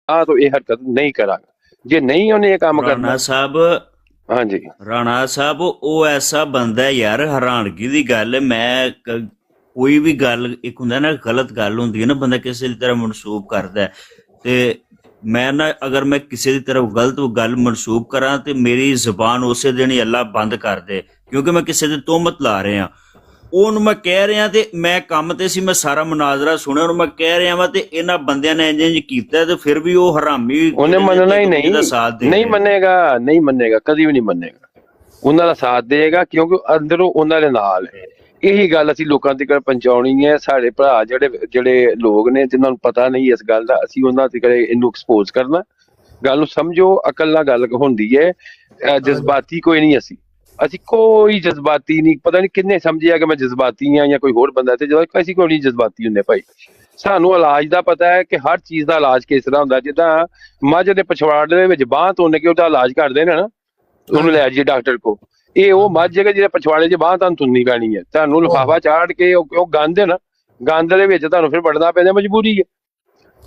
ਤੋਂ ਇਹ ਹਰਕਤ ਨਹੀਂ ਕਰਾਂਗਾ। ਜੇ ਨਹੀਂ ਉਹਨੇ ਇਹ ਕੰਮ ਕਰਨਾ। ਰਾਣਾ ਸਾਹਿਬ, ਹਾਂਜੀ ਰਾਣਾ ਸਾਹਿਬ ਉਹ ਐਸਾ ਬੰਦਾ ਹੈ ਯਾਰ, ਹੈਰਾਨਗੀ ਦੀ ਗੱਲ ਹੈ। ਮੈਂ ਕੋਈ ਵੀ ਗੱਲ, ਇੱਕ ਹੁੰਦਾ ਨਾ ਗਲਤ ਗੱਲ ਹੁੰਦੀ ਹੈ ਨਾ, ਬੰਦਾ ਕਿਸੇ ਦੀ ਤਰ੍ਹਾਂ ਮਨਸੂਬ ਕਰਦਾ ਹੈ, ਤੇ ਮੈਂ ਨਾ ਅਗਰ ਮੈਂ ਕਿਸੇ ਦੀ ਤਰਫ ਗਲਤ ਗੱਲ ਮਨਸੂਬ ਕਰਾਂ ਤੇ ਮੇਰੀ ਜ਼ੁਬਾਨ ਉਸੇ ਦਿਨ ਹੀ ਅੱਲਾ ਬੰਦ ਕਰ ਦੇ, ਕਿਉਂਕਿ ਮੈਂ ਕਿਸੇ ਦੀ ਤੋਹਮਤ ਲਾ ਰਿਹਾ। ਉਹਨੂੰ ਮੈਂ ਕਹਿ ਰਿਹਾ, ਤੇ ਮੈਂ ਕੰਮ ਤੇ ਸੀ, ਮੈਂ ਸਾਰਾ ਮੁਨਾਜ਼ਰਾ ਸੁਣਿਆ, ਉਹਨੂੰ ਮੈਂ ਕਹਿ ਰਿਹਾ ਵਾ, ਤੇ ਇਹਨਾਂ ਬੰਦਿਆਂ ਨੇ ਇੰਜ ਕੀਤਾ, ਤੇ ਫਿਰ ਵੀ ਉਹ ਹਰਾਮੀ ਉਹਨੇ ਮੰਨਣਾ ਹੀ ਨਹੀਂ, ਨਹੀਂ ਮੰਨੇਗਾ, ਨਹੀਂ ਮੰਨੇਗਾ, ਕਦੀ ਵੀ ਨਹੀਂ ਮੰਨੇਗਾ। ਉਹਨਾਂ ਦਾ ਸਾਥ ਦੇਗਾ ਕਿਉਂਕਿ ਅੰਦਰੋਂ ਉਹਨਾਂ ਦੇ ਨਾਲ ਹੈ। ਇਹੀ ਗੱਲ ਅਸੀਂ ਲੋਕਾਂ ਤੱਕ ਪਹੁੰਚਾਉਣੀ ਹੈ। ਸਾਡੇ ਭਰਾ ਜਿਹੜੇ ਲੋਕ ਨੇ ਜਿਨ੍ਹਾਂ ਨੂੰ ਪਤਾ ਨਹੀਂ ਇਸ ਗੱਲ ਦਾ, ਅਸੀਂ ਉਹਨਾਂ ਤੱਕ ਇਹਨੂੰ ਐਕਸਪੋਜ਼ ਕਰਨਾ। ਗੱਲ ਨੂੰ ਸਮਝੋ, ਅਕਲ ਨਾਲ ਗੱਲ ਹੁੰਦੀ ਹੈ, ਜਜ਼ਬਾਤੀ ਕੋਈ ਨਹੀਂ। ਅਸੀਂ ਕੋਈ ਜਜ਼ਬਾਤੀ ਨਹੀਂ। ਪਤਾ ਨਹੀਂ ਕਿੰਨੇ ਸਮਝਿਆ ਕਿ ਮੈਂ ਜਜ਼ਬਾਤੀ ਹਾਂ ਜਾਂ ਕੋਈ ਹੋਰ ਬੰਦਾ, ਤੇ ਜਦੋਂ ਅਸੀਂ ਕੋਈ ਨਹੀਂ ਜਜ਼ਬਾਤੀ ਹੁੰਦੇ ਭਾਈ। ਸਾਨੂੰ ਇਲਾਜ ਦਾ ਪਤਾ ਹੈ ਕਿ ਹਰ ਚੀਜ਼ ਦਾ ਇਲਾਜ ਕਿਸ ਤਰ੍ਹਾਂ ਹੁੰਦਾ। ਜਿੱਦਾਂ ਮੱਝ ਦੇ ਪਛਵਾੜੇ ਦੇ ਵਿੱਚ ਬਾਂਹ ਤੋੜ ਕੇ ਉਹਦਾ ਇਲਾਜ ਕਰਦੇ ਨੇ ਨਾ, ਉਹਨੂੰ ਲੈ ਜਾਈਏ ਡਾਕਟਰ ਕੋਲ। ਇਹ ਉਹ ਮੱਝ ਹੈਗਾ ਜਿਹੜੇ ਪਛਵਾੜੇ 'ਚ ਬਾਂਹ ਤੁਹਾਨੂੰ ਤੁੰਨੀ ਪੈਣੀ ਹੈ, ਤੁਹਾਨੂੰ ਲਿਫਾਫਾ ਚਾੜ ਕੇ ਉਹ ਗੰਦ ਹੈ ਨਾ, ਗੰਦ ਦੇ ਵਿੱਚ ਤੁਹਾਨੂੰ ਫਿਰ ਵੜਨਾ ਪੈਂਦਾ, ਮਜਬੂਰੀ ਹੈ।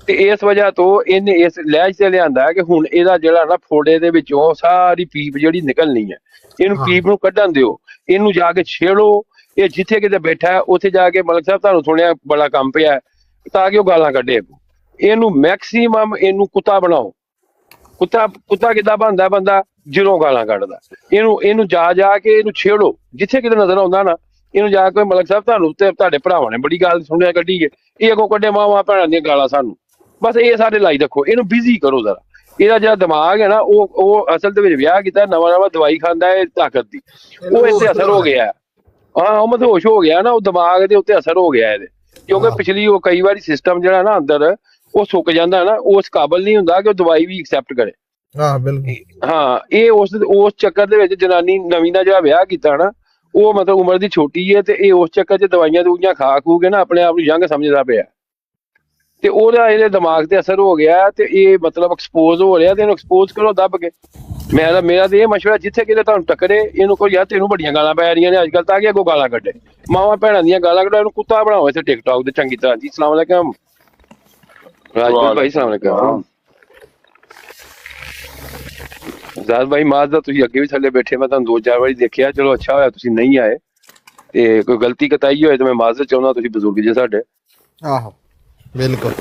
ਤੇ ਇਸ ਵਜ੍ਹਾ ਤੋਂ ਇਹਨੇ ਇਸ ਲਹਿਜ ਤੇ ਲਿਆਂਦਾ ਕਿ ਹੁਣ ਇਹਦਾ ਜਿਹੜਾ ਨਾ ਫੋੜੇ ਦੇ ਵਿੱਚੋਂ ਸਾਰੀ ਪੀਪ ਜਿਹੜੀ ਨਿਕਲਣੀ ਹੈ, ਇਹਨੂੰ ਪੀਪ ਨੂੰ ਕੱਢਣ ਦਿਓ, ਇਹਨੂੰ ਜਾ ਕੇ ਛੇੜੋ। ਇਹ ਜਿੱਥੇ ਕਿਤੇ ਬੈਠਾ ਉੱਥੇ ਜਾ ਕੇ ਮਲਕ ਸਾਹਿਬ ਤੁਹਾਨੂੰ ਸੁਣਿਆ ਬੜਾ ਕੰਮ ਪਿਆ, ਤਾਂ ਕਿ ਉਹ ਗਾਲਾਂ ਕੱਢੇ। ਇਹਨੂੰ ਮੈਕਸੀਮਮ ਇਹਨੂੰ ਕੁੱਤਾ ਬਣਾਓ। ਕੁੱਤਾ ਕਿੱਦਾਂ ਬਣਦਾ ਬੰਦਾ? ਜਦੋਂ ਗਾਲਾਂ ਕੱਢਦਾ। ਇਹਨੂੰ ਜਾ ਕੇ ਇਹਨੂੰ ਛੇੜੋ, ਜਿੱਥੇ ਕਿਤੇ ਨਜ਼ਰ ਆਉਂਦਾ ਨਾ, ਇਹਨੂੰ ਜਾ ਕੇ ਮਲਕ ਸਾਹਿਬ ਤੁਹਾਨੂੰ ਤੇ ਤੁਹਾਡੇ ਭਰਾਵਾਂ ਨੇ ਬੜੀ ਗੱਲ ਸੁਣਿਆ ਕੱਢੀ ਹੈ, ਇਹ ਅੱਗੋਂ ਕੱਢੇ ਮਾਵਾਂ ਭੈਣਾਂ ਦੀਆਂ ਗਾਲਾਂ ਸਾਨੂੰ। ਬਸ ਇਹ ਸਾਡੇ ਲਾਈ ਰੱਖੋ, ਇਹਨੂੰ ਬਿਜ਼ੀ ਕਰੋ ਜ਼ਰਾ। ਇਹਦਾ ਜਿਹੜਾ ਦਿਮਾਗ ਹੈ ਨਾ, ਉਹ ਅਸਲ ਦੇ ਵਿੱਚ ਵਿਆਹ ਕੀਤਾ ਨਵਾਂ ਦਵਾਈ ਖਾਂਦਾ ਹੈ ਤਾਕਤ ਦੀ, ਉਹ ਇੱਥੇ ਅਸਰ ਹੋ ਗਿਆ। ਹਾਂ, ਉਹ ਮਦਹੋਸ਼ ਹੋ ਗਿਆ ਨਾ, ਉਹ ਦਿਮਾਗ ਦੇ ਉੱਤੇ ਅਸਰ ਹੋ ਗਿਆ ਇਹਦੇ, ਕਿਉਂਕਿ ਪਿਛਲੀ ਉਹ ਕਈ ਵਾਰੀ ਸਿਸਟਮ ਜਿਹੜਾ ਨਾ ਅੰਦਰ ਉਹ ਸੁੱਕ ਜਾਂਦਾ ਨਾ, ਉਸ ਕਾਬਲ ਨਹੀਂ ਹੁੰਦਾ ਕਿ ਉਹ ਦਵਾਈ ਵੀ ਐਕਸੈਪਟ ਕਰੇ। ਹਾਂ ਬਿਲਕੁਲ। ਹਾਂ, ਇਹ ਉਸ ਚੱਕਰ ਦੇ ਵਿੱਚ ਜਨਾਨੀ ਨਵੀਂ ਦਾ ਜਿਹੜਾ ਵਿਆਹ ਕੀਤਾ ਨਾ, ਉਹ ਮਤਲਬ ਉਮਰ ਦੀ ਛੋਟੀ ਹੈ, ਤੇ ਇਹ ਉਸ ਚੱਕਰ 'ਚ ਦਵਾਈਆਂ ਦੂਈਆਂ ਖਾ ਖੂ ਕੇ ਨਾ ਆਪਣੇ ਆਪ ਨੂੰ ਯੰਗ ਸਮਝਦਾ ਪਿਆ, ਤੇ ਉਹਦਾ ਇਹਦੇ ਦਿਮਾਗ ਤੇ ਅਸਰ ਹੋ ਗਿਆ, ਤੇ ਇਹ ਮਤਲਬ ਐਕਸਪੋਜ਼ ਹੋ ਰਿਹਾ। ਤੇ ਇਹਨੂੰ ਐਕਸਪੋਜ਼ ਕਰੋ ਦੱਬ ਕੇ। ਮੇਰਾ ਤੇ ਇਹ ਮਸ਼ਵਰਾ, ਜਿੱਥੇ ਕਿਤੇ ਤੁਹਾਨੂੰ ਟੱਕਰੇ ਇਹਨੂੰ ਕੋਈ ਯਾਰ ਤੈਨੂੰ ਬੜੀਆਂ ਗਾਲਾਂ ਪੈ ਰਹੀਆਂ ਨੇ ਅੱਜ ਕੱਲ੍ਹ, ਤਾਂ ਕਿ ਅੱਗੋਂ ਗਾਲਾਂ ਕੱਢੇ, ਮਾਵਾਂ ਭੈਣਾਂ ਦੀਆਂ ਗਾਲਾਂ ਕੱਢੋ। ਇਹਨੂੰ ਕੁੱਤਾ ਬਣਾਓ ਇੱਥੇ ਟਿਕਟੌਕ ਤੇ ਚੰਗੀ ਤਰ੍ਹਾਂ। ਜੀ ਸਲਾਮ ਅਲੈਕਮ ਰਾਜਪੂਤ ਭਾਈ, ਸਲਾਮ ਅਲੈਕਮ। ਜ਼ਾਦ ਭਾਈ ਮਾਜ਼ ਦਾ ਤੁਸੀਂ ਅੱਗੇ ਵੀ ਥੱਲੇ ਬੈਠੇ, ਮੈਂ ਤੁਹਾਨੂੰ 2-4 ਵਾਰੀ ਦੇਖਿਆ। ਚਲੋ ਅੱਛਾ ਹੋਇਆ ਤੁਸੀਂ ਨਹੀਂ ਆਏ, ਤੇ ਕੋਈ ਗਲਤੀ ਕਤਾਈ ਹੋਏ ਤਾਂ ਮੈਂ ਮਾਜ਼ਰਤ ਚਾਹੁੰਦਾ, ਤੁਸੀਂ ਬਜ਼ੁਰਗ ਜੇ ਸਾਡੇ। ਆਹੋ ਬਿਲਕੁਲ।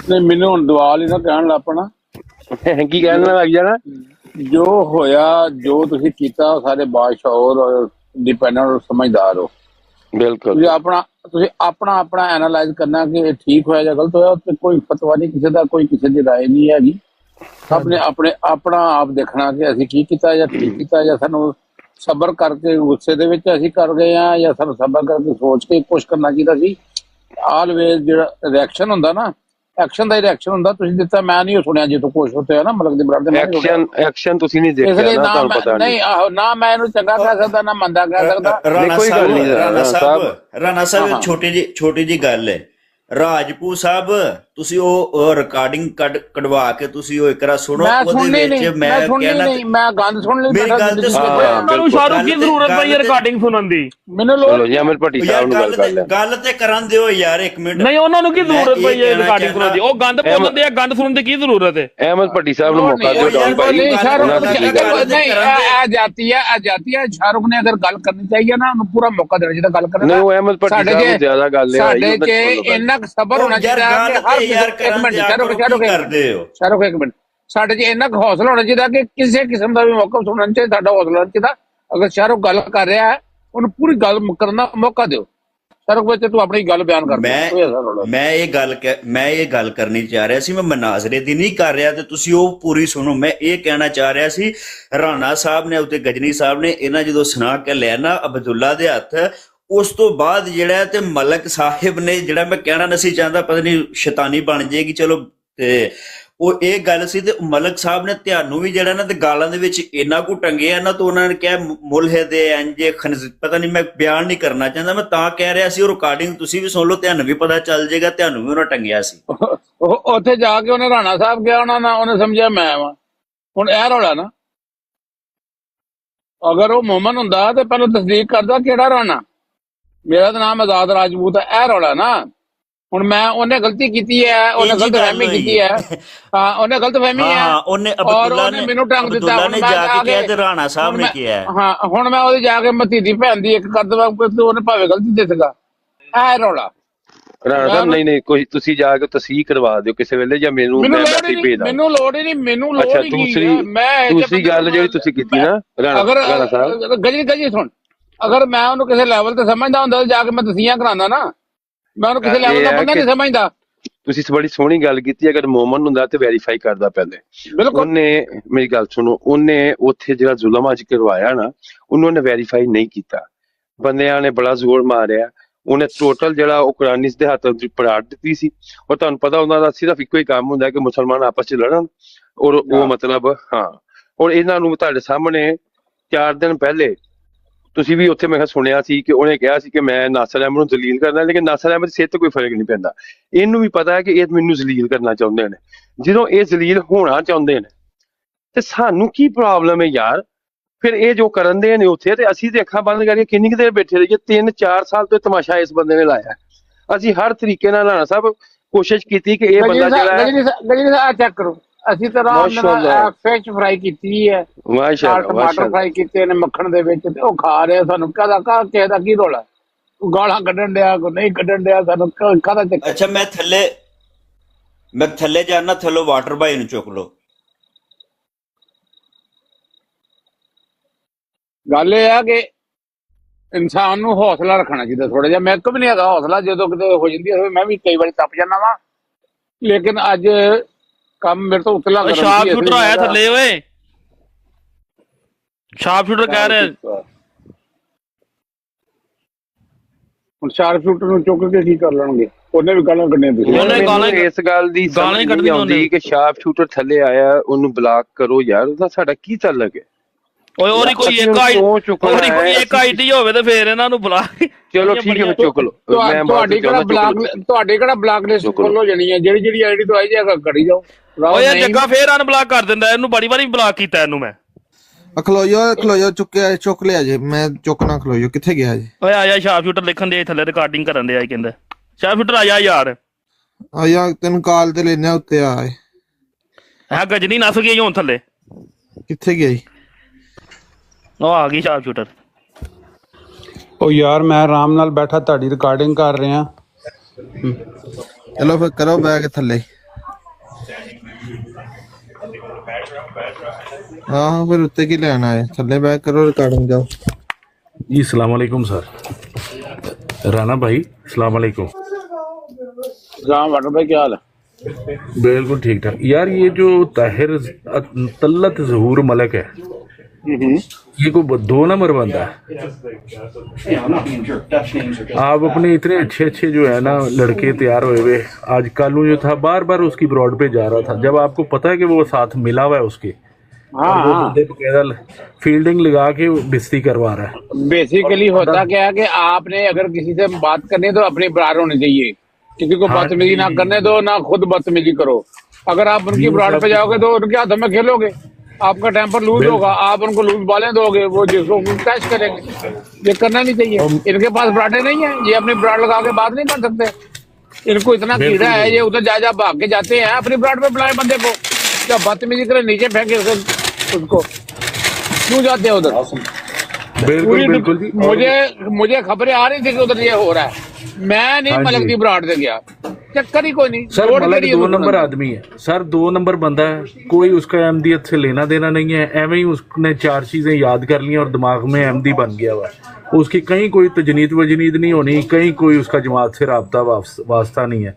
ਨਹੀਂ, ਮੈਨੂੰ ਹੁਣ ਦਵਾਲ ਹੀ ਨਾ ਕਹਿਣ ਲੱਗ ਪਣਾ। ਕੀ ਕਹਿਣ ਲੱਗ ਜਾਣਾ? ਜੋ ਹੋਇਆ, ਜੋ ਤੁਸੀਂ ਕੀਤਾ, ਸਾਰੇ ਬਾਸ਼ਊਰ ਡਿਪੈਂਡੈਂਟ ਸਮਝਦਾਰ ਹੋ। ਬਿਲਕੁਲ। ਤੁਸੀਂ ਆਪਣਾ ਐਨਾਲਾਈਜ਼ ਕਰਨਾ ਕਿ ਇਹ ਠੀਕ ਹੋਇਆ ਜਾਂ ਗਲਤ ਹੋਇਆ। ਤੇ ਕੋਈ ਫਤਵਾ ਨਹੀਂ ਕਿਸੇ ਦਾ, ਕੋਈ ਕਿਸੇ ਦੀ ਰਾਏ ਨਹੀਂ ਹੈਗੀ। ਸਭ ਨੇ ਆਪਣਾ ਆਪ ਦੇਖਣਾ ਕਿ ਅਸੀਂ ਕੀ ਕੀਤਾ ਜਾਂ ਠੀਕ ਕੀਤਾ, ਜਾਂ ਸਾਨੂੰ ਸਬਰ ਕਰਕੇ ਗੁੱਸੇ ਦੇ ਵਿੱਚ ਅਸੀਂ ਕਰ ਗਏ ਹਾਂ, ਜਾਂ ਸਾਨੂੰ ਸਬਰ ਕਰਕੇ ਸੋਚ ਕੇ ਕੁਛ ਕਰਨਾ ਚਾਹੀਦਾ ਸੀ। ਆਲਵੇਜ਼ ਜਿਹੜਾ ਰਿਐਕਸ਼ਨ ਹੁੰਦਾ ਨਾ, ਐਕਸ਼ਨ ਦਾ ਹੀ ਰਿਐਕਸ਼ਨ ਹੁੰਦਾ। ਤੁਸੀਂ ਦਿੱਤਾ, ਮੈਂ ਨਹੀਂ ਸੁਣਿਆ ਜੇ ਤੂੰ ਕੁਛ ਹੋਤੇ ਨਾ ਮਲਕ ਦੇ ਬਰਾਦਰ ਐਕਸ਼ਨ ਤੁਸੀਂ ਨਹੀਂ ਦੇਖਿਆ ਨਾ, ਤੁਹਾਨੂੰ ਪਤਾ ਨਹੀਂ। ਆਹੋ ਨਾ, ਮੈਂ ਇਹਨੂੰ ਚੰਗਾ ਕਹਿ ਸਕਦਾ ਨਾ ਮੰਦਾ ਕਹਿ ਸਕਦਾ। ਰਾਣਾ ਸਾਹਿਬ ਛੋਟੀ ਜੀ ਗੱਲ ਹੈ। ਰਾਜਪੂਤ ਸਾਹਿਬ, ਤੁਸੀਂ ਉਹ ਰਿਕਾਰਡਿੰਗ ਕਢਵਾ ਕੇ ਤੁਸੀਂ ਉਹ ਇੱਕ ਵਾਰ ਸੁਣੋ। ਉਹਦੇ ਵਿੱਚ ਮੈਂ ਕਹਿਣਾ, ਮੈਂ ਗੰਦ ਸੁਣ ਲਈ। ਮੇਰੀ ਗੱਲ ਤੇ ਤੁਹਾਨੂੰ ਸ਼ਾਹਰੁਖ ਦੀ ਜ਼ਰੂਰਤ ਪਈ ਰਿਕਾਰਡਿੰਗ ਸੁਣਨ ਦੀ। ਮੈਨੂੰ ਚਲੋ ਜੀ ਅਮਰ ਭੱਟੀ ਸਾਹਿਬ ਨੂੰ ਗੱਲ ਕਰ ਲੈ। ਗੱਲ ਤੇ ਕਰਨ ਦਿਓ ਯਾਰ, ਇੱਕ ਮਿੰਟ। ਨਹੀਂ, ਉਹਨਾਂ ਨੂੰ ਕੀ ਜ਼ਰੂਰਤ ਪਈ ਹੈ ਰਿਕਾਰਡਿੰਗ ਸੁਣਨ ਦੀ? ਉਹ ਗੰਦ ਬੋਲਦੇ ਆ, ਗੰਦ ਸੁਣਨ ਦੀ ਕੀ ਜ਼ਰੂਰਤ ਹੈ? ਅਹਿਮਦ ਭੱਟੀ ਸਾਹਿਬ ਨੂੰ ਮੌਕਾ ਦਿਓ। ਨਹੀਂ, ਆ ਜਾਤੀ ਹੈ। ਸ਼ਾਹਰੁਖ ਨੇ ਅਗਰ ਗੱਲ ਕਰਨੀ ਚਾਹੀਏ ਨਾ, ਉਹਨੂੰ ਪੂਰਾ ਮੌਕਾ ਦੇਣਾ ਚਾਹੀਦਾ ਗੱਲ ਕਰਨ ਦਾ। ਨਹੀਂ, ਉਹ ਅਹਿਮਦ ਭੱਟੀ ਸਾਹਿਬ ਨੂੰ ਜ਼ਿਆਦਾ ਗੱਲ ਹੈ। ਸਾਡੇ 'ਚ ਇੰਨਾ ਸਬਰ ਹੋਣਾ ਚਾਹੀਦਾ ਕਿ ਹਰ ਇੱਕ ਮਿੰਟ ਸ਼ਾਹਰੁਖ ਇੱਕ ਮਿੰਟ, ਸਾਡੇ 'ਚ ਇੰਨਾ ਕੁ ਹੌਸਲਾ ਹੋਣਾ ਚਾਹੀਦਾ ਕਿ ਕਿਸੇ ਕਿਸਮ ਦਾ ਵੀ ਮੌਕਾ ਸੁਣਨ 'ਚ ਸਾਡਾ ਹੌਸਲਾ ਹੋਣਾ ਚਾਹੀਦਾ। ਅਗਰ ਸ਼ਾਹਰੁਖ ਗੱਲ ਕਰ ਰਿਹਾ ਹੈ, ਉਹਨੂੰ ਪੂਰੀ ਗੱਲ ਕਰਨ ਦਾ ਮੌਕਾ ਦਿਓ। ਸ਼ਾਹਰੁਖ ਵਿੱਚ ਤੂੰ ਆਪਣੀ ਗੱਲ ਬਿਆਨ ਕਰ। ਮੈਂ ਇਹ ਗੱਲ ਕਰਨੀ ਚਾਹ ਰਿਹਾ ਸੀ, ਮੈਂ ਮਨਾਜ਼ਰੇ ਦੀ ਨਹੀਂ ਕਰ ਰਿਹਾ, ਤੇ ਤੁਸੀਂ ਉਹ ਪੂਰੀ ਸੁਣੋ। ਮੈਂ ਇਹ ਕਹਿਣਾ ਚਾਹ ਰਿਹਾ ਸੀ, ਰਾਣਾ ਸਾਹਿਬ ਨੇ ਉੱਤੇ ਗਜਨੀ ਸਾਹਿਬ ਨੇ ਇਹਨਾਂ ਜਦੋਂ ਸੁਣਾ ਕੇ ਲਿਆ ਨਾ ਅਬਦੁੱਲਾ ਦੇ ਹੱਥ, ਉਸ ਤੋਂ ਬਾਅਦ ਜਿਹੜਾ ਤੇ ਮਲਕ ਸਾਹਿਬ ਨੇ, ਜਿਹੜਾ ਮੈਂ ਕਹਿਣਾ ਨਹੀਂ ਚਾਹੁੰਦਾ, ਪਤਾ ਨਹੀਂ ਸ਼ੈਤਾਨੀ ਬਣ ਜਾਏਗੀ, ਚਲੋ, ਤੇ ਉਹ ਇਹ ਗੱਲ ਸੀ। ਤੇ ਮਲਕ ਸਾਹਿਬ ਨੇ ਤੁਹਾਨੂੰ ਵੀ ਜਿਹੜਾ ਨਾ ਤੇ ਗਾਲਾਂ ਦੇ ਵਿੱਚ ਇੰਨਾ ਕੁ ਟੰਗਿਆ ਨਾ, ਤਾਂ ਉਹਨਾਂ ਨੇ ਕਿਹਾ ਮੁਲਹਿਦ ਇੰਜ ਪਤਾ ਨਹੀਂ, ਮੈਂ ਬਿਆਨ ਨਹੀਂ ਕਰਨਾ ਚਾਹੁੰਦਾ, ਮੈਂ ਤਾਂ ਕਹਿ ਰਿਹਾ ਸੀ। ਉਹ ਰਿਕਾਰਡਿੰਗ ਤੁਸੀਂ ਵੀ ਸੁਣ ਲਓ, ਤੁਹਾਨੂੰ ਵੀ ਪਤਾ ਚੱਲ ਜਾਏਗਾ, ਤੁਹਾਨੂੰ ਵੀ ਉਹਨਾਂ ਟੰਗਿਆ ਸੀ। ਉੱਥੇ ਜਾ ਕੇ ਉਹਨੇ ਰਾਣਾ ਸਾਹਿਬ ਕਿਹਾ, ਉਹਨੇ ਸਮਝਿਆ ਮੈਂ ਵਾਂ। ਹੁਣ ਇਹ ਰੌਲਾ ਨਾ, ਅਗਰ ਉਹ ਮੋਮਨ ਹੁੰਦਾ ਤੇ ਪਹਿਲਾਂ ਤਸਦੀਕ ਕਰਦਾ ਕਿਹੜਾ ਰਾਣਾ। ਮੇਰਾ ਤਾਂ ਨਾਮ ਆਜ਼ਾਦ ਰਾਜਪੂਤ ਹੈ। ਇਹ ਰੌਲਾ ਨਾ, ਹੁਣ ਮੈਂ ਉਹਨੇ ਗਲਤੀ ਕੀਤੀ ਹੈ, ਉਹਨੇ ਗਲਤਫਹਿਮੀ ਕੀਤੀ ਹੈ। ਹਾਂ ਉਹਨੇ ਗਲਤਫਹਿਮੀ ਹੈ। ਹਾਂ ਉਹਨੇ ਔਰ ਉਹਨੇ ਮੈਨੂੰ ਟੰਗ ਦਿੱਤਾ। ਅਬਦੁੱਲਾ ਨੇ ਜਾ ਕੇ ਕਿਹਾ ਤੇ ਰਾਣਾ ਸਾਹਿਬ ਨੇ ਕਿਹਾ। ਹਾਂ ਹੁਣ ਮੈਂ ਉਹਦੇ ਜਾ ਕੇ ਮਤੀਦੀ ਭੈਣ ਦੀ ਇੱਕ ਕਰ ਦਵਾਂ, ਉਹਨੇ ਭਾਵੇਂ ਗਲਤੀ ਦੇ ਸਕਾ। ਇਹ ਰੌਲਾ ਰਾਣਾ ਸਾਹਿਬ ਨਹੀਂ ਕੋਈ ਤੁਸੀਂ ਜਾ ਕੇ ਤਸਦੀਕ ਕਰਵਾ ਦਿਓ ਕਿਸੇ ਵੇਲੇ, ਜਾਂ ਮੈਨੂੰ ਮੈਨੂੰ ਲੋੜ ਮੈਸੇਜ ਭੇਜ ਦਿਓ। ਮੈਨੂੰ ਲੋੜ ਹੀ ਨਹੀਂ, ਮੈਨੂੰ ਲੋੜ ਹੀ ਨਹੀਂ। ਦੂਸਰੀ ਗੱਲ ਜਿਹੜੀ ਤੁਸੀਂ ਕੀਤੀ ਨਾ ਰਾਣਾ ਸਾਹਿਬ, ਗਜੀ ਸੁਣ, ਅਗਰ ਮੈਂ ਉਹਨੂੰ ਕਿਸੇ ਲੈਵਲ ਤੇ ਸਮਝਦਾ ਹੁੰਦਾ ਜਾ ਕੇ ਮੈਂ ਤਸੀਆਂ ਕਰਾਉਂਦਾ ਨਾ। ਮੈਂ ਉਹਨੂੰ ਕਿਸੇ ਲੈਵਲ ਦਾ ਬੰਦਾ ਨਹੀਂ ਸਮਝਦਾ। ਤੁਸੀਂ ਬੜੀ ਸੋਹਣੀ ਗੱਲ ਕੀਤੀ। ਅਗਰ ਮੋਮਨ ਹੁੰਦਾ ਤੇ ਵੈਰੀਫਾਈ ਕਰਦਾ ਪਹਿਲੇ। ਉਹਨੇ ਮੇਰੀ ਗੱਲ ਸੁਣੋ, ਉਹਨੇ ਉੱਥੇ ਜਿਹੜਾ ਜ਼ੁਲਮ ਅੱਜ ਕਰਵਾਇਆ ਨਾ, ਉਹਨੇ ਵੈਰੀਫਾਈ ਨਹੀਂ ਕੀਤਾ। ਬੰਦਿਆਂ ਨੇ ਬੜਾ ਜ਼ੋਰ ਮਾਰਿਆ। ਉਹਨੇ ਟੋਟਲ ਜਿਹੜਾ ਉਹ ਕੁਰਾਨੀਸ ਦੇ ਹੱਥ ਪੜਾਟ ਦਿੱਤੀ ਸੀ। ਔਰ ਤੁਹਾਨੂੰ ਪਤਾ ਉਹਨਾਂ ਦਾ ਸਿਰਫ ਇੱਕੋ ਹੀ ਕੰਮ ਹੁੰਦਾ ਕਿ ਮੁਸਲਮਾਨ ਆਪਸ ਚ ਲੜਨ। ਔਰ ਉਹ ਮਤਲਬ ਔਰ ਇਹਨਾਂ ਨੂੰ ਤੁਹਾਡੇ ਸਾਹਮਣੇ 4 ਦਿਨ ਪਹਿਲੇ ਤੁਸੀਂ ਵੀ ਉੱਥੇ ਮੈਂ ਕਿਹਾ ਸੁਣਿਆ ਸੀ ਕਿ ਉਹਨੇ ਕਿਹਾ ਸੀ ਕਿ ਮੈਂ ਨਾਸਰ ਅਹਿਮਦ ਨੂੰ ਜ਼ਲੀਲ ਕਰਨਾ, ਲੇਕਿਨ ਨਾਸਰ ਅਹਿਮਦ ਦੀ ਸਿਹਤ ਤੇ ਕੋਈ ਫਰਕ ਨਹੀਂ ਪੈਂਦਾ। ਇਹਨੂੰ ਵੀ ਪਤਾ ਹੈ ਕਿ ਇਹ ਮੈਨੂੰ ਜ਼ਲੀਲ ਕਰਨਾ ਚਾਹੁੰਦੇ ਨੇ। ਜਦੋਂ ਇਹ ਜ਼ਲੀਲ ਹੋਣਾ ਚਾਹੁੰਦੇ ਨੇ ਤੇ ਸਾਨੂੰ ਕੀ ਪ੍ਰੋਬਲਮ ਹੈ ਯਾਰ? ਫਿਰ ਇਹ ਜੋ ਕਰਨ ਦੇ ਨੇ ਉੱਥੇ, ਤੇ ਅਸੀਂ ਤੇ ਅੱਖਾਂ ਬੰਦ ਕਰਕੇ ਕਿੰਨੀ ਕੁ ਦੇਰ ਬੈਠੇ ਰਹੀਏ? 3-4 ਸਾਲ ਤੋਂ ਤਮਾਸ਼ਾ ਇਸ ਬੰਦੇ ਨੇ ਲਾਇਆ। ਅਸੀਂ ਹਰ ਤਰੀਕੇ ਨਾਲ ਰਾਣਾ ਸਾਹਿਬ ਕੋਸ਼ਿਸ਼ ਕੀਤੀ ਕਿ ਇਹ ਬੰਦਾ ਜਿਹੜਾ ਹੈ ਚੈੱਕ ਕਰੋ। ਅਸੀਂ ਤਾਂ ਰਾਤ ਫਿਸ਼ ਫਰਾਈ ਕੀਤੀ ਹੈ, ਟਮਾਟਰ ਫਰਾਈ ਕੀਤੇ ਨੇ ਮੱਖਣ ਦੇ ਵਿੱਚ, ਤੇ ਉਹ ਖਾ ਰਹੇ। ਸਾਨੂੰ ਕਿਸੇ ਦਾ ਕੀ ਰੋਲਾ? ਗਾਲਾਂ ਕੱਢਣ ਡਿਆ, ਕੋਈ ਨਹੀਂ ਕੱਢਣ ਡਿਆ, ਸਾਨੂੰ ਕਾਹਦਾ ਚੱਕਰ? ਅੱਛਾ ਮੈਂ ਥੱਲੇ ਜਾਣਾ, ਥੱਲੋਂ ਵਾਟਰ ਬਾਈ ਨੂੰ ਚੁੱਕ ਲਓ। ਗੱਲ ਇਹ ਆ ਕਿ ਇਨਸਾਨ ਨੂੰ ਹੌਸਲਾ ਰੱਖਣਾ ਚਾਹੀਦਾ ਥੋੜਾ ਜਿਹਾ। ਮੇਰੇ ਕੋਲ ਵੀ ਨਹੀਂ ਹੈਗਾ ਹੌਸਲਾ। ਜਦੋਂ ਕਿਤੇ ਹੋ ਜਾਂਦੀ ਹੈ ਮੈਂ ਵੀ ਕਈ ਵਾਰੀ ਤੱਪ ਜਾਂਦਾ ਵਾ, ਲੇਕਿਨ ਅੱਜ ਕੰਮ ਮੇਰੇ ਤੋਂ ਉਤਲਾ ਕਰਨ ਦੀ। ਸ਼ਾਰਪ ਸ਼ੂਟਰ ਆਇਆ ਥੱਲੇ ਓਏ, ਸ਼ਾਰਪ ਸ਼ੂਟਰ ਕਹਿ ਰਿਹਾ। ਹੁਣ ਸ਼ਾਰਪ ਸ਼ੂਟਰ ਨੂੰ ਚੁੱਕ ਕੇ ਕੀ ਕਰ ਲੈਣਗੇ? ਉਹਨੇ ਵੀ ਗਾਲਾਂ ਕੱਢਣੀਆਂ। ਤੁਸੀਂ ਇਸ ਗੱਲ ਦੀ ਸਮਝ ਨਹੀਂ ਆਉਂਦੀ ਕਿ ਸ਼ਾਰਪ ਸ਼ੂਟਰ ਥੱਲੇ ਆਇਆ, ਉਹਨੂੰ ਬਲਾਕ ਕਰੋ ਯਾਰ। ਉਹਦਾ ਸਾਡਾ ਕੀ ਤਾਲੁਕ ਹੈ? ਓਏ ਉਹਦੀ ਕੋਈ ਇੱਕ ਆਈਡੀ ਹੋਵੇ ਤੇ ਫੇਰ ਇਹਨਾਂ ਨੂੰ ਬੁਲਾ। ਚਲੋ ਠੀਕ ਹੈ, ਚੁੱਕ ਲਓ। ਤੁਹਾਡੀ ਕਿਹੜਾ ਬਲਾਕ ਲਿਸਟ ਖੋਲੋ ਜਾਣੀ ਹੈ? ਜਿਹੜੀ ਆਈਡੀ ਤੋਂ ਆਈ ਜਾਏਗਾ ਕਰੀ ਜਾਓ। ਓਏ ਜੱਗਾ ਫੇਰ ਅਨਬਲਾਕ ਕਰ ਦਿੰਦਾ ਇਹਨੂੰ। ਬੜੀ ਵਾਰੀ ਬਲਾਕ ਕੀਤਾ ਇਹਨੂੰ ਮੈਂ। ਖਲੋਇਓ ਚੁੱਕ ਲਿਆ ਜੇ। ਮੈਂ ਚੁੱਕਣਾ। ਖਲੋਇਓ ਕਿੱਥੇ ਗਿਆ ਜੀ? ਓਏ ਆ ਜਾ, ਸ਼ਾਰਪ ਸ਼ੂਟਰ ਲਿਖਣ ਦੇ ਥੱਲੇ ਰਿਕਾਰਡਿੰਗ ਕਰਨ ਦੇ ਆ। ਕਹਿੰਦਾ ਸ਼ਾਰਪ ਸ਼ੂਟਰ ਆ ਜਾ ਯਾਰ। ਆ ਯਾਰ ਤੈਨੂੰ ਕਾਲ ਤੇ ਲੈਣਾ ਉੱਤੇ ਆ। ਹੈ ਗਜਨੀ ਨਸ ਗਈ ਹੁਣ ਥੱਲੇ। ਕਿੱਥੇ ਗਿਆ ਜੀ? ਉਹ ਆ ਗਈ ਸ਼ਾਰਪ ਸ਼ੂਟਰ। ਉਹ ਯਾਰ ਮੈਂ ਆਰਾਮ ਨਾਲ ਬੈਠਾ ਤੁਹਾਡੀ ਰਿਕਾਰਡਿੰਗ ਕਰ ਰਿਹਾ। ਚਲੋ ਫਿਰ ਕਰੋ ਬੈਗ ਥੱਲੇ। ਹਾਂ ਫਿਰ ਉੱਤੇ ਕੀ ਲੈਣਾ ਹੈ? ਥੱਲੇ ਬੈਗ ਕਰੋ, ਰਿਕਾर्डिंग जाओ जी। सलाम वालेकुम सर। राना भाई सलाम वालेकुम। वाटर भाई क्या हाल है? बिल्कुल ठीक ठाक यार। ये जो ताहिर तल्लत ज़हूर मलक है, ये कोई 2 नंबर बंदा है। आप अपने इतने अच्छे जो है ना लड़के तैयार हुए हुए, आज कालू जो था बार बार उसकी ब्रॉड पे जा रहा था, जब आपको पता है कि वो साथ मिला हुआ है उसके, फील्डिंग लगा के बिस्ती करवा रहा है। बेसिकली होता क्या है कि आपने अगर किसी से बात करनी है तो अपनी बरार होनी चाहिए। किसी को बदतमीजी ना करने दो, ना खुद बदतमीजी करो। अगर आप उनकी ब्रॉड पे जाओगे तो उनके हाथों में खेलोगे, आपका टेम्पर लूज होगा, आप उनको लूज बॉलें दोगे, वो जिसको कैच करेंगे। ये करना नहीं चाहिए। इनके पास ब्राडें नहीं है, ये अपनी ब्राड लगा के बात नहीं कर सकते। इनको इतना कीड़ा है, ये उधर जा भाग के जाते हैं। अपनी ब्राड पे बुलाए बंदे को, क्या बदतमीजी करे नीचे फेंके उसको, क्यों जाते हैं उधर? बिल्कुल। मुझे खबरें आ रही थी कि उधर ये हो रहा है। मैं नहीं मलक की ब्राड से गया, चक्कर ही कोई नहीं। सर मलक 2 नंबर आदमी है सर, 2 नंबर बंदा है। कोई उसका अहमदियत से लेना देना नहीं है। एवं ही उसने 4 चीजें याद कर ली और दिमाग में अहमदी बन गया हुआ। उसकी कहीं कोई तजनीद वजनीद नहीं होनी, कहीं कोई उसका जमात से राबता वास्ता नहीं है।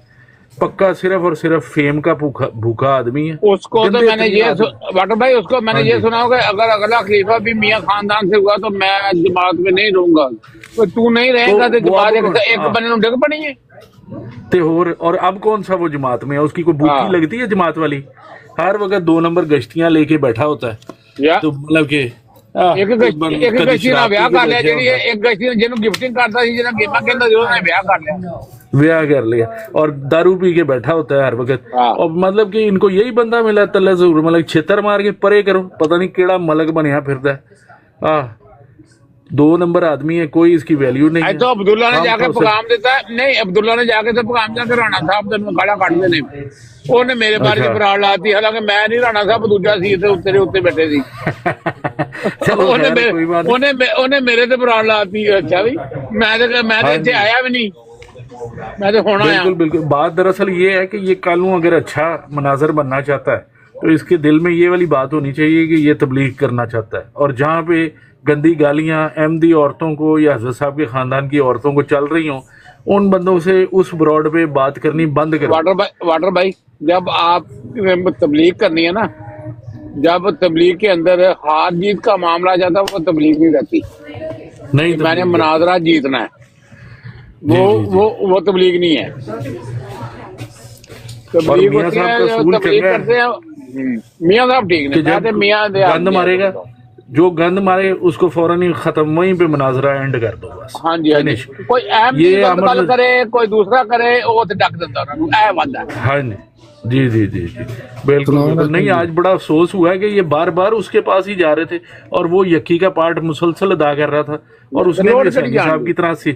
पक्का सिर्फ और सिर्फ फेम का भूखा आदमी है। उसको तो मैंने ये वाटर भाई, उसको मैंने ये सुना होगा, अगर अगला खलीफा भी मियां खानदान से हुआ तो मैं जमात में नहीं रहूंगा। तो तू नहीं रहेगा तो जमात एक बने डिग पड़ी है। ते और अब कौन सा वो जमात में है? उसकी कोई भूखी लगती है जमात वाली? हर वक्त 2 नंबर गश्तियां लेके बैठा होता है। तो मतलब के ਇੱਕ ਗਸ਼ਤੀ ਨਾਲ ਵਿਆਹ ਕਰ ਲਿਆ, ਜਿਹੜੀ ਇੱਕ ਗਸ਼ਤੀ ਜਿਹਨੂੰ ਗਿਫਟਿੰਗ ਕਰਦਾ ਸੀ, ਜਿਹਨਾਂ ਗੇਮਾਂ ਕਹਿੰਦਾ ਸੀ, ਉਹਨੇ ਵਿਆਹ ਕਰ ਲਿਆ और दारू पी के बैठा होता है हर वक्त। और मतलब कि इनको यही बंदा मिला तल्ला जरूर, मतलब छेतर मार के परे करो, पता नहीं केड़ा मलक बनया फिरदा है। 2 नंबर आदमी है, कोई इसकी वैल्यू नहीं है। तो अब्दुल्ला ने हम जाके तो पैगाम दिता नहीं, अब्दुल्ला ने जाके तो पैगाम दिया कि राणा साहब तेन गाला ਕੱਢਦੇ ਨੇ, ਉਹਨੇ ਮੇਰੇ ਬਾਰੇ ਚ ਬਰਾੜ ਲਾਤੀ। ਹਾਲਾਂਕਿ ਮੈਂ ਨਹੀਂ, ਰਾਣਾ ਸਾਹਿਬ ਦੂਜਾ ਸੀ ਤੇ ਤੇਰੇ ਉੱਤੇ ਬੈਠੇ ਸੀ। ਉਹਨੇ ਮੇਰੇ ਤੇ ਬਰਾੜ ਲਾਤੀ। ਅੱਛਾ ਵੀ ਮੈਂ ਤੇ ਇੱਥੇ ਆਇਆ ਵੀ ਨਹੀਂ, मैं तो होना। बिल्कुल बिल्कुल। बात दरअसल ये है कि ये कल अगर अच्छा मनाजर बनना चाहता है तो इसके दिल में ये वाली बात होनी चाहिए कि ये तबलीग करना चाहता है, और जहाँ पे गंदी गालियाँ अहमदी औरतों को या हज़रत साहब के खानदान की औरतों को चल रही हों, उन बंदों से उस ब्रॉड पे बात करनी बंद करें। वाटर भाई, जब आप तबलीग करनी है ना, जब तबलीग के अंदर हार जीत का मामला आ जाता है, वो तबलीग नहीं रहती। नहीं, मैंने मुनाजरा जीतना है, वो तबलीग नहीं है। तबलीग करते हैं मियां साहब ठीक नहीं, मियां गंद मारेगा, जो गंद मारे उसको फौरन ही खत्म, वहीं पे मुनाजरा एंड कर दो बस। हाँ जी, हाँ जी। कोई अहम गल करे, कोई दूसरा करे, वो तो डक देता उन्होंने, ऐ वादा है। हाँ जी जी जी जी बिल्कुल बिल्कुल। नहीं, आज बड़ा अफसोस हुआ है कि ये बार बार उसके पास ही जा रहे थे और वो यक्की का पार्ट मुसलसल अदा कर रहा था, और उसने भी सैनी साहब की तरह से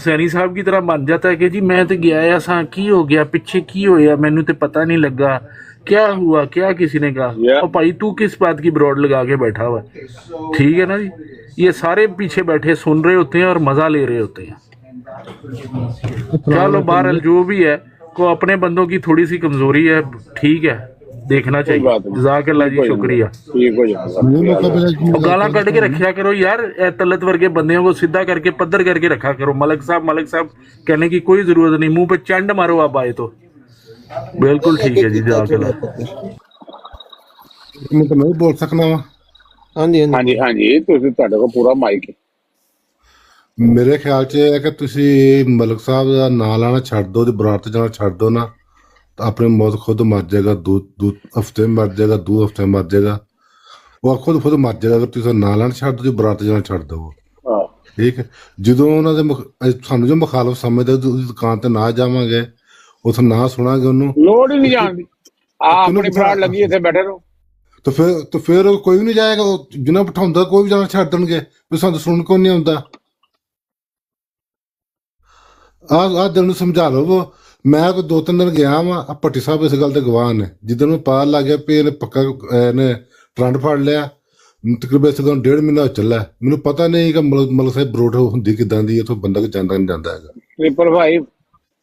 सैनी साहब की तरह बन जाता है कि जी मैं तो गया ऐसा की हो गया, पिछे की होया, मैनू तो पता नहीं लगा क्या हुआ, क्या किसी ने कहा। और भाई तू किस बात की ब्रॉड लगा के बैठा हुआ, ठीक है ना जी। ये सारे पीछे बैठे सुन रहे होते हैं और मजा ले रहे होते हैं। चलो बहरहाल जो भी है, को अपने बंदों की थोड़ी सी कमजोरी है, ठीक है, देखना चाहिए। जज़ाकल्लाह जी, शुक्रिया। गाला कट के रखा करो यार, तलत वर्गे बंदियों को सीधा करके पद्धर करके रखा करो। मलक साहब कहने की कोई जरूरत नहीं, मुंह पे चंड मारो आप आए तो। बिल्कुल ठीक है जी, जज़ाकल्लाह। मैं तो नहीं बोल सकना वा। हाँ जी हाँ जी हाँ जी, तुसी ਤੁਹਾਡੇ ਕੋਲ ਪੂਰਾ ਮਾਈਕ ਹੈ। ਮੇਰੇ ਖਿਆਲ 'ਚ ਇਹ ਹੈ ਕਿ ਤੁਸੀਂ ਮਲਕ ਸਾਹਿਬ ਦਾ ਨਾਂ ਲਾਣਾ ਛੱਡ ਦਿਓ, ਤੇ ਬਰਾਤ ਤੇ ਜਾਣਾ ਛੱਡ ਦਿਓ ਨਾ, ਤਾਂ ਆਪਣੀ ਮੌਤ ਖੁਦ ਮਰ ਜਾਏਗਾ। ਦੋ ਹਫ਼ਤੇ ਮਰ ਜਾਏਗਾ, 2 ਹਫ਼ਤੇ ਮਰ ਜਾਏਗਾ, ਉਹ ਖੁਦ ਮਰ ਜਾਏਗਾ। ਅਗਰ ਤੁਸੀਂ ਨਾਂ ਲਾਣਾ ਛੱਡ ਦਿਓ, ਬਰਾਤ ਤੇ ਜਾਣਾ ਛੱਡ ਦਿਓ, ਠੀਕ ਹੈ। ਜਦੋਂ ਉਹਨਾਂ ਦੇ ਸਾਨੂੰ ਜੋ ਮੁਖਾਲਫ ਸਮਝਦੇ, ਉਹਦੀ ਦੁਕਾਨ ਤੇ ਨਾ ਜਾਵਾਂਗੇ, ਉੱਥੇ ਨਾ ਸੁਣਾਂਗੇ, ਉਹਨੂੰ ਲੋੜ ਹੀ ਨਹੀਂ ਜਾਣ ਦੀ। ਆਪਣੀ ਬਰਾਤ ਲੱਗੀ ਇੱਥੇ ਬੈਠੇ ਰਹੋ। तो फिर कोई भी नहीं जाएगा, जिन्हें बिठाਉਂਦਾ कोई भी जाना छड़ देंगे, ਸਾਨੂੰ ਸੁਣਨ ਕੋ ਨਹੀਂ ਆਉਂਦਾ। ਆ ਦਿਨ ਨੂੰ ਸਮਝਾ ਲਓ। ਮੈਂ ਕੋਈ 2-3 ਦਿਨ ਗਿਆ ਵਾਂ, ਭੱਟੀ ਸਾਹਿਬ ਇਸ ਗੱਲ ਤੇ ਗਵਾਹ ਨੇ। ਜਿੱਦਣ ਨੂੰ ਪਤਾ ਲੱਗ ਗਿਆ ਵੀ ਇਹਨੇ ਪੱਕਾ ਇਹਨੇ ਟਰੰਡ ਫੜ ਲਿਆ, ਤਕਰੀਬਨ ਇਸ ਗੱਲ 1.5 ਮਹੀਨਾ ਚੱਲਾ, ਮੈਨੂੰ ਪਤਾ ਨਹੀਂ ਕਿ ਮਲਕ ਸਾਹਿਬ ਬਰੋਡ ਹੁੰਦੀ ਕਿੱਦਾਂ ਦੀ, ਇੱਥੋਂ ਬੰਦਾ ਜਾਂਦਾ ਨਹੀਂ ਜਾਂਦਾ ਹੈਗਾ। ਟ੍ਰਿਪਲ ਭਾਈ,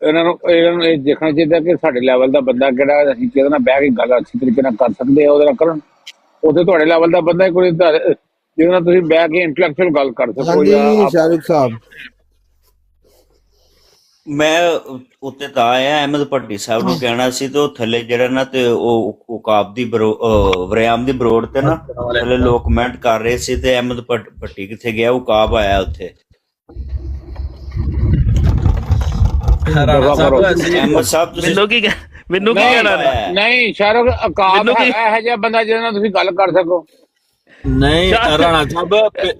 ਇਹਨਾਂ ਨੂੰ ਇਹ ਦੇਖਣਾ ਚਾਹੀਦਾ ਕਿ ਸਾਡੇ ਲੈਵਲ ਦਾ ਬੰਦਾ ਕਿਹੜਾ, ਅਸੀਂ ਕਿਹਦੇ ਨਾਲ ਬਹਿ ਕੇ ਗੱਲ ਅੱਛੀ ਤਰੀਕੇ ਨਾਲ ਕਰ ਸਕਦੇ ਆ, ਉਹਦੇ ਨਾਲ ਕਰਨ। ਉੱਥੇ ਤੁਹਾਡੇ ਲੈਵਲ ਦਾ ਬੰਦਾ ਕੋਈ ਜਿਹਦੇ ਨਾਲ ਤੁਸੀਂ ਬਹਿ ਕੇ ਇੰਟੈਲੈਕਚੁਅਲ ਗੱਲ ਕਰ ਸਕੋ। ਸ਼ਾਰਿਕ ਸਾਹਿਬ, ਮੈਂ ਉੱਤੇ ਤਾਂ ਆਇਆ ਅਹਿਮਦ ਭੱਟੀ ਸਾਹਿਬ ਨੂੰ ਕਹਿਣਾ ਸੀ, ਤੇ ਉਹ ਥੱਲੇ ਜਿਹੜਾ ਨਾ, ਤੇ ਉਹ ਉਕਾਬ ਦੀ ਵਰਿਆਮ ਦੀ ਬਰੋਡ ਤੇ ਨਾ ਥੱਲੇ ਲੋਕ ਕਮੈਂਟ ਕਰ ਰਹੇ ਸੀ, ਤੇ ਅਹਿਮਦ ਭੱਟੀ ਕਿੱਥੇ ਗਿਆ, ਉਕਾਬ ਆਇਆ ਉੱਥੇ। ਅਹਿਮਦ ਸਾਹਿਬ ਤੁਸੀਂ ਮੈਨੂੰ ਕੀ ਕਹਿਣਾ ਨਹੀਂ, ਸ਼ਾਰਕ ਅਕਾਬ ਹੈ ਜਿਹਾ ਬੰਦਾ ਜਿਹਦੇ ਨਾਲ ਤੁਸੀਂ ਗੱਲ ਕਰ ਸਕੋ। ਨਹੀਂ ਰਾਣਾ ਸਾਹਿਬ,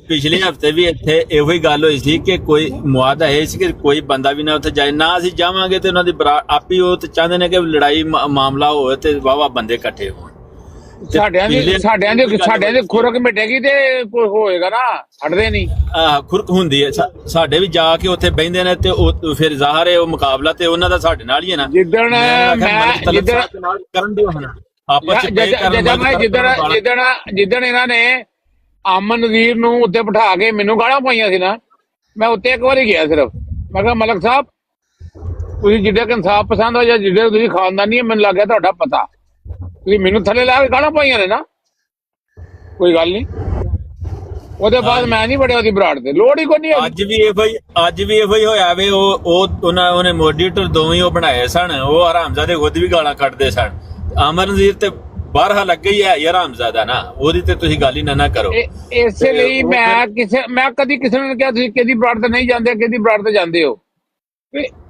ਪਿਛਲੇ ਹਫਤੇ ਵੀ ਇੱਥੇ ਇਹੋ ਹੀ ਗੱਲ ਹੋਈ ਸੀ ਕਿ ਕੋਈ ਮੁਆਦਾ ਹੈ ਸੀ ਕਿ ਕੋਈ ਬੰਦਾ ਵੀ ਨਾ ਉੱਥੇ ਜਾਏ, ਨਾ ਅਸੀਂ ਜਾਵਾਂਗੇ ਤੇ ਉਹਨਾਂ ਦੀ ਆਪੀ ਉਹ ਤੇ ਚਾਹੁੰਦੇ ਨੇ ਕਿ ਲੜਾਈ ਮਾਮਲਾ ਹੋਵੇ ਤੇ ਵਾਵਾ ਬੰਦੇ ਇਕੱਠੇ ਹੋਣ। ਸਾਡਿਆਂ ਦੀ ਖੁਰਕ ਮਿਟੇਗੀ ਤੇ ਕੋਈ ਹੋਏਗਾ ਨਾ, ਹਟਦੇ ਨਹੀਂ। ਖੁਰਕ ਹੁੰਦੀ ਹੈ, ਸਾਡੇ ਵੀ ਜਾ ਕੇ ਉੱਥੇ ਬਹਿੰਦੇ ਨੇ, ਤੇ ਉਹ ਫਿਰ ਜ਼ਾਹਰ ਹੈ ਉਹ ਮੁਕਾਬਲਾ ਤੇ ਉਹਨਾਂ ਦਾ ਸਾਡੇ ਨਾਲ ਹੀ ਹੈ ਨਾ। ਜਿੱਦਣ ਇਹਨਾਂ ਨੇ ਅਮਨ ਨਜ਼ੀਰ ਨੂੰ ਉੱਤੇ ਬਿਠਾ ਕੇ ਮੈਨੂੰ ਗਾਲਾਂ ਪਾਈਆਂ ਸੀ ਨਾ, ਮੈਂ ਉੱਤੇ ਇੱਕ ਵਾਰੀ ਗਿਆ ਸਿਰਫ। ਮੈਂ ਕਿਹਾ ਮਲਕ ਸਾਹਿਬ, ਤੁਸੀਂ ਜਿੱਦਾਂ ਕਿ ਇਨਸਾਫ ਪਸੰਦ ਹੋ ਜਾਂ ਜਿੱਦਾਂ ਤੁਸੀਂ ਖਾਨਦਾਨੀ, ਮੈਨੂੰ ਲੱਗ ਗਿਆ ਤੁਹਾਡਾ ਪਤਾ, ਤੁਸੀਂ ਮੈਨੂੰ ਥੱਲੇ ਲਾ ਕੇ ਗਾਲਾਂ ਪਾਈਆਂ ਨੇ ਨਾ, ਕੋਈ ਗੱਲ ਨਹੀਂ। ਉਹਦੇ ਬਾਅਦ ਮੈਂ ਨਹੀਂ ਵੜਿਆ ਉਹਦੀ ਬਰਾੜ ਤੇ, ਲੋੜ ਹੀ ਕੋਈ ਨਹੀਂ। ਅੱਜ ਵੀ ਇਹੋ ਹੀ ਹੋਇਆ ਵੇ। ਉਹਨੇ ਮੋਡੀਟਰ ਦੋਵੇਂ ਉਹ ਬਣਾਏ ਸਨ, ਉਹ ਹਰਾਮਜ਼ਾਦੇ ਖੁਦ ਵੀ ਗਾਲਾਂ ਕੱਢਦੇ ਸਨ। ਅਮਰ ਨਜ਼ੀਰ ਤੇ ਬਾਹਰ ਲੱਗੇ ਹੀ ਹੈ ਯਾਰ ਹਰਾਮਜ਼ਾਦਾ ਨਾ, ਉਹਦੀ ਤੇ ਤੁਸੀਂ ਗੱਲ ਹੀ ਨਾ ਕਰੋ। ਇਸੇ ਲਈ ਮੈਂ ਕਦੀ ਕਿਸੇ ਨੂੰ ਕਿਹਾ ਤੁਸੀਂ ਕਿਹਦੀ ਬਰਾੜ ਤੇ ਨਹੀਂ ਜਾਂਦੇ, ਕਿਹਦੀ ਬਰਾੜ ਤੇ ਜਾਂਦੇ ਹੋ।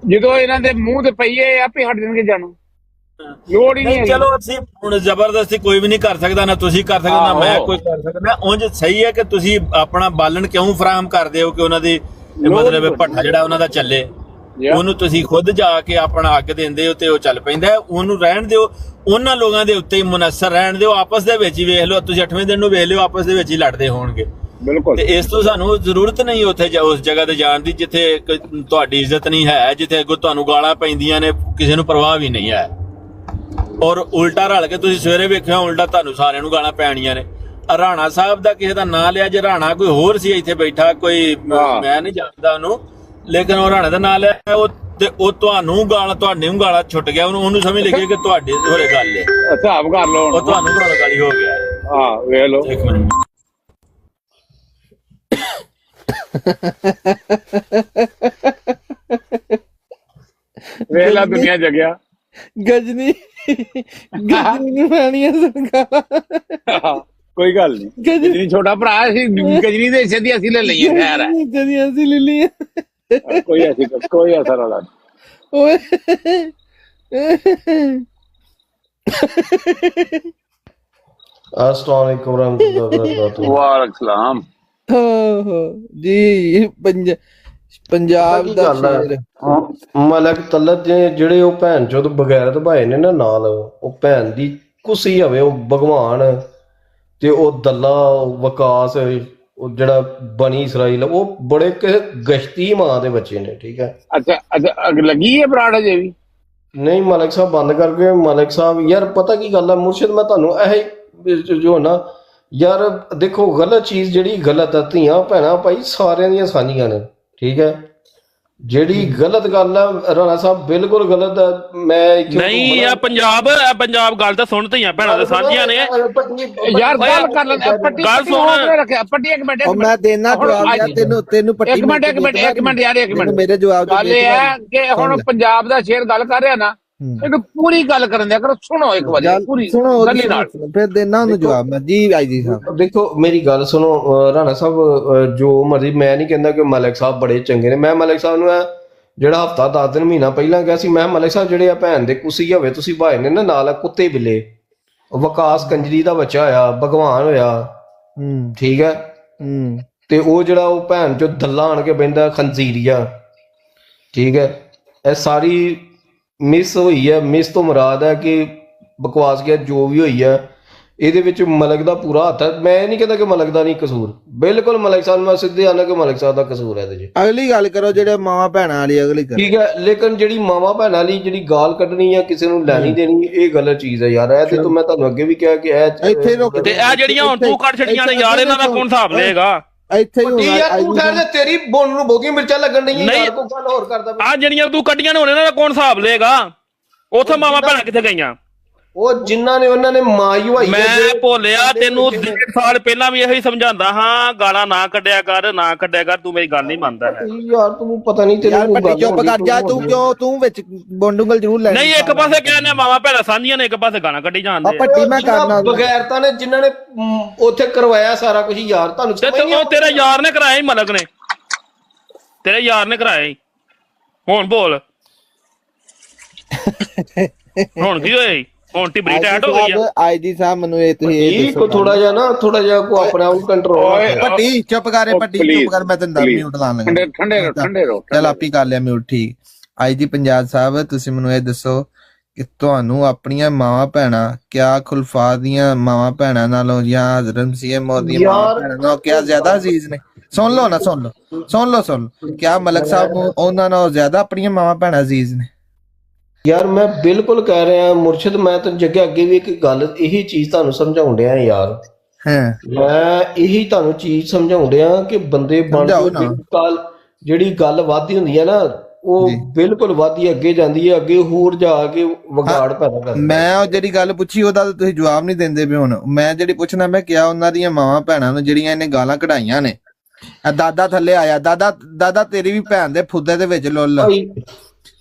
ਜਦੋਂ ਇਹਨਾਂ ਦੇ ਮੂੰਹ ਤੇ ਪਈਏ ਆਪੇ ਹਟ ਜਾਣਗੇ ਜਾਣੋ, ਲੋੜ ਹੀ ਨਹੀਂ। ਚਲੋ ਅਸੀਂ ਹੁਣ ਜ਼ਬਰਦਸਤੀ ਕੋਈ ਵੀ ਨਹੀਂ ਕਰ ਸਕਦਾ, ਨਾ ਤੁਸੀਂ ਕਰ ਸਕਦੇ ਨਾ ਮੈਂ ਕੋਈ ਕਰ ਸਕਦਾ। ਉਂਝ ਸਹੀ ਹੈ ਕਿ ਤੁਸੀਂ ਆਪਣਾ ਬਾਲਣ ਕਿਉਂ ਫਰਾਹਮ ਕਰਦੇ ਹੋ ਕਿ ਉਹਨਾਂ ਦੀ ਮਤਲਬ ਭੱਠਾ ਜਿਹੜਾ ਉਹਨਾਂ ਦਾ ਚੱਲੇ, ਉਹਨੂੰ ਤੁਸੀਂ ਖੁਦ ਜਾ ਕੇ ਆਪਣਾ ਅੱਗ ਦਿੰਦੇ ਹੋ ਤੇ ਉਹ ਚੱਲ ਪੈਂਦਾ। ਉਹਨੂੰ ਰਹਿਣ ਦਿਓ, ਉਹਨਾਂ ਲੋਕਾਂ ਦੇ ਉੱਤੇ ਹੀ ਮੁਨਸਰ ਰਹਿਣ ਦਿਓ, ਆਪਸ ਦੇ ਵਿੱਚ ਹੀ ਵੇਖ ਲਓ। ਤੁਸੀਂ 8ਵੇਂ ਦਿਨ ਨੂੰ ਵੇਖ ਲਿਓ, ਆਪਸ ਦੇ ਵਿੱਚ ਹੀ ਲੜਦੇ ਹੋਣਗੇ। ਬਿਲਕੁਲ। ਤੇ ਇਸ ਤੋਂ ਸਾਨੂੰ ਜ਼ਰੂਰਤ ਨਹੀਂ ਉੱਥੇ ਉਸ ਜਗ੍ਹਾ ਤੇ ਜਾਣ ਦੀ ਜਿੱਥੇ ਤੁਹਾਡੀ ਇੱਜ਼ਤ ਨਹੀਂ ਹੈ, ਜਿੱਥੇ ਅੱਗੋਂ ਤੁਹਾਨੂੰ ਗਾਲਾਂ ਪੈਂਦੀਆਂ ਨੇ, ਕਿਸੇ ਨੂੰ ਪਰਵਾਹ ਵੀ ਨਹੀਂ ਹੈ। ਔਰ ਉਲਟਾ ਰਲ ਕੇ ਤੁਸੀਂ ਸਵੇਰੇ ਵੇਖਿਆ, ਉਲਟਾ ਤੁਹਾਨੂੰ ਸਾਰਿਆਂ ਨੂੰ ਗਾਲਾਂ ਪੈਣੀਆਂ ਨੇ। ਰਾਣਾ ਸਾਹਿਬ ਦਾ ਕਿਸੇ ਦਾ ਨਾਂ ਲਿਆ, ਜੇ ਰਾਣਾ ਕੋਈ ਹੋਰ ਸੀ ਇੱਥੇ ਬੈਠਾ, ਕੋਈ ਮੈਂ ਨਹੀਂ ਜਾਣਦਾ ਉਹਨੂੰ, ਲੇਕਿਨ ਉਹ ਰਾਣੇ ਦਾ ਨਾਂ ਲਿਆ, ਉਹ ਤੁਹਾਨੂੰ ਗਾਲਾਂ ਛੁੱਟ ਗਿਆ, ਉਹਨੂੰ ਸਮਝ ਲੱਗੀ ਕਿ ਤੁਹਾਡੇ ਹੋਰੇ ਗੱਲ ਹੈ, ਹਿਸਾਬ ਕਰ ਲਓ, ਉਹ ਤੁਹਾਨੂੰ ਗਾਲੀ ਹੋ ਗਿਆ। ਹਾਂ ਵੇਖ ਲਓ। ਇੱਕ ਮਿੰਟ ਵੇਖ ਲਾ ਦੁਨੀਆ ਜਗਿਆ। ਗਜਨੀ ਨੂੰ ਪੈਣੀਆਂ ਸਰਕਾਰਾਂ। ਕੋਈ ਗੱਲ ਨਹੀਂ, ਗਜਨੀ ਛੋਟਾ ਭਰਾ ਸੀ, ਗਜਨੀ ਦੇ ਹਿੱਸੇ ਦੀ ਅਸੀਂ ਲੈ ਲਈਏ, ਖੈਰ ਹੈ, ਅਸੀਂ ਲੈ ਲਈਆਂ। ਕੋਈ ਅਸਰ ਵਾਲਾ ਓਏ अस्सलाम वालेकुम रहमतुल्लाहि वबरकातुहू। ਵਾਲੇकुम सलाम ਜੀ। ਪੰਜਾਬ ਦਾ ਸ਼ੇਰ ਮਲਕ ਤਲਤ ਜਿਹੜੇ ਉਹ ਭੈਣ ਚੋਦ ਬਗੈਰਤ ਭਾਏ ਨੇ ਨਾ ਨਾਲ, ਉਹ ਭੈਣ ਦੀ ਕੁਸੀ ਹੋਵੇ, ਉਹ ਭਗਵਾਨ ਤੇ ਉਹ ਦੱਲਾ ਵਿਕਾਸ, ਉਹ ਜਿਹੜਾ ਬਣੀ ਇਸਰਾਈਲ, ਉਹ ਬੜੇ ਗਸ਼ਤੀ ਮਾਂ ਦੇ ਬੱਚੇ ਨੇ। ਠੀਕ ਹੈ। ਅੱਛਾ ਅੱਗ ਲੱਗੀ ਹੈ ਬਰਾੜ ਅਜੇ ਵੀ? ਨਹੀਂ ਮਲਕ ਸਾਹਿਬ ਬੰਦ ਕਰਕੇ। ਮਲਕ ਸਾਹਿਬ ਯਾਰ ਪਤਾ ਕੀ ਗੱਲ ਹੈ ਮੁਰਸ਼ਿਦ, ਮੈਂ ਤੁਹਾਨੂੰ ਇਹ ਜੋ ਨਾ ਯਾਰ ਦੇਖੋ, ਗਲਤ ਚੀਜ਼ ਜਿਹੜੀ ਗਲਤ ਹੈ, ਧੀਆਂ ਭੈਣਾਂ ਭਾਈ ਸਾਰਿਆਂ ਦੀਆਂ ਸਾਂਝੀਆਂ ਨੇ। ਠੀਕ ਹੈ। ਜਿਹੜੀ ਗਲਤ ਗੱਲ ਹੈ ਰਾਣਾ ਸਾਹਿਬ ਬਿਲਕੁਲ ਗਲਤ ਹੈ। ਮੈਂ ਨਹੀਂ ਆ ਪੰਜਾਬ ਗੱਲ ਤਾਂ ਸੁਣ, ਧੀਆਂ ਭੈਣਾਂ ਦੇ ਸਾਂਝੀਆਂ ਨੇ ਯਾਰ। ਗੱਲ ਕਰ ਲੈ, ਪੱਟੀ ਗੱਲ ਸੁਣ, ਰੱਖਿਆ ਪੱਟੀ। ਇੱਕ ਮਿੰਟ ਮੈਂ ਦੇਣਾ ਜਵਾਬ ਯਾਰ ਤੈਨੂੰ ਪੱਟੀ। ਇੱਕ ਮਿੰਟ ਯਾਰ, ਇੱਕ ਮਿੰਟ ਮੇਰੇ ਜਵਾਬ ਗੱਲ ਇਹ ਹੈ ਕਿ ਹੁਣ ਪੰਜਾਬ ਦਾ ਸ਼ੇਰ ਗੱਲ ਕਰ ਰਿਹਾ ਨਾ, ਇਹਨੂੰ ਪੂਰੀ ਗੱਲ ਕਰਨ ਦਿਆ ਕਰੋ। ਸੁਣੋ ਇੱਕ ਵਾਰੀ ਪੂਰੀ, ਸੁਣੋ ਫਿਰ ਦੇਣਾ ਉਹਨੂੰ ਜਵਾਬ ਮੈਂ। ਜੀ ਆਈਜੀ ਸਾਹਿਬ ਦੇਖੋ ਮੇਰੀ ਗੱਲ ਸੁਣੋ ਰਾਣਾ ਸਾਹਿਬ, ਜੋ ਮਰਜ਼ੀ, ਮੈਂ ਨਹੀਂ ਕਹਿੰਦਾ ਕਿ ਮਲਿਕ ਸਾਹਿਬ ਬੜੇ ਚੰਗੇ ਨੇ। ਮੈਂ ਮਲਿਕ ਸਾਹਿਬ ਨੂੰ ਜਿਹੜਾ ਹਫਤਾ 10 ਦਿਨ ਮਹੀਨਾ ਪਹਿਲਾਂ ਗਿਆ ਸੀ, ਮੈਂ ਮਲਿਕ ਸਾਹਿਬ ਜਿਹੜੇ ਆ ਭੈਣ ਦੇ ਕੁਸੀ ਹੋਵੇ ਤੁਸੀਂ ਭਾਏ ਨੇ ਨਾ ਨਾਲ, ਕੁੱਤੇ ਬਿੱਲੇ, ਵਿਕਾਸ ਕੰਜਰੀ ਦਾ ਬੱਚਾ ਹੋਇਆ, ਭਗਵਾਨ ਹੋਇਆ। ਠੀਕ ਹੈ। ਤੇ ਉਹ ਜਿਹੜਾ ਉਹ ਭੈਣ ਚੋ ਦੱਲਾ ਆਣ ਕੇ ਬਹਿੰਦਾ ਖੰਜ਼ੀਰੀਆ। ਠੀਕ ਹੈ। ਇਹ ਸਾਰੀ ਮਿਸ ਹੋਈ ਹੈ। ਮਿਸ ਤੋਂ ਮੁਰਾਦ ਹੈ ਕਿ ਬਕਵਾਸ ਗਿਆ ਜੋ ਵੀ ਹੋਈ ਹੈ, ਇਹਦੇ ਵਿੱਚ ਮਲਕ ਦਾ ਪੂਰਾ ਹੱਥ ਹੈ। ਮੈਂ ਨਹੀਂ ਕਹਿੰਦਾ ਕਿ ਮਲਕ ਦਾ ਨਹੀਂ ਕਸੂਰ, ਬਿਲਕੁਲ ਮਲਕ ਸਾਹਿਬ ਮੈਂ ਸਿੱਧੇ ਆਣਾ ਕਿ ਮਲਕ ਸਾਹਿਬ ਦਾ ਕਸੂਰ ਹੈ ਇਹਦੇ 'ਚ। ਅਗਲੀ ਗੱਲ ਕਰੋ ਜਿਹੜੇ ਮਾਵਾਂ ਭੈਣਾਂ ਵਾਲੀ ਅਗਲੀ ਕਰੋ। ਠੀਕ ਹੈ। ਲੇਕਿਨ ਜਿਹੜੀ ਮਾਵਾਂ ਭੈਣਾਂ ਲਈ ਜਿਹੜੀ ਗਾਲ ਕੱਢਣੀ ਹੈ, ਕਿਸੇ ਨੂੰ ਲੈਣੀ ਦੇਣੀ, ਇਹ ਗਲਤ ਚੀਜ਼ ਹੈ ਯਾਰ। ਇਹ ਤੇ ਮੈਂ ਤੁਹਾਨੂੰ ਅੱਗੇ ਵੀ ਕਿਹਾ ਕਿ ਇੱਥੇ ਰੁਕ ਤੇ ਇਹ ਜਿਹੜੀਆਂ ਹੁਣ ਤੂੰ ਕੱਢ ਛੱਡੀਆਂ ਨੇ ਯਾਰ, ਇਹਨਾਂ ਦਾ ਕੌਣ ਹਿਸਾਬ ਲਏਗਾ? ਇੱਥੇ ਹੀ ਹੋਣਾ ਤੇਰੀ ਬੋਨ ਨੂੰ ਬੋਗੀ ਮਿਰਚਾਂ ਲੱਗਣ ਨਹੀਂ ਯਾਰ, ਕੋਈ ਗੱਲ ਹੋਰ ਕਰਦਾ। ਆ ਜਿਹੜੀਆਂ ਤੂੰ ਕੱਢੀਆਂ ਨੇ ਹੁਣ ਇਹਨਾਂ ਦਾ ਕੌਣ ਹਿਸਾਬ ਲਏਗਾ? ਉੱਥੇ ਮਾਵਾਂ ਭੈਣਾਂ ਕਿੱਥੇ ਗਈਆਂ? ਉਹ ਜਿਨ੍ਹਾਂ ਨੇ ਉਹਨਾਂ ਨੇ ਮਾਂ ਹੀ ਹੋਈ। ਮੈਂ ਭੋਲਿਆ ਤੈਨੂੰ 1.5 ਸਾਲ ਪਹਿਲਾਂ ਵੀ ਇਹੋ ਹੀ ਸਮਝਾਉਂਦਾ ਹਾਂ, ਗਾਲਾਂ ਨਾ ਕੱਢਿਆ ਕਰ, ਨਾ ਕੱਢਿਆ ਕਰ, ਤੂੰ ਮੇਰੀ ਗੱਲ ਨਹੀਂ ਮੰਨਦਾ ਹੈ ਯਾਰ। ਤੈਨੂੰ ਪਤਾ ਨਹੀਂ ਤੇਰੀ ਗੱਲ ਚੁੱਪ ਕਰ ਜਾ ਤੂੰ, ਕਿਉਂ ਤੂੰ ਵਿੱਚ ਬੋਂਡੂਗਲ ਜ਼ਰੂਰ ਲੈ। ਨਹੀਂ ਇੱਕ ਪਾਸੇ ਕਹਿੰਦੇ ਮਾਵਾਂ ਭੈਣਾਂ ਸਾਂਝੀਆਂ ਨੇ, ਇੱਕ ਪਾਸੇ ਗਾਲਾਂ ਕੱਢੀ ਜਾਂਦੇ ਪੱਟੀ ਮੈਂ ਕਰਨਾ ਬਗੈਰਤਾ ਨੇ ਜਿਨ੍ਹਾਂ ਨੇ ਉੱਥੇ ਕਰਵਾਇਆ ਸਾਰਾ ਕੁਝ ਯਾਰ। ਤੁਹਾਨੂੰ ਤੇਰੇ ਯਾਰ ਨੇ ਕਰਾਇਆ ਹੀ, ਮਲਕ ਨੇ, ਤੇਰੇ ਯਾਰ ਨੇ ਕਰਾਇਆ ਹੀ। ਹੁਣ ਬੋਲ, ਹੁਣ ਕੀ ਹੋਇਆ? ਹੁਣ ਟਿਬਰੀ ਟੈਟ ਹੋ ਗਈ ਆ। ਆਈਜੀ ਸਾਹਿਬ ਮੈਨੂੰ ਇਹ ਤੁਸੀਂ ਇਹ ਦੱਸੋ ਥੋੜਾ ਜਿਹਾ ਨਾ, ਥੋੜਾ ਜਿਹਾ ਕੋ ਆਪਣੇ ਆਪ ਕੰਟਰੋਲ। ਪੱਟੀ ਚੁੱਪ ਕਰੇ, ਪੱਟੀ ਚੁੱਪ ਕਰ, ਮੈਂ ਤੈਨੂੰ ਮਿਊਟ ਲਾਣ ਲੱਗਾ। ਠੰਡੇ ਰਹੋ। ਚਲ ਆਪੀ ਕਰ ਲਿਆ ਮਿਊਟ। ਠੀਕ। ਆਈਜੀ ਪੰਜਾਬ ਸਾਹਿਬ ਤੁਸੀਂ ਮੈਨੂੰ ਇਹ ਦੱਸੋ ਕਿ ਤੁਹਾਨੂੰ ਆਪਣੀਆਂ ਮਾਵਾਂ ਭੈਣਾਂ ਕਿਆ ਖੁਲਫਾ ਦੀਆਂ ਮਾਵਾਂ ਭੈਣਾਂ ਨਾਲੋਂ ਜਾਂ ਹਜ਼ਰਤ ਮਸੀਹ ਮੌਦ ਦੀਆਂ ਮਾਵਾਂ ਭੈਣਾਂ ਨਾਲੋਂ ਕਿਆ ਜ਼ਿਆਦਾ ਅਜ਼ੀਜ਼ ਨੇ? ਸੁਣ ਲਓ ਨਾ, ਸੁਣ ਲਓ। ਕਿਆ ਮਲਕ ਸਾਹਿਬ ਨੂੰ ਉਹਨਾਂ ਨਾਲੋਂ ਜ਼ਿਆਦਾ ਆਪਣੀਆਂ ਮਾਵਾਂ ਭੈਣਾਂ ਅਜ਼ੀਜ਼ ਨੇ? ਯਾਰ ਮੈਂ ਬਿਲਕੁਲ ਕਹਿ ਰਿਹਾ ਮੁਰਸ਼ਿਦ, ਮੈਂ ਤੈਨੂੰ ਜੱਗੇ ਅੱਗੇ ਵੀ ਇੱਕ ਗੱਲ ਇਹੀ ਚੀਜ਼ ਤੁਹਾਨੂੰ ਸਮਝਾਉਣ ਡਿਆ ਯਾਰ। ਮੈਂ ਇਹੀ ਤੁਹਾਨੂੰ ਚੀਜ਼ ਸਮਝਾਉਣ ਡਿਆ ਕਿ ਬੰਦੇ ਬਣ ਜਿਹੜੀ ਗੱਲ ਵੱਧਦੀ ਹੁੰਦੀ ਹੈ ਨਾ, ਉਹ ਬਿਲਕੁਲ ਵੱਧਦੀ ਅੱਗੇ ਜਾਂਦੀ ਹੈ, ਅੱਗੇ ਹੋਰ ਜਾ ਕੇ ਵਿਗਾੜ ਪੈਦਾ ਕਰਦੀ। ਮੈਂ ਉਹ ਜਿਹੜੀ ਗੱਲ ਪੁੱਛੀ ਉਹਦਾ ਤਾਂ ਤੁਸੀਂ ਜਵਾਬ ਨਹੀਂ ਦਿੰਦੇ ਵੀ। ਹੁਣ ਮੈਂ ਜਿਹੜੀ ਪੁੱਛਣਾ, ਮੈਂ ਕਿਹਾ ਉਹਨਾਂ ਦੀਆਂ ਮਾਵਾਂ ਭੈਣਾਂ ਨੂੰ ਜਿਹੜੀਆਂ ਇਹਨੇ ਗਾਲਾਂ ਕਢਾਈਆਂ ਨੇ, ਦਾਦਾ ਥੱਲੇ ਆਇਆ, ਦਾਦਾ ਤੇਰੀ ਵੀ ਭੈਣ ਦੇ ਫੁੱਦੇ ਦੇ ਵਿੱਚ ਲੁੱਲ।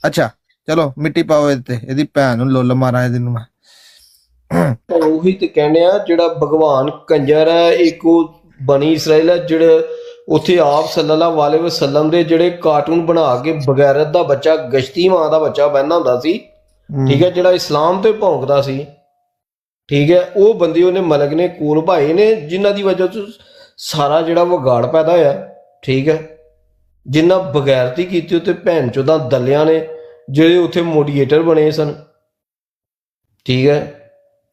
ਅੱਛਾ ਚਲੋ ਮਿੱਟੀ ਪਾਓ ਇਹਦੇ ਤੇ, ਇਹਦੀ ਭੈਣ ਨੂੰ ਲੁੱਲ ਮਾਰਾਂ ਇਹਦੀ ਨੂੰ ਮੈਂ। ਉਹੀ ਤੇ ਕਹਿੰਦੇ ਆ ਜਿਹੜਾ ਭਗਵਾਨ ਕੰਜਰ ਹੈ, ਇੱਕ ਉਹ ਬਣੀ ਇਸਰਾਈਲ ਹੈ, ਜਿਹੜੇ ਉੱਥੇ ਆਪ ਸੱਲੱਲਾਹੁ ਅਲੈਹਿ ਵਸੱਲਮ ਦੇ ਜਿਹੜੇ ਕਾਰਟੂਨ ਬਣਾ ਕੇ ਬਗੈਰਤ ਦਾ ਬੱਚਾ, ਗਸ਼ਤੀ ਮਾਂ ਦਾ ਬੱਚਾ ਬਹਿੰਦਾ ਹੁੰਦਾ ਸੀ। ਠੀਕ ਹੈ। ਜਿਹੜਾ ਇਸਲਾਮ ਤੇ ਭੌਂਕਦਾ ਸੀ। ਠੀਕ ਹੈ। ਉਹ ਬੰਦੇ ਉਹਨੇ ਮਲਕ ਨੇ ਕੋਲ ਭਾਏ ਨੇ, ਜਿਨ੍ਹਾਂ ਦੀ ਵਜ੍ਹਾ ਤੋਂ ਸਾਰਾ ਜਿਹੜਾ ਵਿਗਾੜ ਪੈਦਾ ਹੋਇਆ। ਠੀਕ ਹੈ। ਜਿਨ੍ਹਾਂ ਬਗੈਰਤੀ ਕੀਤੀ ਉੱਤੇ ਭੈਣ ਚੋਦਾਂ ਦਲਿਆਂ ਨੇ, ਜਿਹੜੇ ਉੱਥੇ ਮੋਡੀਏਟਰ ਬਣੇ ਸਨ। ਠੀਕ ਹੈ।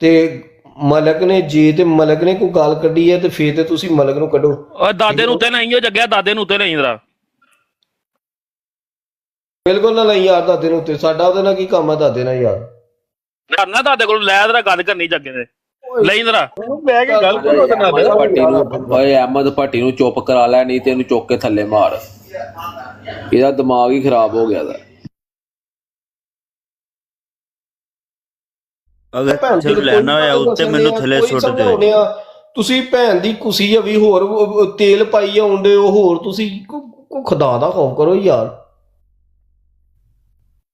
ਤੇ ਮਲਕ ਨੇ ਜੇ ਤੇ ਮਲਕ ਨੇ ਕੋਈ ਗੱਲ ਕੱਢੀ ਹੈ ਤੇ ਫੇਰ ਤੇ ਤੁਸੀਂ ਮਲਕ ਨੂੰ ਕੱਢੋ। ਓਏ ਦਾਦੇ ਨੂੰ ਉੱਤੇ ਨਹੀਂ, ਉਹ ਜੱਗਿਆ ਦਾਦੇ ਨੂੰ ਉੱਤੇ ਨਹੀਂ ਜਰਾ। ਬਿਲਕੁਲ ਨਾ ਲਈ ਯਾਰ ਦਾਦੇ ਨੂੰ ਉੱਤੇ, ਸਾਡਾ ਉਹਦੇ ਨਾਲ ਕੀ ਕੰਮ ਆ ਦਾਦੇ ਨਾਲ ਯਾਰ। ਕਰਨਾ ਦਾਦੇ ਕੋਲ ਲੈ ਜਰਾ ਗੱਲ ਕਰਨੀ ਜੱਗੇ ਦੇ ਲਈ ਜਰਾ ਬਹਿ ਕੇ ਗੱਲ ਕਰੋ ਉਹਦੇ ਨਾਲ। ਓਏ ਅਹਿਮਦ ਭੱਟੀ ਨੂੰ ਚੁੱਪ ਕਰਾ ਲੈ, ਨਹੀਂ ਤੇ ਇਹਨੂੰ ਚੁੱਕ ਕੇ ਥੱਲੇ ਮਾਰ, ਇਹਦਾ ਦਿਮਾਗ ਹੀ ਖਰਾਬ ਹੋ ਗਿਆ ਦਾ। ਅਗਰ ਲੈਣਾ ਹੋਇਆ ਉੱਤੇ ਮੈਨੂੰ ਥੱਲੇ ਸੁੱਟ ਦਿਓ। ਤੁਸੀਂ ਭੈਣ ਦੀ ਕੁਸੀ ਹਵੀ ਹੋਰ ਤੇਲ ਪਾਈ ਆਉਂਦੇ ਹੋ ਹੋਰ, ਤੁਸੀਂ ਖੁਦਾ ਦਾ ਖੌਫ ਕਰੋ ਯਾਰ।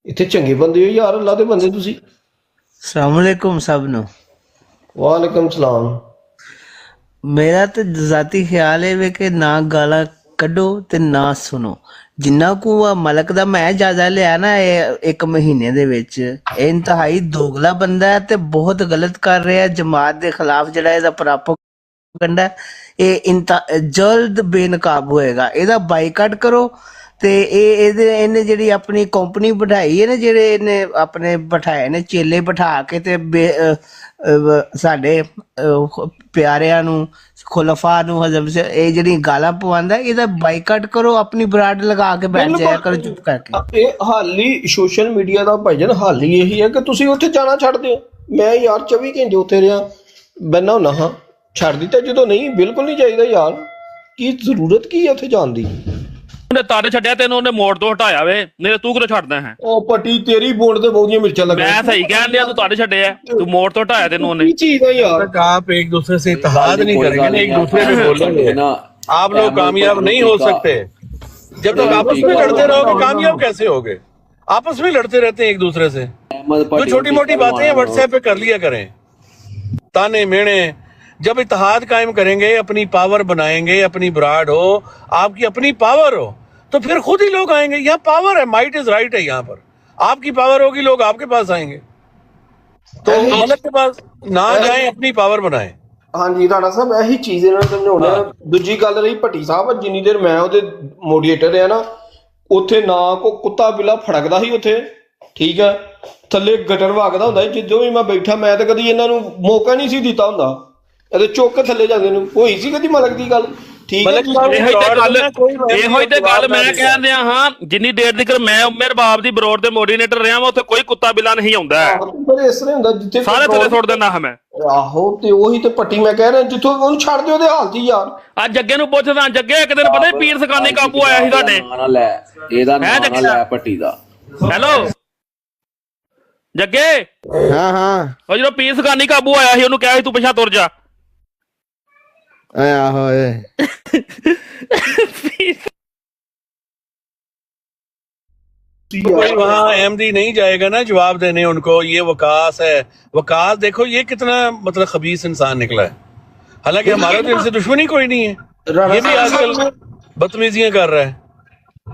ਇੱਥੇ ਚੰਗੇ ਬੰਦੇ ਹੋ ਯਾਰ, ਅੱਲਾ ਦੇ ਬੰਦੇ ਤੁਸੀਂ। अस्सलाम वालेकुम सब नु। वालेकुम सलाम। मेरा तो जाती ख्याल है कि ना गाला कड्डो ते ना सुनो। जिन्ना को मलक दा मैं ज्यादा लिया ना एक महीने दे विच, इंतहाई दोगला बंदा है ते बहुत गलत कर रहा है जमात दे खिलाफ। जिहड़ा इहदा प्रोपेगेंडा ये जल्द बेनकाब होएगा, इहदा बाइकाट करो। ਤੇ ਇਹਨੇ ਜਿਹੜੀ ਆਪਣੀ ਕੰਪਨੀ ਬਿਠਾਈ ਹੈ ਨਾ, ਜਿਹੜੇ ਇਹਨੇ ਆਪਣੇ ਬਿਠਾਏ ਨੇ ਚੇਲੇ ਬਿਠਾ ਕੇ ਤੇ ਸਾਡੇ ਪਿਆਰਿਆਂ ਨੂੰ ਖੁਲਫਾ ਨੂੰ ਹਜ਼ਮ ਇਹ ਜਿਹੜੀ ਗਾਲਾਂ ਪਵਾਉਂਦਾ, ਇਹਦਾ ਬਾਈਕਾਟ ਕਰੋ, ਆਪਣੀ ਬਰਾਡ ਲਗਾ ਕੇ ਬੈਠ ਜਾਇਆ ਕਰੋ ਚੁੱਪ ਕਰਕੇ। ਇਹ ਹਾਲੀ ਸੋਸ਼ਲ ਮੀਡੀਆ ਦਾ ਭਾਈਜਨ ਹਾਲ ਹੀ ਇਹੀ ਹੈ ਕਿ ਤੁਸੀਂ ਉੱਥੇ ਜਾਣਾ ਛੱਡ ਦਿਓ। ਮੈਂ ਯਾਰ 24 ਘੰਟੇ ਉੱਥੇ ਰਿਹਾ ਬੈਨਾ ਹੁੰਦਾ ਹਾਂ, ਛੱਡ ਦਿੱਤਾ ਜਦੋਂ ਨਹੀਂ, ਬਿਲਕੁਲ ਨਹੀਂ ਚਾਹੀਦਾ ਯਾਰ। ਕੀ ਜ਼ਰੂਰਤ ਕੀ ਹੈ ਉੱਥੇ ਜਾਣ ਦੀ? ਉਹਨੇ ਤਾਰੇ ਛੱਡਿਆ ਤੈਨੂੰ, ਉਹਨੇ ਮੋੜ ਤੋਂ ਹਟਾਇਆ ਵੇ, ਨਹੀਂ ਤੂੰ ਕਿਉਂ ਛੱਡਦਾ ਹੈ? ਉਹ ਪੱਟੀ ਤੇਰੀ ਬੋਰਡ ਤੇ ਬਹੁਤੀਆਂ ਮਿਰਚਾਂ ਲਗਾ। ਮੈਂ ਸਹੀ ਕਹਿਣ ਲਿਆ, ਤੂੰ ਤਾਰੇ ਛੱਡਿਆ, ਤੂੰ ਮੋੜ ਤੋਂ ਹਟਾਇਆ ਤੈਨੂੰ ਉਹਨੇ। ਕੀ ਚੀਜ਼ है यार? आप एक दूसरे से इत्तेहाद नहीं करेंगे, एक दूसरे में बोलेंगे ना, आप लोग कामयाब नहीं हो सकते जब तक आपस में लड़ते रहोगे। कामयाब कैसे होगे? आपस में लड़ते रहते हैं एक दूसरे से। जो छोटी मोटी बातें हैं व्हाट्सएप पे कर लिया करें, ताने मेणे। जब इत्तेहाद कायम करेंगे, अपनी पावर बनाएंगे, अपनी ब्राड हो, आपकी अपनी पावर हो, तो फिर खुद ही लोग आएंगे। यहाँ पावर है, माइट इज राइट है। यहाँ पर आपकी पावर होगी, लोग आपके पास आएंगे। तो मलक के पास ना जाएं, अपनी पावर बनाएं। ਹਾਂਜੀ ਰਾਣਾ ਸਾਹਿਬ ਇਹੀ ਚੀਜ਼ ਇਹਨਾਂ ਨੂੰ ਸਮਝਾਉਣਾ। ਦੂਜੀ ਗੱਲ ਰਹੀ ਭੱਟੀ ਸਾਹਿਬ, ਜਿੰਨੀ ਦੇਰ ਮੈਂ ਉਹਦੇ ਮੋਡੀਏਟਰ ਰਿਹਾ ਨਾ, ਉੱਥੇ ਨਾ ਕੋ ਕੁੱਤਾ ਬਿੱਲਾ ਫੜਕਦਾ ਸੀ ਉੱਥੇ, ਠੀਕ ਹੈ, ਥੱਲੇ ਗਟਰ ਵਗਦਾ ਹੁੰਦਾ ਸੀ। ਜਦੋਂ ਵੀ ਮੈਂ ਬੈਠਾ, ਮੈਂ ਤਾਂ ਕਦੀ ਇਹਨਾਂ ਨੂੰ ਮੌਕਾ ਨਹੀਂ ਸੀ ਦਿੱਤਾ ਹੁੰਦਾ, ਇਹਦੇ ਚੁੱਕ ਕੇ ਥੱਲੇ ਜਾਂਦੇ ਨੂੰ। ਹੋਈ ਸੀ ਕਦੀ ਮਲਕ ਦੀ ਗੱਲ? ਇਹੋ ਹੀ ਤੇ ਗੱਲ ਮੈਂ ਕਹਿਣ ਦਿਆ ਹਾਂ, ਜਿੰਨੀ ਦੇਰ ਤੱਕ ਮੈਂ ਉਮਰ ਬਾਪ ਦੀ ਬਰੋਡ ਦੇ ਮੋਡੀਨੇਟਰ ਰਿਹਾ, ਮੈਂ ਉੱਥੇ ਕੋਈ ਕੁੱਤਾ ਬਿੱਲਾ ਨਹੀਂ ਆਉਂਦਾ। ਇਸ ਤਰ੍ਹਾਂ ਹੁੰਦਾ ਜਿੱਥੇ ਸਾਰੇ ਥੱਲੇ ਸੁੱਟ ਦਿੰਦਾ ਹਾਂ ਮੈਂ। ਆਹੋ ਤੇ ਉਹੀ ਤੇ ਪੱਟੀ ਮੈਂ ਕਹਿ ਰਿਹਾ, ਜਿੱਥੋਂ ਉਹਨੂੰ ਛੱਡ ਦਿਓ ਉਹਦੇ ਹਾਲਤ ਹੀ ਯਾਰ। ਅੱਜ ਜੱਗੇ ਨੂੰ ਪੁੱਛਦਾ, ਜੱਗੇ ਇੱਕ ਦਿਨ ਪਤਾ ਪੀਰ ਸਕਾਨੀ ਕਾਬੂ ਆਇਆ ਸੀ ਤੁਹਾਡੇ, ਇਹਦਾ ਨਾਮ ਨਾ ਲੈ ਪੱਟੀ ਦਾ। ਹੈਲੋ ਜੱਗੇ। ਹਾਂ ਹਾਂ, ਉਹ ਜਦੋਂ ਪੀਰ ਸਕਾਨੀ ਕਾਬੂ ਆਇਆ ਸੀ, ਉਹਨੂੰ ਕਿਹਾ ਸੀ ਤੂੰ ਪਿੱਛਾ ਤੁਰ ਜਾ। आहो कोई वहाँ अहमदी नहीं जाएगा ना जवाब देने उनको। ये वकास है, वकास देखो ये कितना मतलब खबीस इंसान निकला है। हालांकि हमारा तो इनसे दुश्मनी कोई नहीं है, ये भी आजकल बदतमीजियां कर रहा है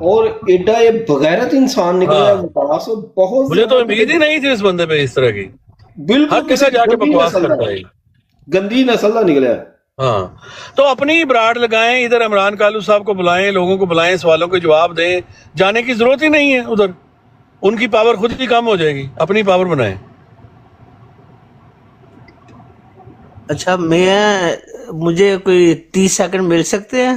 और एडा ये बगैरत इंसान निकला है। वकास बहुत, मुझे तो उम्मीद ही नहीं थी इस बंदे पे इस तरह की। बिल्कुल हर किसी जाके बकवास करता है, गंदी नस्ल का निकला है। हाँ, तो अपनी ब्राड लगाएं, इधर इमरान कालू साहब को बुलाएं, लोगों को बुलाएं, सवालों के जवाब दें। जाने की जरूरत ही नहीं है उधर, उनकी पावर खुद ही कम हो जाएगी। अपनी पावर बनाएं। अच्छा, मुझे कोई 30 सेकंड मिल सकते हैं?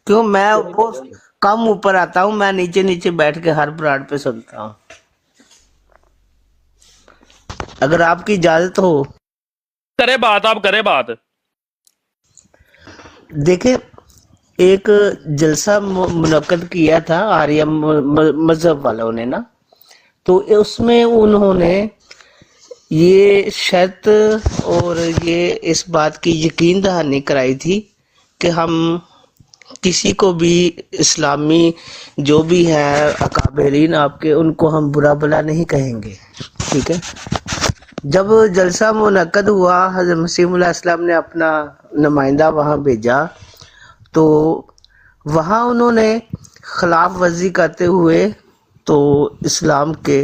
क्यों मैं बहुत कम ऊपर आता हूँ, मैं नीचे नीचे बैठ के हर ब्राड पे सुनता हूँ। अगर आपकी इजाजत हो। करे बात, आप करे बात। देखे, एक जलसा मुनक्कद किया था आर्य मजहब वालों ने ना, तो उसमें उन्होंने ये शर्त और ये इस बात की यकीन दहानी कराई थी कि हम किसी को भी इस्लामी जो भी है अकाबरीन आपके, उनको हम बुरा भला नहीं कहेंगे, ठीक है। जब जलसा मुनक्कद हुआ, हज़रत मसीह अलैहिस्सलाम ने अपना नुमाइंदा वहाँ भेजा, तो वहाँ उन्होंने खिलाफ वर्जी करते हुए तो इस्लाम के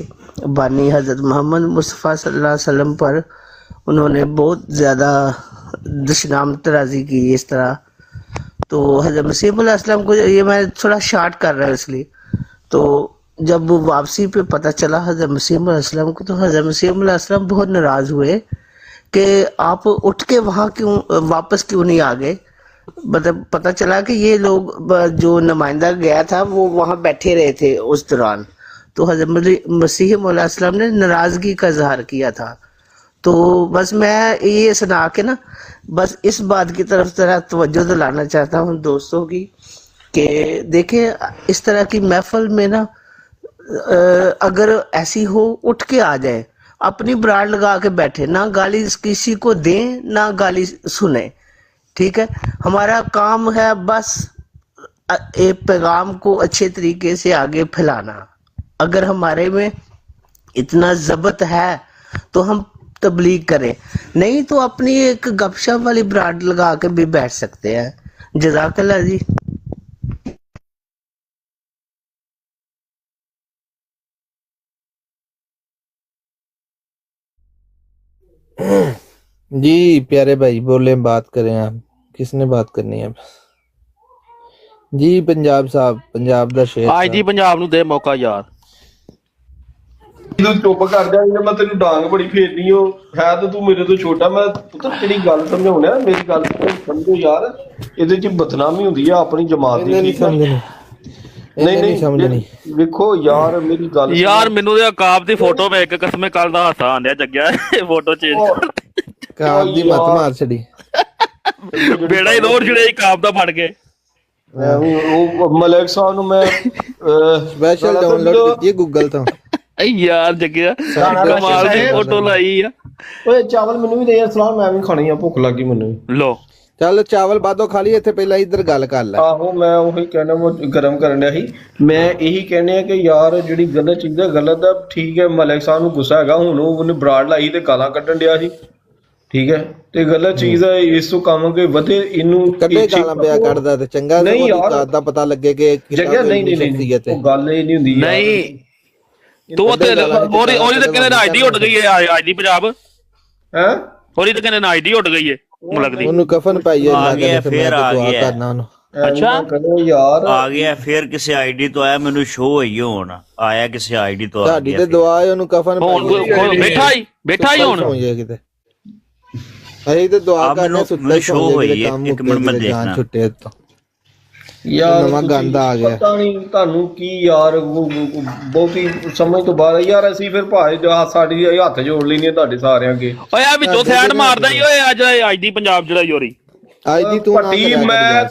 बानी हज़रत मोहम्मद मुस्तफ़ा सल्लल्लाहु अलैहि वसल्लम पर उन्होंने बहुत ज़्यादा दुश्मनाम तराजी की इस तरह। तो हज़रत मसीह अलैहिस्सलाम को, ये मैं थोड़ा शार्ट कर रहा हूँ इसलिए, तो जब वापसी पे पता चला हज़रत मसीह अलैहिस्सलाम को, तो हज़रत मसीह अलैहिस्सलाम बहुत नाराज़ हुए कि आप उठ के वहां क्यों वापस क्यों नहीं आ गए। मतलब पता चला कि ये लोग जो नुमाइंदा गया था वो वहां बैठे रहे थे उस दौरान, तो हज़रत मसीह मौला इस्लाम ने नाराजगी का इजहार किया था। तो बस मैं ये सुना के ना बस इस बात की तरफ जरा तवज्जो दिलाना चाहता हूँ दोस्तों की कि देखें इस तरह की महफिल में ना अगर ऐसी हो उठ के आ जाए, अपनी ब्रांड लगा के बैठे, ना गाली किसी को दें ना गाली सुने, ठीक है। हमारा काम है बस एक पैगाम को अच्छे तरीके से आगे फैलाना। अगर हमारे में इतना ज़ब्त है तो हम तबलीग करें, नहीं तो अपनी एक गपशप वाली ब्रांड लगा के भी बैठ सकते हैं। जज़ाकल्लाह जी। जी प्यारे भाई बोले, बात करें आप, किसने बात करनी है जी? पंजाब साहब, पंजाब दा शेर आज जी पंजाब ਨੂੰ ਦੇ ਮੌਕਾ ਯਾਰ। ਤੂੰ ਚੁੱਪ ਕਰ ਜਾ, ਮੈਂ ਤੈਨੂੰ ਡਾਂਗ ਬੜੀ ਫੇਰਨੀ ਓ ਹੈ ਤੇ ਤੂੰ ਮੇਰੇ ਤੋਂ ਛੋਟਾ। ਮੈਂ ਪੁੱਤਰ ਤੇਰੀ ਗੱਲ ਸਮਝਾਉਣਾ, ਮੇਰੀ ਗੱਲ ਸਮਝੋ ਯਾਰ, ਇਹਦੇ ਚ ਬਦਨਾਮੀ ਹੁੰਦੀ ਆ ਆਪਣੀ ਜਮਾਤ ਦੀ। ਨਹੀਂ ਸਮਝਣੀ, ਨਹੀਂ ਸਮਝਣੀ। ਵੇਖੋ ਯਾਰ ਮੇਰੀ ਗੱਲ ਯਾਰ ਮੈਨੂੰ ਤੇ ਆਕਾਬ ਦੀ ਫੋਟੋ ਵੇਖ ਕੇ ਕਸਮੇ ਕੱਲ ਦਾ ਹਾਸਾ ਆਂਦਿਆ ਜੱਗਿਆ, ਫੋਟੋ ਚੇਂਜ ਕਰ ਕਾਬ ਦੀ ਮਤ ਮਾਰ ਛੜੀ, ਬੇੜਾ ਹੀ ਰੋੜ ਜਿਹੜੇ ਆਕਾਬ ਦਾ ਫੜ ਕੇ। ਉਹ ਮਲਿਕ ਸਾਹਿਬ ਨੂੰ ਮੈਂ ਸਪੈਸ਼ਲ ਡਾਊਨਲੋਡ ਕੀਤੀ ਹੈ ਗੂਗਲ ਤੋਂ। ਯਾਰ ਜੱਗਿਆ ਕਮਾਲ ਦੀ ਫੋਟੋ ਲਾਈ ਆ। ਓਏ ਚਾਵਲ ਮੈਨੂੰ ਵੀ ਦੇ ਯਾਰ ਸਲਾਮ, ਮੈਂ ਵੀ ਖਾਣੀ ਆ, ਭੁੱਖ ਲੱਗੀ ਮੈਨੂੰ। ਲੋ ਚੱਲ ਚਾਵਲ ਬਾਦੋਂ ਖਾ ਲਈ, ਇੱਥੇ ਪਹਿਲਾਂ ਇੱਧਰ ਗੱਲ ਕਰ ਲੈ। ਆਹੋ ਮੈਂ ਉਹੀ ਕਹਿਣਾ, ਉਹ ਗਰਮ ਕਰਨ ਡਿਆ ਸੀ। ਮੈਂ ਇਹੀ ਕਹਿੰਦੇ ਆ ਕਿ ਯਾਰ ਜਿਹੜੀ ਗਲਤ ਚੀਜ਼ ਹੈ ਗਲਤ ਆ, ਠੀਕ ਹੈ। ਮਲਿਕ ਸਾਹਿਬ ਨੂੰ ਗੁੱਸਾ ਹੈਗਾ, ਹੁਣ ਉਹਨੇ ਬਰਾੜ ਲਾਈ ਤੇ ਗਾਲਾਂ ਕੱਢਣ ਡਿਆ ਸੀ, ਠੀਕ ਹੈ। ਤੇ ਗਲਤ ਚੀਜ਼ ਹੈ, ਇਸ ਤੋਂ ਕੰਮ ਕੇ ਵਧੇ ਇਹਨੂੰ ਕੱਢੇ ਗਾਲਾਂ ਪਿਆ ਕੱਢਦਾ ਤੇ ਚੰਗਾ ਨਹੀਂ ਯਾਰ ਦਾ ਪਤਾ ਲੱਗੇ ਕਿ ਜਗ੍ਹਾ ਨਹੀਂ ਉਹ ਗੱਲ ਇਹ ਨਹੀਂ ਹੁੰਦੀ ਨਹੀਂ। ਤੂੰ ਉਹਦੀ ਤਾਂ ਕਹਿੰਦੇ ਆਈਡੀ ਉੱਡ ਗਈ ਹੈ, ਆਈਡੀ ਪੰਜਾਬ ਹੈ ਉਹਦੀ ਤਾਂ ਕਹਿੰਦੇ ਆਈਡੀ ਉੱਡ ਗਈ ਹੈ ਲੱਗਦੀ। ਉਹਨੂੰ ਕਫਨ ਪਾਈਏ ਆ ਗਿਆ, ਫੇਰ ਆ ਗਿਆ ਕਰਨਾ ਉਹਨੂੰ। ਅੱਛਾ ਯਾਰ ਆ ਗਿਆ, ਫੇਰ ਕਿਸੇ ਆਈਡੀ ਤੋਂ ਆਇਆ, ਮੈਨੂੰ ਸ਼ੋ ਹੋਈ ਹੁਣ ਆਇਆ ਕਿਸੇ ਆਈਡੀ ਤੋਂ। ਸਾਡੀ ਤੇ ਦੁਆ ਹੈ ਉਹਨੂੰ ਕਫਨ ਪਾਈਏ। ਬੈਠਾ ਹੀ ਹੁਣ ਕਿਤੇ ਅਸੀਂ ਤੇ ਦੁਆ ਕਰਨੇ ਸੁੱਤੇ ਸ਼ੋ ਹੋਈ ਹੈ। ਇੱਕ ਮਿੰਟ ਮੈਂ ਦੇਖਣਾ ਛੁੱਟੇ ਤੋਂ ਯਾਰ ਨਵਾਂ ਗੰਦ ਆ ਗਿਆ। ਪਤਾ ਨਹੀਂ ਤੁਹਾਨੂੰ ਕੀ ਯਾਰ, ਬਹੁਤੀ ਸਮਝ ਤੋਂ ਬਾਹਰ ਯਾਰ। ਅਸੀਂ ਫਿਰ ਭਾਵੇਂ ਸਾਡੀ ਹੱਥ ਜੋੜ ਲੈਣੀ ਤੁਹਾਡੇ ਸਾਰਿਆਂ ਅੱਗੇ। ਓਏ ਆ ਵਿੱਚੋਂ ਸਾਈਡ ਮਾਰਦਾ ਹੀ ਓਏ ਅੱਜ ਆਈਡੀ ਪੰਜਾਬ ਜਿਹੜਾ ਯੋਰੀ ਆਈਡੀ ਤੂੰ ਪੱਟੀ ਮੈਂ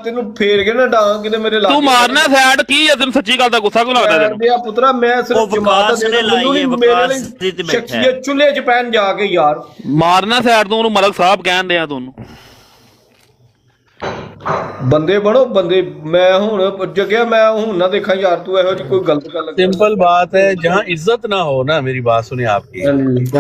ਤੈਨੂੰ ਫੇਰ ਕੇ ਨਾ ਡਾਂਗ ਕਿਤੇ ਮੇਰੇ ਲਾ ਤੂੰ ਮਾਰਨਾ ਸਾਈਡ ਕੀ ਆ? ਤੈਨੂੰ ਸੱਚੀ ਗੱਲ ਦਾ ਗੁੱਸਾ ਕਿਉਂ ਲੱਗਦਾ ਤੈਨੂੰ? ਪੁੱਤਰਾ ਮੈਂ ਸਿਰਫ ਜਮਾਤ ਦੇ ਸ਼ਖਸੀਅਤ ਚੁੱਲ੍ਹੇ 'ਚ ਪੈਣ ਜਾ ਕੇ ਯਾਰ ਮਾਰਨਾ ਸਾਈਡ ਤੋਂ। ਉਹਨੂੰ ਮਲਕ ਸਾਹਿਬ ਕਹਿਣ ਦਿਆ ਤੁਹਾਨੂੰ। ਬੰਦੇ ਬਣੋ ਬੰਦੇ। ਮੈਂ ਹੁਣ ਜਗਿਆ, ਮੈਂ ਹੁਣ ਨਾ देखा यार तू ਇਹੋ ਜਿਹੀ ਕੋਈ गलत कर। सिंपल बात है, जहाँ इज्जत ना हो ना, मेरी बात सुनिए आपकी,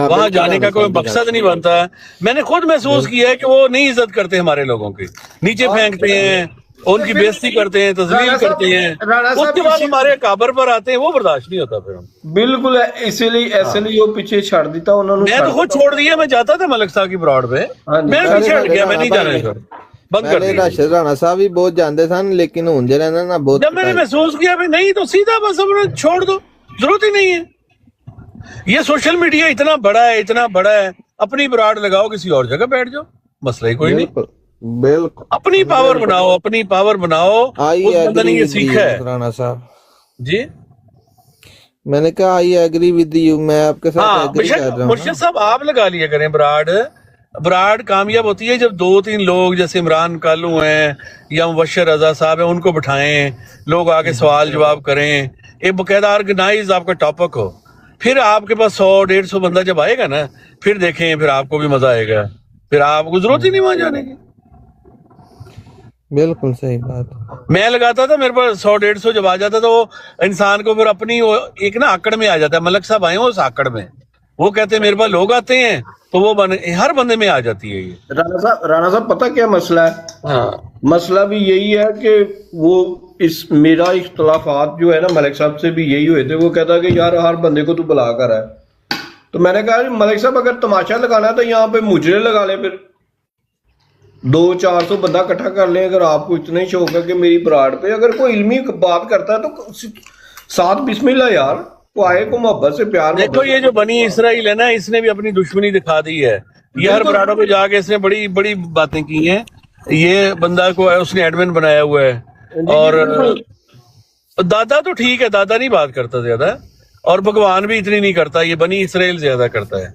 वहाँ जाने का कोई मकसद नहीं बनता है। मैंने खुद महसूस किया है कि वो नहीं इज्जत करते हमारे लोगों की, नीचे फेंकते हैं, उनकी बेइज्जती करते हैं, तजलील करते हैं, उसके बाद हमारे काबर पर आते हैं, वो बर्दाश्त नहीं होता फिर। बिल्कुल इसीलिए वो पीछे छोड़ देता उन्होंने। मैं तो खुद छोड़ दिया, मैं जाता था मलिक साहब की ब्रॉड पे, मैं पीछे हट गया, मैं नहीं जाना बंद कर दिया। राणा साहब भी बहुत जानते सन, लेकिन हूं जरा ना बहुत जब मैंने महसूस किया भी नहीं तो सीधा बस अपने छोड़ दो, जरूरत ही नहीं है। ये सोशल मीडिया इतना बड़ा है, अपनी ब्रांड लगाओ, किसी और जगह बैठ जाओ, मसला ही कोई नहीं। बिल्कुल अपनी पावर बनाओ। उस बंदे ने ये सीखा है। राणा साहब जी मैंने कहा आई एग्री विद यू, मैं आपके साथ एग्री कर रहा हूं। मुर्शिद साहब आप लगा लिया करें ब्राड कामयाब होती है जब 2-3 लोग जैसे इमरान कालू हैं या मुबशर रजा साहब हैं, उनको बिठाएं, लोग आके सवाल जवाब करें, एक बाकायदा ऑर्गेनाइज आपका टॉपिक हो। फिर आपके पास 100-150 बंदा जब आएगा ना, फिर देखें, फिर आपको भी मजा आएगा, फिर आपको जरूरत ही नहीं वहां जाने की। बिल्कुल सही बात। मैं लगाता था, मेरे पास 100-150 जब आ जाता तो वो इंसान को फिर अपनी एक ना आकड़ में आ जाता है। मलक साहब आए हो उस आकड़ में, वो कहते हैं मेरे पास लोग आते हैं, तो वो हर बंदे में आ जाती है ये। राणा साहब पता क्या मसला है? हाँ, मसला भी यही है कि वो मेरा इख्तलाफात जो है ना मलिक साहब से भी यही हुए थे। वो कहता कि यार हर बंदे को तू बुला कर है, तो मैंने कहा मलिक साहब अगर तमाशा लगाना है तो यहाँ पे मुजरे लगा ले, फिर 200-400 बंदा इकट्ठा कर ले। अगर आपको इतना ही शौक है कि मेरी ब्राड पे अगर कोई इल्मी बात करता है तो साथ बिस्मिल्लाह यार। वो आए को मोहब्बत से प्यार देखो ये जो बनी इसराइल है ना, इसने भी अपनी दुश्मनी दिखा दी है। ये हर बराड़ों पे जाके इसने बड़ी बड़ी बातें की हैं। ये बंदा को उसने एडमिन बनाया हुआ है। और दादा तो ठीक है, दादा नहीं बात करता ज्यादा, और भगवान भी इतनी नहीं करता, ये बनी इसराइल ज्यादा करता है।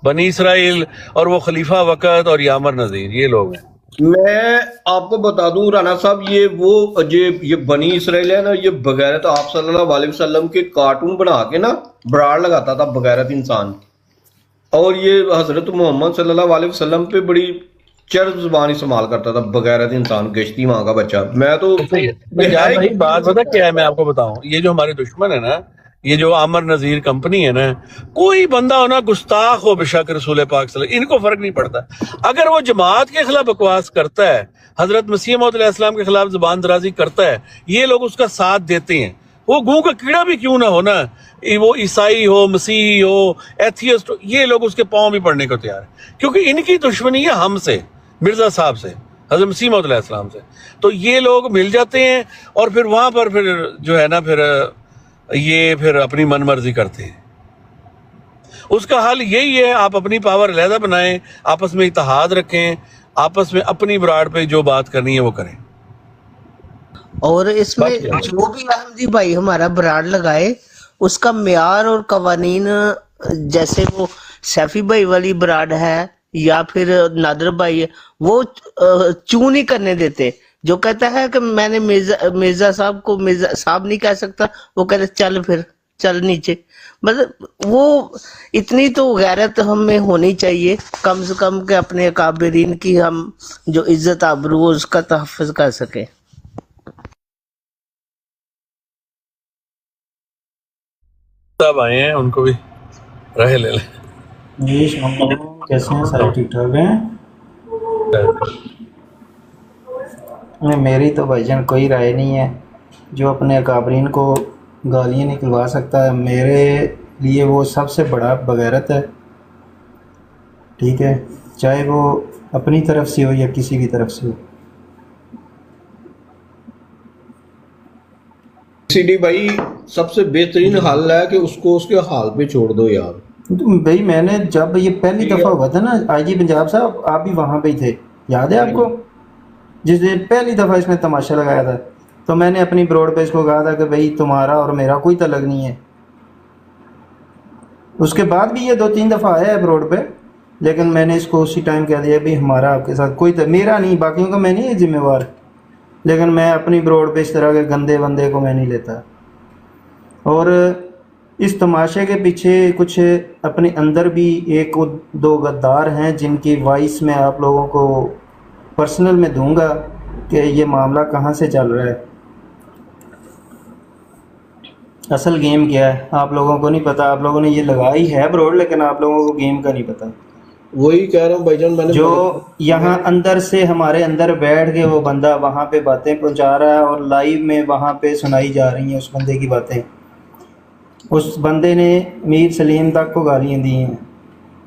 बनी इसराइल और वो खलीफा वक़्त और यामर नज़ीर, ये लोग हैं। मैं आपको बता दूं राना साहब, ये बनी इसराइल है ना, ये बगैरत आप सल्लल्लाहु अलैहि वसल्लम के कार्टून बना के ना बराड़ लगाता था बगैरत इंसान, और ये हजरत मोहम्मद सल्लल्लाहु अलैहि वसल्लम पे बड़ी चर्ब जुबान इस्तेमाल करता था, बगैरत इंसान, गश्ती माँ का बच्चा। मैं तो भाई बात पता क्या है, मैं आपको बताऊं, ये जो हमारे दुश्मन है ना, ये जो आमर नजीर कंपनी है ना, कोई बंदा हो ना, गुस्ताख हो बेशक रसूल पाक सल्लल्लाहु, इनको फर्क नहीं पड़ता। अगर वो जमात के खिलाफ बकवास करता है, हजरत मसीह मौद अलैहिस्सलाम के खिलाफ जुबान दराजी करता है, ये लोग उसका साथ देते हैं। वो गूं का कीड़ा भी क्यों ना हो ना, वो ईसाई हो, मसीही हो, एथियस्ट हो, ये लोग उसके पांव में पड़ने को तैयार है, क्योंकि इनकी दुश्मनी है हमसे, मिर्जा साहब से, हजरत मसीह मौद अलैहिस्सलाम से। तो ये लोग मिल जाते हैं और फिर वहां पर फिर जो है ना, फिर अपनी मनमर्जी करते हैं। उसका हल यही है, आप अपनी पावर अलहदा बनाएं, आपस में इत्तेहाद रखें, आपस में अपनी बराड़ पे जो बात करनी है वो करें। और इसमें जो भी अहमदी भाई हमारा बराड़ लगाए, उसका म्यार और कवानीन, जैसे वो सैफी भाई वाली बराड़ है या फिर नादर भाई है, वो चू नहीं करने देते। जो कहता है कि मैंने मिर्जा साहब को मिर्जा साहब नहीं कह सकता, वो कहते चल फिर चल नीचे। मतलब वो इतनी तो गैरत हमें होनी चाहिए कम से कम के अपने अकाबरीन की हम जो इज्जत आबरू हो उसका तहफ़्फ़ुज़ कर सके। सब आए हैं, उनको भी रहे ले लें। कैसे हैं सारे, ठीक ठाक हैं? मेरी तो भाईजान कोई राय नहीं है। जो अपने अकाबरीन को गालियाँ निकलवा सकता है, मेरे लिए वो सबसे बड़ा बगैरत है। ठीक है, चाहे वो अपनी तरफ से हो या किसी की तरफ से हो। सीडी भाई सबसे बेहतरीन हल है कि उसको उसके हाल पे छोड़ दो यार। तो भाई मैंने जब ये पहली दफ़ा हुआ था ना, आईजी पंजाब साहब आप भी वहाँ पे ही थे, याद है आपको? जिस दिन पहली दफ़ा इसने तमाशा लगाया था, तो मैंने अपनी ब्रॉड पे इसको कहा था कि भाई तुम्हारा और मेरा कोई तलक नहीं है। उसके बाद भी ये 2-3 दफ़ा आया है ब्रॉड पे, लेकिन मैंने इसको उसी टाइम कह दिया भाई हमारा आपके साथ कोई मेरा नहीं, बाकियों का मैं नहीं है जिम्मेवार, लेकिन मैं अपनी ब्रॉड पे इस तरह के गंदे बंदे को मैं नहीं लेता। और इस तमाशे के पीछे कुछ अपने अंदर भी 1-2 गद्दार हैं जिनकी वॉइस मैं आप लोगों को पर्सनल में दूंगा कि ये मामला कहाँ से चल रहा है, असल गेम क्या है। आप लोगों को नहीं पता, आप लोगों ने ये लगाई है ब्रॉड, लेकिन आप लोगों को गेम का नहीं पता। वही कह रहा हूँ भाईजान, मैंने जो यहाँ अंदर से हमारे अंदर बैठ के वो बंदा वहाँ पे बातें पहुँचा रहा है और लाइव में वहाँ पे सुनाई जा रही हैं उस बंदे की बातें। उस बंदे ने मीर सलीम तक को गालियाँ दी हैं,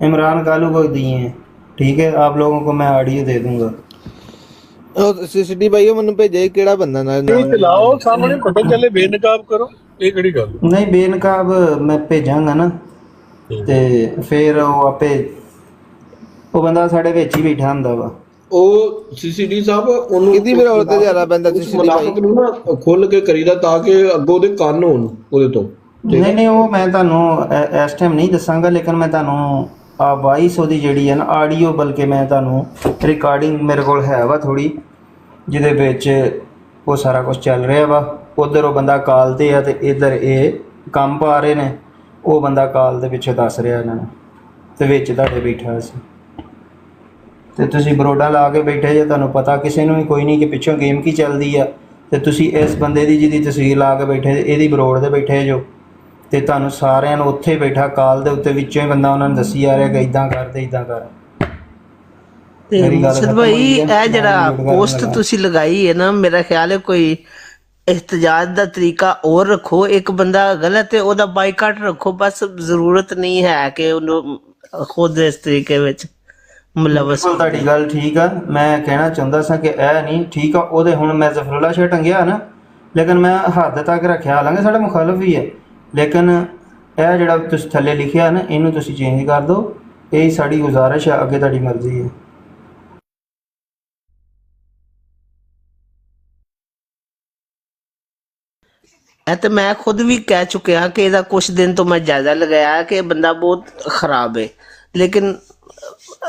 इमरान कालू को दी हैं। ठीक है, आप लोगों को मैं ऑडियो दे दूंगा। सीसीटी भाई मैंने भेजे केड़ा बंदा ना चलाओ सामने पता चले, बेनकाब करो, ये केड़ी गल नहीं। बेनकाब मैं भेजांगा ना, ते फिर वो आपे वो बंदा साढ़े विच ही बैठा हुंदा वा। ਉਹ ਸੀਸੀਡੀ ਸਾਹਿਬ ਉਹਨੂੰ ਕਿਦੀ ਬਰੌਲ ਤੇ ਜ਼ਿਆਦਾ ਬੰਦਾ ਸੀਸੀਟੀ ਮੁਨਾਫਿਕ ਨੂੰ ਨਾ ਖੁੱਲ ਕੇ ਕਰੀਦਾ ਤਾਂ ਕਿ ਅੱਗੋਂ ਉਹਦੇ ਕੰਨ ਹੋਣ ਉਹਦੇ ਤੋਂ। ਨਹੀਂ ਉਹ ਮੈਂ ਤੁਹਾਨੂੰ ਇਸ ਟਾਈਮ ਨਹੀਂ ਦੱਸਾਂਗਾ, ਲੇਕਿਨ ਮੈਂ ਤੁਹਾਨੂੰ ਆ ਵਾਇਸ ਉਹਦੀ ਜਿਹੜੀ ਹੈ ਨਾ ਆਡੀਓ, ਬਲਕਿ ਮੈਂ ਤੁਹਾਨੂੰ ਰਿਕਾਰਡਿੰਗ ਮੇਰੇ ਕੋਲ ਹੈ ਵਾ ਥੋੜੀ, ਜਿਹਦੇ ਵਿੱਚ ਉਹ ਸਾਰਾ ਕੁਝ ਚੱਲ ਰਿਹਾ ਵਾ। ਉਧਰ ਉਹ ਬੰਦਾ ਕਾਲ ਤੇ ਆ ਤੇ ਇੱਧਰ ਇਹ ਕੰਮ ਪਾ ਰਹੇ ਨੇ, ਉਹ ਬੰਦਾ ਕਾਲ ਦੇ ਪਿੱਛੇ ਦੱਸ ਰਿਹਾ ਇਹਨਾਂ ਨੂੰ, ਤੇ ਵਿੱਚ ਤੁਹਾਡੇ ਬੈਠਾ ਸੀ ਤੇ ਤੁਸੀਂ ਬਰੋਡਾ ਲਾ ਕੇ ਬੈਠੇ ਜੇ, ਤੁਹਾਨੂੰ ਪਤਾ ਕਿਸੇ ਨੂੰ ਵੀ ਕੋਈ ਨਹੀਂ ਕਿ ਪਿੱਛੋਂ ਗੇਮ ਕੀ ਚੱਲਦੀ ਆ, ਤੇ ਤੁਸੀਂ ਇਸ ਬੰਦੇ ਦੀ ਜਿਹਦੀ ਤਸਵੀਰ ਲਾ ਕੇ ਬੈਠੇ, ਇਹਦੀ ਬਰੋਡ ਦੇ ਬੈਠੇ ਜੋ, ਤੇ ਤੁਹਾਨੂੰ ਸਾਰਿਆਂ ਨੂੰ ਉੱਥੇ ਬੈਠਾ ਕਾਲ ਦੇ ਉੱਤੇ ਵਿੱਚੋਂ ਹੀ ਬੰਦਾ ਉਹਨਾਂ ਨੂੰ ਦੱਸੀ ਆ ਰਿਹਾ ਕਿ ਇਦਾਂ ਕਰ ਤੇ ਇਦਾਂ ਕਰ। ਤੇ ਮੁਰਸ਼ਦ ਭਾਈ ਇਹ ਜਿਹੜਾ ਪੋਸਟ ਤੁਸੀਂ ਲਗਾਈ ਹੈ ਨਾ, ਮੇਰਾ ਖਿਆਲ ਹੈ ਕੋਈ एहतजाज ਦਾ ਤਰੀਕਾ और रखो। एक बंदा गलत है ਉਹਦਾ ਬਾਈਕਾਟ ਰੱਖੋ बस, ਜ਼ਰੂਰਤ नहीं है कि ਉਹਨੂੰ खुद इस तरीके ਵਿੱਚ ਮੁਲਵਸ। ਤੁਹਾਡੀ ਗੱਲ ਠੀਕ ਆ, ਮੈਂ ਕਹਿਣਾ ਚਾਹੁੰਦਾ ਸਾਂ ਕਿ ਇਹ ਨਹੀਂ ਠੀਕ ਆ। ਉਹਦੇ ਹੁਣ ਮੈਂ ਜ਼ਫਰੁੱਲਾ ਸ਼ਾਹ ਟੰਗਿਆ ਨਾ, ਲੇਕਿਨ ਮੈਂ ਹੱਦ ਤੱਕ ਰੱਖਿਆ, ਹਾਲਾਂਕਿ ਸਾਡਾ ਮੁਖਾਲਫ ਵੀ ਹੈ, ਲੇਕਿਨ ਇਹ ਜਿਹੜਾ ਤੁਸੀਂ ਥੱਲੇ ਲਿਖਿਆ ਨਾ ਇਹਨੂੰ ਤੁਸੀਂ ਚੇਂਜ ਕਰ ਦਿਓ। ਇਹ ਸਾਡੀ ਗੁਜ਼ਾਰਿਸ਼ ਹੈ, ਅੱਗੇ ਤੁਹਾਡੀ ਮਰਜ਼ੀ ਹੈ। ਇਹ ਤਾਂ ਮੈਂ ਖੁਦ ਵੀ ਕਹਿ ਚੁੱਕਿਆ ਕਿ ਇਹਦਾ ਕੁਛ ਦਿਨ ਤੋਂ ਮੈਂ ਜਾਇਜ਼ਾ ਲਗਾਇਆ ਕਿ ਇਹ ਬੰਦਾ ਬਹੁਤ ਖਰਾਬ ਹੈ, ਲੇਕਿਨ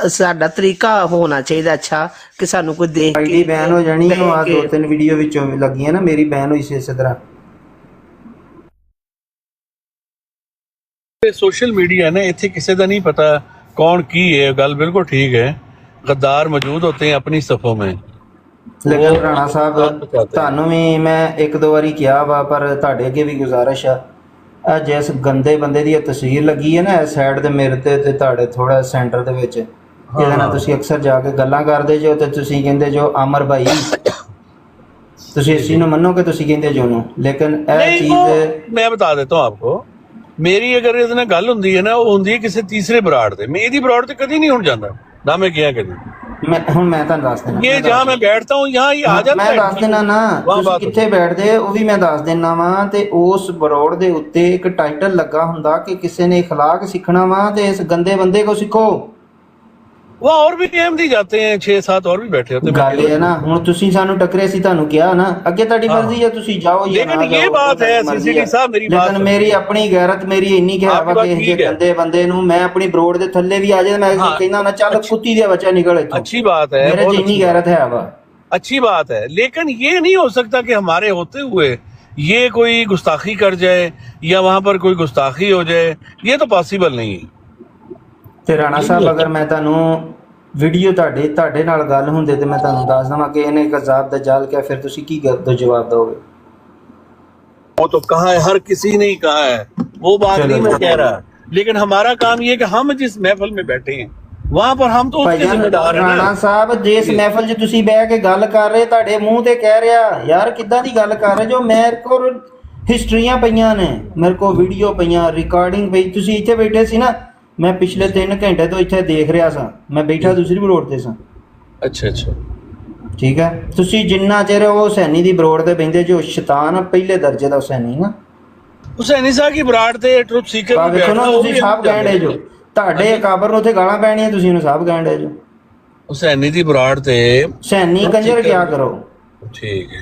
ਸਾਡਾ ਤਰੀਕਾ ਹੋਣਾ ਚਾਹੀਦਾ ਅੱਛਾ ਕਿ ਸਾਨੂੰ ਕੋਈ ਦੇਖ ਕੇ ਆਈਡੀ ਬੈਨ ਹੋ ਜਾਣੀ ਹੈ। ਆ 2-3 ਵੀਡੀਓ ਵਿੱਚੋਂ ਲੱਗੀਆਂ ਨਾ, ਮੇਰੀ ਬੈਨ ਹੋਈ ਸੀ ਇਸੇ ਤਰ੍ਹਾਂ। ਸੋਸ਼ਲ ਮੀਡੀਆ ना इतने किसी का नहीं पता कौन की है। गल बिल्कुल ठीक है, गद्दार मौजूद होते हैं अपनी सफ़ों में। लेकिन राणा साहब ਤੁਹਾਨੂੰ ਵੀ ਮੈਂ 1-2 ਵਾਰੀ ਕਿਹਾ ਵਾ, ਪਰ ਤੁਹਾਡੇ ਅੱਗੇ ਵੀ ਗੁਜ਼ਾਰਿਸ਼ ਆ ਜਿਸ ਗੰਦੇ ਬੰਦੇ ਦੀ ਤਸਵੀਰ ਲੱਗੀ ਹੈ ਨਾ ਇਸ ਸਾਈਡ ਤੇ ਮੇਰੇ ਤੇ ਤੁਹਾਡੇ ਥੋੜਾ ਸੈਂਟਰ ਦੇ ਵਿੱਚ, ਇਹਦੇ ਨਾਲ ਤੁਸੀਂ ਅਕਸਰ ਜਾ ਕੇ ਗੱਲਾਂ ਕਰਦੇ ਜੋ ਤੇ ਤੁਸੀਂ ਕਹਿੰਦੇ ਜੋ ਅਮਰ ਭਾਈ, ਤੁਸੀਂ ਇਸ ਨੂੰ ਮੰਨੋ ਕਿ ਤੁਸੀਂ ਕਹਿੰਦੇ ਜੋ ਨੂੰ, लेकिन ਇਹ ਚੀਜ਼ मैं बता देता हूँ आपको। मेरी अगर इसने गल होंदी है ना, वो होंदी है किसी तीसरे बराड़ ते। मैं इहदी बराड़ ते कदी नहीं हुण जांदा ना, मैं गया कदी। मैं ਤੁਹਾਨੂੰ ਦੱਸ ਦੇਣਾ, ये जहां मैं बैठता हूं यहाँ ही आ जाता मैं ਦੱਸ ਦੇਣਾ ਨਾ ਤੁਸੀਂ ਕਿੱਥੇ ਬੈਠਦੇ ਉਹ ਵੀ ਮੈਂ ਦੱਸ ਦੇਣਾ ਵਾ। ਤੇ ਉਸ ਬਰੋੜ ਦੇ ਉੱਤੇ ਇੱਕ ਟਾਈਟਲ ਲੱਗਾ ਹੁੰਦਾ ਕਿ ਕਿਸੇ ਨੇ اخلاق ਸਿੱਖਣਾ ਵਾ ਤੇ ਇਸ ਗੰਦੇ ਬੰਦੇ ਕੋ ਸਿੱਖੋ। वहाँ और भी अहमदी जाते हैं, 6-7 और भी बैठे होते हैं। ਗੱਲ ਹੈ ਨਾ, ਹੁਣ ਤੁਸੀਂ ਸਾਨੂੰ ਟੱਕਰੇ ਸੀ, ਤੁਹਾਨੂੰ ਕਿਹਾ ਨਾ ਅੱਗੇ ਤੁਹਾਡੀ ਮਰਜ਼ੀ ਹੈ, ਤੁਸੀਂ ਜਾਓ ਜਾਂ ਨਾ ਜਾਓ। लेकिन ये बात है सीसीटी साहब, मेरी बात लेकिन मेरी अपनी गैरत मेरी ਇੰਨੀ ਕਿ ਹੈ ਵਾ ਕਿ ਇਹ ਗੰਦੇ ਬੰਦੇ ਨੂੰ ਮੈਂ ਆਪਣੀ ਬਰੋੜ ਦੇ ਥੱਲੇ ਵੀ ਆ ਜਾਏ ਮੈਂ ਕਹਿੰਦਾ ਨਾ ਚੱਲ ਕੁੱਤੀ ਦੇ ਬੱਚਾ ਨਿਕਲ ਇੱਥੋਂ। अच्छी बात है, मेरे जितनी गैरत है वा, अच्छी बात है। लेकिन ये नहीं हो सकता कि हमारे होते हुए ये कोई गुस्ताखी कर जाए या वहां पर कोई गुस्ताखी हो जाए, ये तो पॉसिबल नहीं है। ਤੇ ਰਾਣਾ ਸਾਹਿਬ ਅਗਰ ਮੈਂ ਤੁਹਾਨੂੰ ਵੀਡੀਓ ਤੁਹਾਡੇ ਨਾਲ ਗੱਲ ਹੁੰਦੇ ਤੇ ਮੈਂ ਤੁਹਾਨੂੰ ਦੱਸ ਦਵਾਂ ਕਿ ਇਹਨੇ ਕਜ਼ਾਬ ਦਾ ਜਾਲ ਕਿਹਾ, ਫਿਰ ਤੁਸੀਂ ਕੀ ਜਵਾਬ ਦੋਗੇ? वो तो कहा है, हर किसी ने ही कहा है, वो बात नहीं मैं कह रहा। लेकिन हमारा काम ये कि हम जिस महफिल में बैठे हैं वहां पर हम तो उसके जिम्मेदार हैं। ਰਾਣਾ ਸਾਹਿਬ ਜਿਸ ਮਹਿਫਲ 'ਚ ਤੁਸੀਂ ਬਹਿ ਕੇ ਗੱਲ ਕਰ ਰਹੇ, ਤੁਹਾਡੇ ਮੂੰਹ ਤੇ ਕਹਿ ਰਿਹਾ ਯਾਰ ਕਿੱਦਾਂ ਦੀ ਗੱਲ ਕਰ ਰਹੇ ਜੋ? ਮੇਰੇ ਕੋਲ ਹਿਸਟਰੀਆਂ ਪਈਆਂ ਨੇ, ਮੇਰੇ ਕੋਲ ਵੀਡੀਓ ਪਈਆਂ, ਰਿਕਾਰਡਿੰਗ ਪਈ। ਤੁਸੀਂ ਇੱਥੇ ਬੈਠੇ ਸੀ ਨਾ, ਮੈਂ ਪਿਛਲੇ 3 ਘੰਟੇ ਤੋਂ ਇੱਥੇ ਦੇਖ ਰਿਹਾ ਸਾਂ, ਮੈਂ ਬੈਠਾ ਦੂਸਰੀ ਬਰੋੜ ਤੇ ਸਾਂ। ਅੱਛਾ ਠੀਕ ਹੈ, ਤੁਸੀਂ ਜਿੰਨਾ ਚਿਰ ਉਹ ਹੁਸੈਨੀ ਦੀ ਬਰੋੜ ਤੇ ਬੈਠੇ ਜੋ ਸ਼ੈਤਾਨ ਪਹਿਲੇ ਦਰਜੇ ਦਾ ਹੁਸੈਨੀ ਨਾ, ਹੁਸੈਨੀ ਸਾਹਿਬ ਦੀ ਬਰਾੜ ਤੇ ਟਰੁਥ ਸੀਕਰ ਵੀ ਵੇਖੋ ਨਾ, ਤੁਸੀਂ ਸਾਹਬ ਕਹਿੰਦੇ ਜੋ ਤੁਹਾਡੇ ਕਾਬਰ ਨੂੰ ਉੱਥੇ ਗਾਲਾਂ ਪੈਣੀਆਂ, ਤੁਸੀਂ ਉਹਨੂੰ ਸਾਹਬ ਕਹਿੰਦੇ ਜੋ ਹੁਸੈਨੀ ਦੀ ਬਰਾੜ ਤੇ ਹੁਸੈਨੀ ਕੰਜਰ ਕਿਆ ਕਰੋ। ठीक है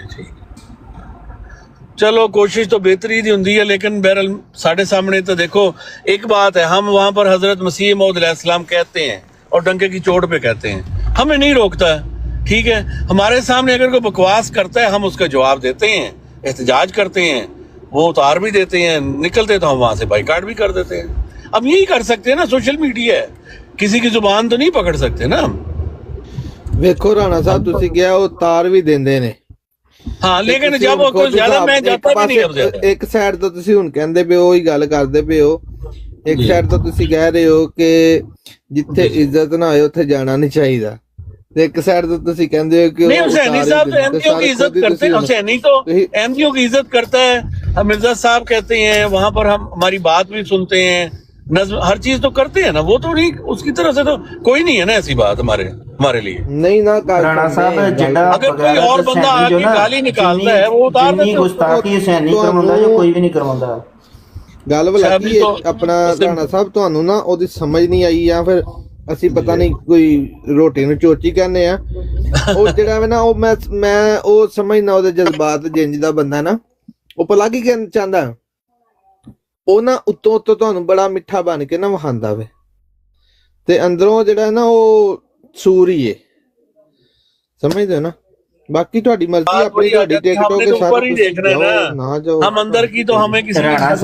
चलो, कोशिश तो बेहतरी दी हुंदी है, लेकिन बहरहाल साढ़े सामने तो देखो एक बात है, हम वहां पर हजरत मसीह मौद अलैहिस्सलाम कहते हैं और डंके की चोट पे कहते हैं, हमें नहीं रोकता है। ठीक है, हमारे सामने अगर कोई बकवास करता है हम उसका जवाब देते हैं, एहतजाज करते हैं, वो उतार भी देते हैं, निकलते तो हम वहां से बाइकाट भी कर देते हैं। अब यही कर सकते हैं ना, सोशल मीडिया है, किसी की जुबान तो नहीं पकड़ सकते ना। ਵੇਖੋ ਰਾਣਾ ਸਾਹਿਬ ਤੁਸੀਂ ਕਿਹਾ ਉਹ ਤਾਰ ਵੀ ਦਿੰਦੇ ਨੇ, ਹਾਂ ਲੇਕਿਨ ਜਦ ਉਹ ਕੋਈ ਜ਼ਿਆਦਾ ਮੈਂ ਜਾਤਾ ਵੀ ਨਹੀਂ ਅਬ ਇੱਕ ਸਾਈਡ ਤੋਂ ਤੁਸੀਂ ਹੁਣ ਕਹਿੰਦੇ ਪਏ ਹੋ, ਉਹੀ ਗੱਲ ਕਰਦੇ ਪਏ ਹੋ, ਇੱਕ ਸਾਈਡ ਤੋਂ ਤੁਸੀਂ ਕਹਿ ਰਹੇ ਹੋ ਕਿ ਜਿੱਥੇ ਇੱਜ਼ਤ ਨਾ ਹੋਏ ਉੱਥੇ ਜਾਣਾ ਨਹੀਂ ਚਾਹੀਦਾ, ਤੇ ਇੱਕ ਸਾਈਡ ਤੋਂ ਤੁਸੀਂ ਕਹਿੰਦੇ ਹੋ ਕਿ नहीं हुसैनी साहब तो एमपीओ की इज्जत करते हैं, हुसैनी तो एमपीओ की इज्जत करता है। मिर्जा साहब कहते हैं वहां पर हम हमारी बात भी सुनते हैं, नज्म हर चीज तो करते हैं ना, वो तो नहीं, उसकी तरफ से तो कोई नहीं है ना ऐसी बात हमारे लिए नहीं ना। राणा साहब जिड्डा अगर कोई और बंदा आके गाली निकालता है वो उतार देते हैं। गुस्ताखी हुसैनी करवाਉਂਦਾ ਜੋ ਕੋਈ ਵੀ ਨਹੀਂ ਕਰਵਾਉਂਦਾ। ਗੱਲ ਭਲਾ ਕੀ ਆਪਣਾ ਰਾਣਾ ਸਾਹਿਬ ਤੁਹਾਨੂੰ ਨਾ ਉਹਦੀ ਸਮਝ ਨਹੀਂ ਆਈ, ਜਾਂ ਫਿਰ ਅਸੀਂ ਪਤਾ ਨਹੀਂ ਕੋਈ ਰੋਟੀ ਨੂੰ ਚੋਚੀ ਕਹਿੰਦੇ ਆ, ਉਹ ਜਿਹੜਾ ਨਾ ਉਹ ਮੈਂ ਉਹ ਸਮਝਣਾ ਉਹਦੇ ਜਜ਼ਬਾਤ ਜਿੰਜ ਦਾ ਬੰਦਾ ਨਾ, ਉਹ ਭਲਾ ਕੀ ਕਹਿਣਾ ਚਾਹੁੰਦਾ, ਉਹ ਨਾ ਉੱਤੋਂ ਤੁਹਾਨੂੰ ਬੜਾ ਮਿੱਠਾ ਬਣ ਕੇ ਨਾ ਵਿਖਾਉਂਦਾ ਵੇ, ਤੇ ਅੰਦਰੋਂ ਜਿਹੜਾ ਨਾ ਉਹ ਸੂਰ ਹੀ ਏ, ਸਮਝਦੇ ਹੋ ਨਾ। ਬਾਕੀ ਤੁਹਾਡੀ ਮਰਜ਼ੀ, ਆਪਣੀ ਤੁਹਾਡੀ ਟਿਕਟ ਹੋ ਕੇ ਸਾਰਾ ਕੁਝ ਨਾ ਜਾਓ, ਹਮ ਅੰਦਰ ਕੀ ਤਾਂ ਹਮੇ ਕਿਸੇ ਰਾਣਾ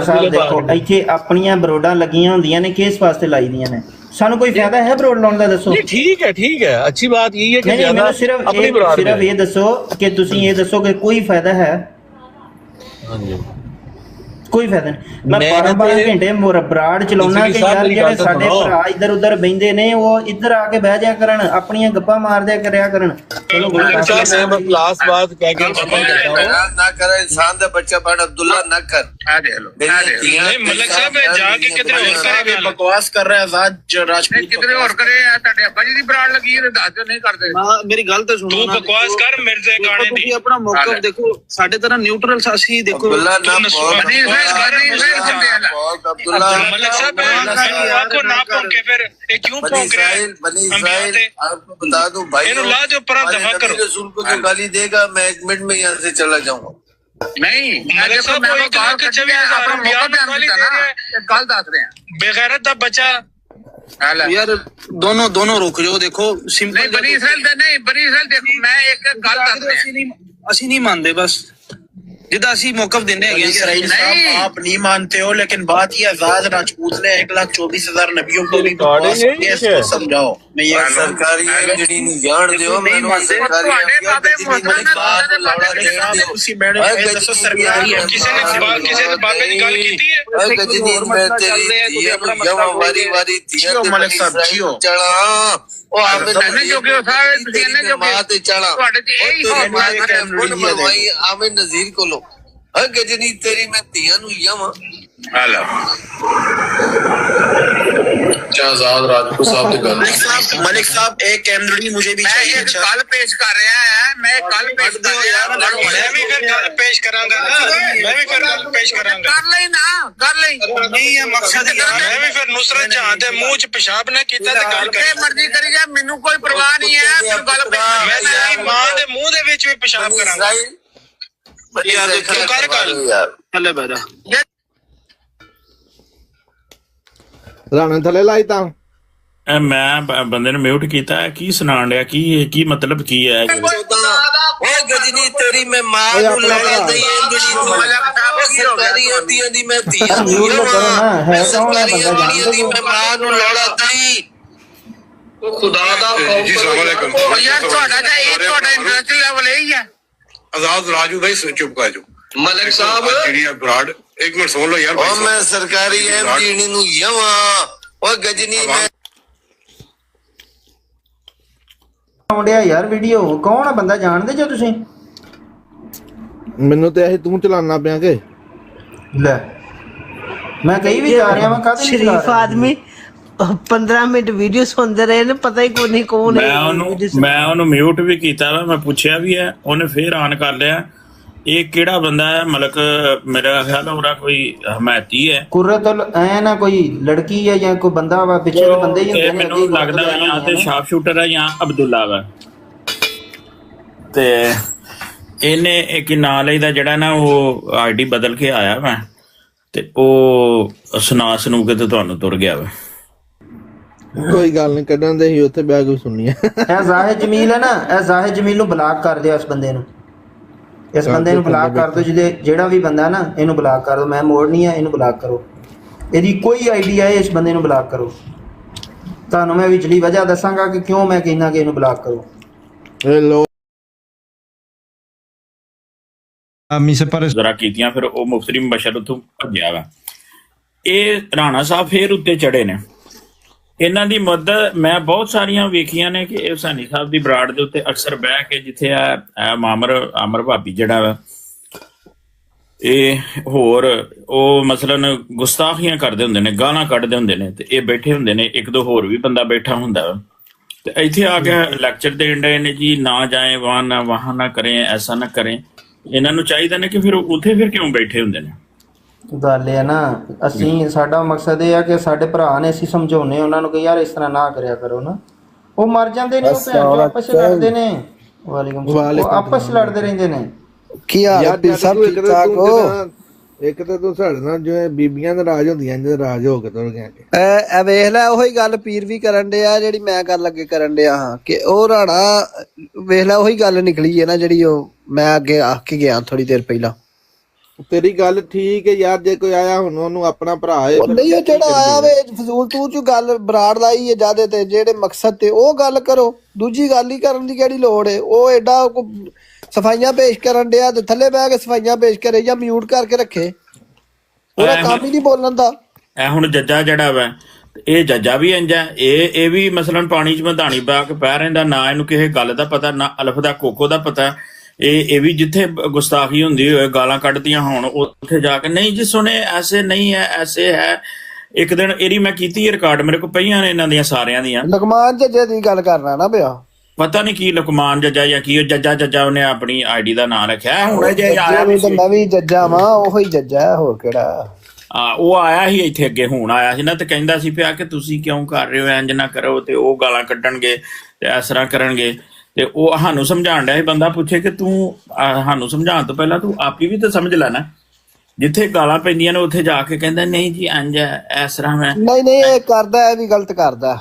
ਸਾਹਿਬ ਦੇਖੋ ਇੱਥੇ ਆਪਣੀਆਂ ਬਰੋਡਾਂ ਲੱਗੀਆਂ ਹੁੰਦੀਆਂ ਨੇ, ਕਿਸ ਵਾਸਤੇ ਲਾਈ ਦੀਆਂ ਨੇ? ਸਾਨੂੰ ਕੋਈ ਫਾਇਦਾ ਹੈ ਬਰੋਡ ਲਾਉਣ ਦਾ? ਦੱਸੋ। ठीक है, अच्छी बात यही है कि ज्यादा सिर्फ ये दसो कि तुसी ये दसो कि कोई फायदा है? कोई फायदा नहीं। मैं 12 घंटे बराड़ चलाਉਣਾ ਕਿ ਯਾਰ ਜਿਹੜੇ ਸਾਡੇ ਭਰਾ ਇੱਧਰ ਉੱਧਰ ਬੈਂਦੇ ਨੇ ਉਹ ਇੱਧਰ ਆ ਕੇ ਬਹਿ ਜਾ ਕਰਨ, ਆਪਣੀਆਂ ਗੱਪਾਂ ਮਾਰਦਿਆ ਕਰਿਆ ਕਰਨ। ਚਲੋ मैं लास्ट बात कह के खत्म करता हूं, ना करे इंसान ਦਾ ਬੱਚਾ ਬਣ ਅਬਦੁੱਲਾ ਨਾ ਕਰ। नहीं मलिक साहब जाके किधर और करेगा बकवास कर रहा है आजाद राजपूत किधरे और करे ਤੁਹਾਡੇ ਅੱਬਾ ਜੀ ਦੀ ਬਰਾੜ ਲੱਗੀ ਹੈ ਦੱਸ ਦਿਓ ਨਹੀਂ ਕਰਦੇ ਮੇਰੀ ਗੱਲ ਤਾਂ ਸੁਣੋ तू बकवास कर मेरे से गाने दी ਤੁਸੀਂ ਆਪਣਾ ਮੌਕਫ ਦੇਖੋ ਸਾਡੇ ਤਰ੍ਹਾਂ ਨਿਊਟਰਲ ਸਾਸੀ ਦੇਖੋ मलिक साहब आपको ना भौंके फिर ये क्यों भौंक रहे हैं बता दूं भाई इन्हें ला दो पर दफा करो रसूल को जो गाली देगा मैं 1 मिनट में यहाँ से चला जाऊंगा नहीं मलिक साहब वो 1,24,000 ਗੱਲ ਦੱਸ ਰਹੇ ਆ बेगैरत दा बच्चा यार दोनों रुक जाओ देखो सिंपल बनी इसराइल देखो मैं एक गल दस रहा ਅਸੀਂ ਨਹੀਂ ਮੰਨਦੇ ਬਸ जिदा ਅਸੀਂ मौकफ देने हैं इसराइल साहब आप नहीं मानते हो लेकिन बात ये आजाद राजपूत ने 1,24,000 नबियों को भी इसको समझाओ मैं ये सरकारी ਜਿਹੜੀ ਨਹੀਂ ਜਾਣਦੇ ਹੋ ਮੈਨੂੰ ਸਰਕਾਰੀ सरकारी किसी ने बाबे की गल कीती है गजनीत में तेरी ये अपना वारी वारी जियो मलिक साहब जियो चला ਉਹ ਆਵੇਂ ਨੰਨੇ ਜੋਗੇ ਹੋ ਸਾਰੇ ਤੁਸੀਂ ਇੰਨੇ ਜੋਗੇ ਮਾਤੇ ਚੜਾ ਤੁਹਾਡੇ ਚ ਇਹੀ ਆਵੇਂ ਨਜ਼ੀਰ ਕੋਲੋਂ ਗਜਨੀ ਤੇਰੀ ਮੈਂ ਧੀਆਂ ਨੂੰ ਯਾਵਾਂ ਹਾਲਾ आजाद राजपूत साहब की गल मलिक साहब एक कैमरडी मुझे भी चाहिए मैं कल पेश कर रहा है मैं कल पेश कर रहा हूं मैं भी फिर गल पेश करांगा मैं भी फिर गल पेश करांगा कर ले ना कर ले नहीं है मकसद मैं भी फिर नुसरत जहां दे मुंह च पेशाब ना कीता ते गल कर मर्जी करी जा मेनू कोई परवाह नहीं है फिर गल मैं तेरी मां दे मुंह दे विच भी पेशाब करांगा यार तू कर गल हले बैठा ਰਾਣਾ ਥੱਲੇ ਲਾਈ ਤਾਂ ਮੈਂ ਬੰਦੇ ਨੂੰ ਮਿਊਟ ਕੀਤਾ ਕੀ ਸੁਣਾਣ ਡਿਆ ਕੀ ਮਤਲਬ ਕੀ ਹੈ ਉਹ ਗਜਨੀ ਤੇਰੀ ਮੈਂ ਮਾਂ ਨੂੰ ਲੈ ਗਈ ਸਰਕਾਰੀ ਆਉਂਦੀਆਂ ਦੀ ਮੈਂ ਧੀਆਂ ਨੂੰ ਹੈ ਕੌਣ ਹੈ ਬੰਦਾ ਜਾਣਦੇ ਮੈਂ ਮਾਂ ਨੂੰ ਲੋੜਾ ਤੀ ਉਹ ਖੁਦਾ ਦਾ जी अस्सलाम वालेकुम यार ਤੁਹਾਡਾ ਤਾਂ ਇਹ ਤੁਹਾਡਾ ਇੰਟਰਸਟ ਲੈਵਲ ਇਹੀ ਹੈ आजाद राजू भाई चुप कर जाओ मलिक साहब चिड़िया ब्राड 1 मिनट सुन लो यार और मैं सरकारी एमडी ਨੂੰ ਯਵਾ ਉਹ ਗਜਨੀ ਮੈਂ ਆਉਂਦਿਆ ਯਾਰ ਵੀਡੀਓ ਕੌਣ ਆ ਬੰਦਾ ਜਾਣਦੇ ਜੋ ਤੁਸੀਂ ਮੈਨੂੰ ਤੇ ਇਹ ਤੂੰ ਚਲਾਉਣਾ ਪਿਆ ਕਿ ਲੈ ਮੈਂ ਕਈ ਵੀ ਜਾ ਰਿਹਾ ਮੈਂ ਕਾਹਦੇ ਨਹੀਂ शरीफ आदमी 15 ਮਿੰਟ ਵੀਡੀਓ ਸੁਣਦੇ ਰਹੇ ਨੇ ਪਤਾ ਹੀ ਕੋਈ ਨਹੀਂ ਕੌਣ ਹੈ ਮੈਂ ਉਹਨੂੰ ਮਿਊਟ ਵੀ ਕੀਤਾ ਵਾ ਮੈਂ ਪੁੱਛਿਆ ਵੀ ਹੈ ਉਹਨੇ ਫੇਰ ਆਨ ਕਰ ਲਿਆ ਇਹ ਕਿਹੜਾ ਬੰਦਾ ਹੈ ਮਲਕ ਮੇਰਾ ਖਿਆਲ ਉਹਦਾ ਕੋਈ ਹਮਾਇਤੀ ਹੈ ਕੁਰਤਲ ਐ ਨਾ ਕੋਈ ਲੜਕੀ ਹੈ ਜਾਂ ਕੋਈ ਬੰਦਾ ਵਾ ਪਿੱਛੇ ਦੇ ਬੰਦੇ ਹੀ ਹੁੰਦੇ ਨੇ ਮੈਨੂੰ ਲੱਗਦਾ ਜਾਂ ਤੇ ਸ਼ਾਰਪ ਸ਼ੂਟਰ ਹੈ ਜਾਂ ਅਬਦੁੱਲਾ ਵਾ ਤੇ ਇਹਨੇ ਇੱਕ ਨਾਂ ਲਈਦਾ ਜਿਹੜਾ ਨਾ ਉਹ ਆਈਡੀ ਬਦਲ ਕੇ ਆਇਆ ਵਾ ਤੇ ਉਹ ਸੁਣੂ ਕੇ ਤੇ ਤੁਹਾਨੂੰ ਤੁਰ ਗਿਆ ਵਾ ਕੋਈ ਗੱਲ ਨਹੀਂ ਕੱਢਣ ਦੇ ਹੀ ਉੱਥੇ ਬੈਗ ਵੀ ਸੁਣਨੀ ਹੈ ਇਹ ਜ਼ਾਹਿਦ ਜਮੀਲ ਹੈ ਨਾ ਇਹ ਜ਼ਾਹਿਦ ਜਮੀਲ ਨੂੰ ਬਲਾਕ ਕਰ ਦਿਓ ਇਸ ਬੰਦੇ ਨੂੰ ਬਲਾਕ ਕਰ ਦਿਓ ਜਿਹੜਾ ਵੀ ਬੰਦਾ ਨਾ ਇਹਨੂੰ ਬਲਾਕ ਕਰ ਦਿਓ ਮੈਂ ਮੋੜਨੀ ਆ ਇਹਨੂੰ ਬਲਾਕ ਕਰੋ ਇਹਦੀ ਕੋਈ ਆਈਡੀਆ ਹੈ ਇਸ ਬੰਦੇ ਨੂੰ ਬਲਾਕ ਕਰੋ ਤੁਹਾਨੂੰ ਮੈਂ ਵਿਚਲੀ ਵਜ੍ਹਾ ਦੱਸਾਂਗਾ ਕਿ ਕਿਉਂ ਮੈਂ ਕਹਿੰਦਾ ਕਿ ਇਹਨੂੰ ਬਲਾਕ ਕਰੋ ਹੈਲੋ ਜ਼ਰਾ ਕੀਤੀਆਂ ਫਿਰ ਉਹ ਮੁਫਤਰੀ ਮੁਬਸ਼ਰ ਉੱਥੋਂ ਭੱਜਿਆ ਵਾ ਇਹ ਰਾਣਾ ਸਾਹਿਬ ਫੇਰ ਉੱਤੇ ਚੜੇ ਨੇ ਇਹਨਾਂ ਦੀ ਮਦਦ ਮੈਂ ਬਹੁਤ ਸਾਰੀਆਂ ਵੇਖੀਆਂ ਨੇ ਕਿ ਇਹ ਹੁਸੈਨੀ ਸਾਹਿਬ ਦੀ ਬਰਾੜ ਦੇ ਉੱਤੇ ਅਕਸਰ ਬਹਿ ਕੇ ਜਿੱਥੇ ਆ ਆਮਰ ਭਾਬੀ ਜਿਹੜਾ ਵਾ ਇਹ ਹੋਰ ਉਹ ਮਸਲਨ ਗੁਸਤਾਖੀਆਂ ਕਰਦੇ ਹੁੰਦੇ ਨੇ ਗਾਲਾਂ ਕੱਢਦੇ ਹੁੰਦੇ ਨੇ ਤੇ ਇਹ ਬੈਠੇ ਹੁੰਦੇ ਨੇ ਇੱਕ ਦੋ ਹੋਰ ਵੀ ਬੰਦਾ ਬੈਠਾ ਹੁੰਦਾ ਵਾ ਤੇ ਇੱਥੇ ਆ ਕੇ ਲੈਕਚਰ ਦੇਣ ਡਏ ਨੇ ਜੀ ਨਾ ਜਾਏ ਵਾਹ ਨਾ ਕਰੇ ਐਸਾ ਨਾ ਕਰੇ ਇਹਨਾਂ ਨੂੰ ਚਾਹੀਦਾ ਨੇ ਕਿ ਫਿਰ ਉੱਥੇ ਫਿਰ ਕਿਉਂ ਬੈਠੇ ਹੁੰਦੇ ਨੇ ਗੱਲ ਹੈ ਨਾ ਅਸੀਂ ਸਾਡਾ ਮਕਸਦ ਇਹ ਆ ਕਿ ਸਾਡੇ ਭਰਾ ਨੇ ਅਸੀਂ ਸਮਝਾਉਨੇ ਉਹਨਾਂ ਨੂੰ ਕਿ ਯਾਰ ਇਸ ਤਰ੍ਹਾਂ ਨਾ ਕਰਿਆ ਕਰੋ ਨਾ ਉਹ ਮਰ ਜਾਂਦੇ ਨੇ ਉਹ ਭੈਣ ਆਪਸ ਵਿੱਚ ਲੜਦੇ ਨੇ ਵਾਲੇਕੁਮ ਸਲਾਮ ਆਪਸ ਲੜਦੇ ਰਹਿੰਦੇ ਨੇ ਕੀ ਹਾਲ ਹੈ ਸਭ ਠੀਕ ਠਾਕ ਹੋ ਇੱਕ ਤਾਂ ਤੂੰ ਸਾਡੇ ਨਾਲ ਜਿਵੇਂ ਬੀਬੀਆਂ ਨਾਰਾਜ਼ ਹੁੰਦੀਆਂ ਜਿਹਦੇ ਨਾਰਾਜ਼ ਹੋ ਕੇ ਤੁਰ ਗਿਆ ਐ ਵੇਖ ਲੈ ਉਹੀ ਗੱਲ ਪੀਰ ਵੀ ਕਰਨ ਡਿਆ ਜਿਹੜੀ ਮੈਂ ਗੱਲ ਲੱਗੇ ਕਰਨ ਡਿਆ ਹਾਂ ਕਿ ਉਹ ਰਾਣਾ ਵੇਖ ਲੈ ਉਹੀ ਗੱਲ ਨਿਕਲੀ ਹੈ ਨਾ ਜਿਹੜੀ ਉਹ ਮੈਂ ਅੱਗੇ ਆਖ ਕੇ ਗਿਆ ਥੋੜੀ ਦੇਰ ਪਹਿਲਾਂ ਤੇਰੀ ਗੱਲ ਠੀਕ ਹੈ ਯਾਰ ਜੇ ਕੋਈ ਆਇਆ ਹੁਣ ਉਹਨੂੰ ਆਪਣਾ ਭਰਾ ਹੈ ਨਹੀਂ ਉਹ ਜਿਹੜਾ ਆਇਆ ਵੇ ਫਜ਼ੂਲ ਤੂੰ ਚ ਗੱਲ ਬਰਾੜ ਲਾਈ ਹੈ ਜਿਆਦੇ ਤੇ ਜਿਹੜੇ ਮਕਸਦ ਤੇ ਉਹ ਗੱਲ ਕਰੋ ਦੂਜੀ ਗੱਲ ਹੀ ਕਰਨ ਦੀ ਕਿਹੜੀ ਲੋੜ ਹੈ ਉਹ ਐਡਾ ਸਫਾਈਆਂ ਪੇਸ਼ ਕਰਨ ਡਿਆ ਤੇ ਥੱਲੇ ਬਹਿ ਕੇ ਸਫਾਈਆਂ ਪੇਸ਼ ਕਰੇ ਜਾਂ ਮਿਊਟ ਕਰਕੇ ਰੱਖੇ ਉਹਦਾ ਕੰਮ ਹੀ ਨਹੀਂ ਬੋਲਣ ਦਾ ਇਹ ਹੁਣ ਜੱਜਾ ਜਿਹੜਾ ਵਾ ਇਹ ਜੱਜਾ ਵੀ ਇੰਜਾ ਇਹ ਵੀ ਮਸਲਨ ਪਾਣੀ ਚ ਮਧਾਣੀ ਪਾ ਕੇ ਪੈ ਰਹਿੰਦਾ ਨਾ ਇਹਨੂੰ ਕਿਸੇ ਗੱਲ ਦਾ ਪਤਾ ਨਾ ਅਲਫ ਦਾ ਕੋਕੋ ਦਾ ਪਤਾ ਇਹ ਵੀ ਜਿੱਥੇ ਗੁਸਤਾਖੀ ਹੁੰਦੀ ਹੋਏ ਗਾਲਾਂ ਕੱਢਦੀਆਂ ਹੋਣ ਉੱਥੇ ਜਾ ਕੇ ਨਹੀਂ ਜੀ ਸੁਣੇ ਐਸੇ ਨਹੀਂ ਹੈ ਐਸੇ ਹੈ। ਇੱਕ ਦਿਨ ਇਹਦੀ ਮੈਂ ਕੀਤੀ ਰਿਕਾਰਡ, ਮੇਰੇ ਕੋਲ ਪਈਆਂ ਨੇ ਇਹਨਾਂ ਦੀਆਂ ਸਾਰਿਆਂ ਦੀਆਂ। ਲੁਕਮਾਨ ਜੱਜੇ ਦੀ ਗੱਲ ਕਰਨਾ ਨਾ ਪਿਆ, ਪਤਾ ਨਹੀਂ ਕੀ ਲੁਕਮਾਨ ਜੱਜਾ ਜਾਂ ਕੀ ਜੱਜਾ ਉਹਨੇ ਆਪਣੀ ਆਈਡੀ ਦਾ ਨਾਮ ਰੱਖਿਆ। ਹੁਣ ਜੇ ਆਇਆ ਮੈਂ ਵੀ ਜੱਜਾ ਵਾਂ, ਉਹੀ ਜੱਜਾ ਹੋਰ ਕਿਹੜਾ। ਉਹ ਆਇਆ ਸੀ ਇੱਥੇ ਅੱਗੇ, ਹੁਣ ਆਇਆ ਸੀ ਨਾ, ਤੇ ਕਹਿੰਦਾ ਸੀ ਪਿਆ ਕਿ ਤੁਸੀਂ ਕਿਉਂ ਕਰ ਰਹੇ ਹੋ, ਇੰਜ ਨਾ ਕਰੋ, ਤੇ ਉਹ ਗਾਲਾਂ ਕੱਢਣਗੇ ਤੇ ਇਸ ਤਰ੍ਹਾਂ ਕਰਨਗੇ। ਤੇ ਉਹ ਸਾਨੂੰ ਸਮਝਾਉਣ ਡਿਆ ਸੀ। ਬੰਦਾ ਪੁੱਛੇ ਕਿ ਤੂੰ ਸਾਨੂੰ ਸਮਝਾਉਣ ਤੋਂ ਪਹਿਲਾਂ ਤੂੰ ਆਪੀ ਵੀ ਤਾਂ ਸਮਝ ਲੈ ਨਾ। ਜਿੱਥੇ ਗਾਲਾਂ ਪੈਂਦੀਆਂ ਨੇ ਉੱਥੇ ਜਾ ਕੇ ਕਹਿੰਦਾ ਨਹੀਂ ਜੀ ਇੰਜ ਹੈ ਇਸ ਤਰ੍ਹਾਂ ਮੈਂ ਨਹੀਂ ਇਹ ਕਰਦਾ, ਇਹ ਵੀ ਗਲਤ ਕਰਦਾ,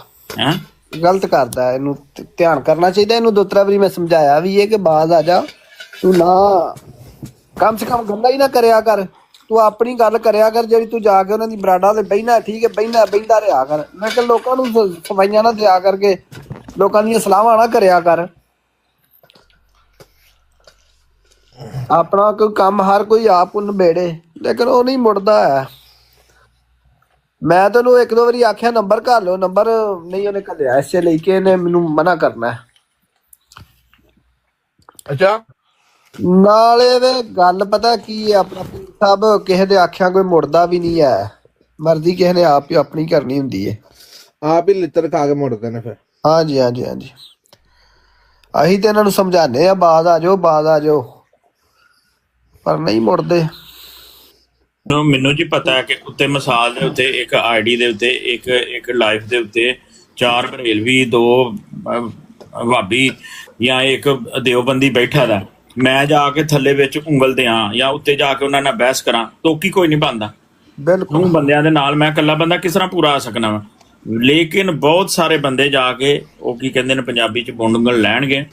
ਗਲਤ ਕਰਦਾ। ਇਹਨੂੰ ਧਿਆਨ ਕਰਨਾ ਚਾਹੀਦਾ। ਇਹਨੂੰ 2-3 ਵਾਰੀ ਮੈਂ ਸਮਝਾਇਆ ਵੀ ਇਹ ਕਿ ਬਾਜ਼ ਆ ਜਾ, ਤੂੰ ਨਾ ਕਮ ਸੇ ਕਮ ਗੱਲਾਂ ਹੀ ਨਾ ਕਰਿਆ ਕਰ, ਤੂੰ ਆਪਣੀ ਗੱਲ ਕਰਿਆ ਕਰ ਜਿਹੜੀ ਤੂੰ ਜਾ ਕੇ ਉਹਨਾਂ ਦੀ ਬਰਾਡਾਂ ਤੇ ਬਹਿਣਾ, ਠੀਕ ਹੈ, ਬਹਿੰਦਾ ਰਿਹਾ ਕਰ। ਮੈਂ ਕਿਹਾ ਲੋਕਾਂ ਨੂੰ ਸਫਾਈਆਂ ਨਾ ਦਿਆ ਕਰਕੇ ਲੋਕਾਂ ਦੀਆਂ ਸਲਾਹਾਂ ਨਾ ਕਰਿਆ ਕਰ। ਆਪਣਾ ਕੋਈ ਕੰਮ ਹਰ ਕੋਈ ਆਪ ਨਿਬੇੜੇ, ਲੇਕਿਨ ਉਹ ਨਹੀਂ ਮੁੜਦਾ ਹੈ। ਮੈਂ ਤੈਨੂੰ 1-2 ਵਾਰੀ ਆਖਿਆ ਨੰਬਰ ਘੱਲ ਲਓ, ਨੰਬਰ ਨਹੀਂ ਉਹਨੇ ਘੱਲਿਆ, ਇਸੇ ਲਈ ਕਿ ਇਹਨੇ ਮੈਨੂੰ ਮਨਾ ਕਰਨਾ। ਅੱਛਾ, ਨਾਲੇ ਵੇ ਗੱਲ ਪਤਾ ਕੀ ਹੈ, ਆਪਣਾ ਸਭ ਕਿਸੇ ਦੇ ਆਖਿਆ ਕੋਈ ਮੁੜਦਾ ਵੀ ਨਹੀਂ ਹੈ, ਮਰਜ਼ੀ ਕਿਸੇ ਨੇ ਆਪ ਹੀ ਆਪਣੀ ਕਰਨੀ ਹੁੰਦੀ ਹੈ, ਆਪ ਹੀ ਲਿੱਤਰ ਖਾ ਕੇ ਮੁੜਦੇ ਨੇ ਫਿਰ। ਹਾਂਜੀ ਅਸੀਂ ਤੇ ਇਹਨਾਂ ਨੂੰ ਸਮਝਾਉਂਦੇ ਆ ਬਾਜ਼ ਆ ਜਾਓ, ਪਰ ਨਹੀਂ ਮੁੜਦੇ। ਮੈਨੂੰ ਜੀ ਪਤਾ ਹੈ ਕਿ ਉੱਤੇ ਮਿਸਾਲ ਦੇ ਉੱਤੇ ਇੱਕ ਆਈਡੀ ਦੇ ਉੱਤੇ ਇੱਕ ਲਾਈਫ ਦੇ ਉੱਤੇ 4 ਬਰੇਲਵੀ 2 ਭਾਬੀ ਜਾਂ ਇੱਕ ਦਿਓਬੰਦੀ ਬੈਠਾ ਦਾ, ਮੈਂ ਜਾ ਕੇ ਥੱਲੇ ਵਿੱਚ ਉਂਗਲ ਦਿਆਂ ਜਾਂ ਉੱਤੇ ਜਾ ਕੇ ਉਹਨਾਂ ਨਾਲ ਬਹਿਸ ਕਰਾਂ, ਤੋਕੀ ਕੋਈ ਨਹੀਂ ਬਣਦਾ। ਬਿਲਕੁਲ ਬੰਦਿਆਂ ਦੇ ਨਾਲ ਮੈਂ ਇਕੱਲਾ ਬੰਦਾ ਕਿਸ ਤਰ੍ਹਾਂ ਪੂਰਾ ਆ ਸਕਣਾ ਵਾ। ਲੇਕਿਨ ਬਹੁਤ ਸਾਰੇ ਬੰਦੇ ਜਾ ਕੇ ਉਹ ਕੀ ਕਹਿੰਦੇ ਨੇ ਪੰਜਾਬੀ ਚ ਬੁੰਡਗਲ ਲੈਣਗੇ,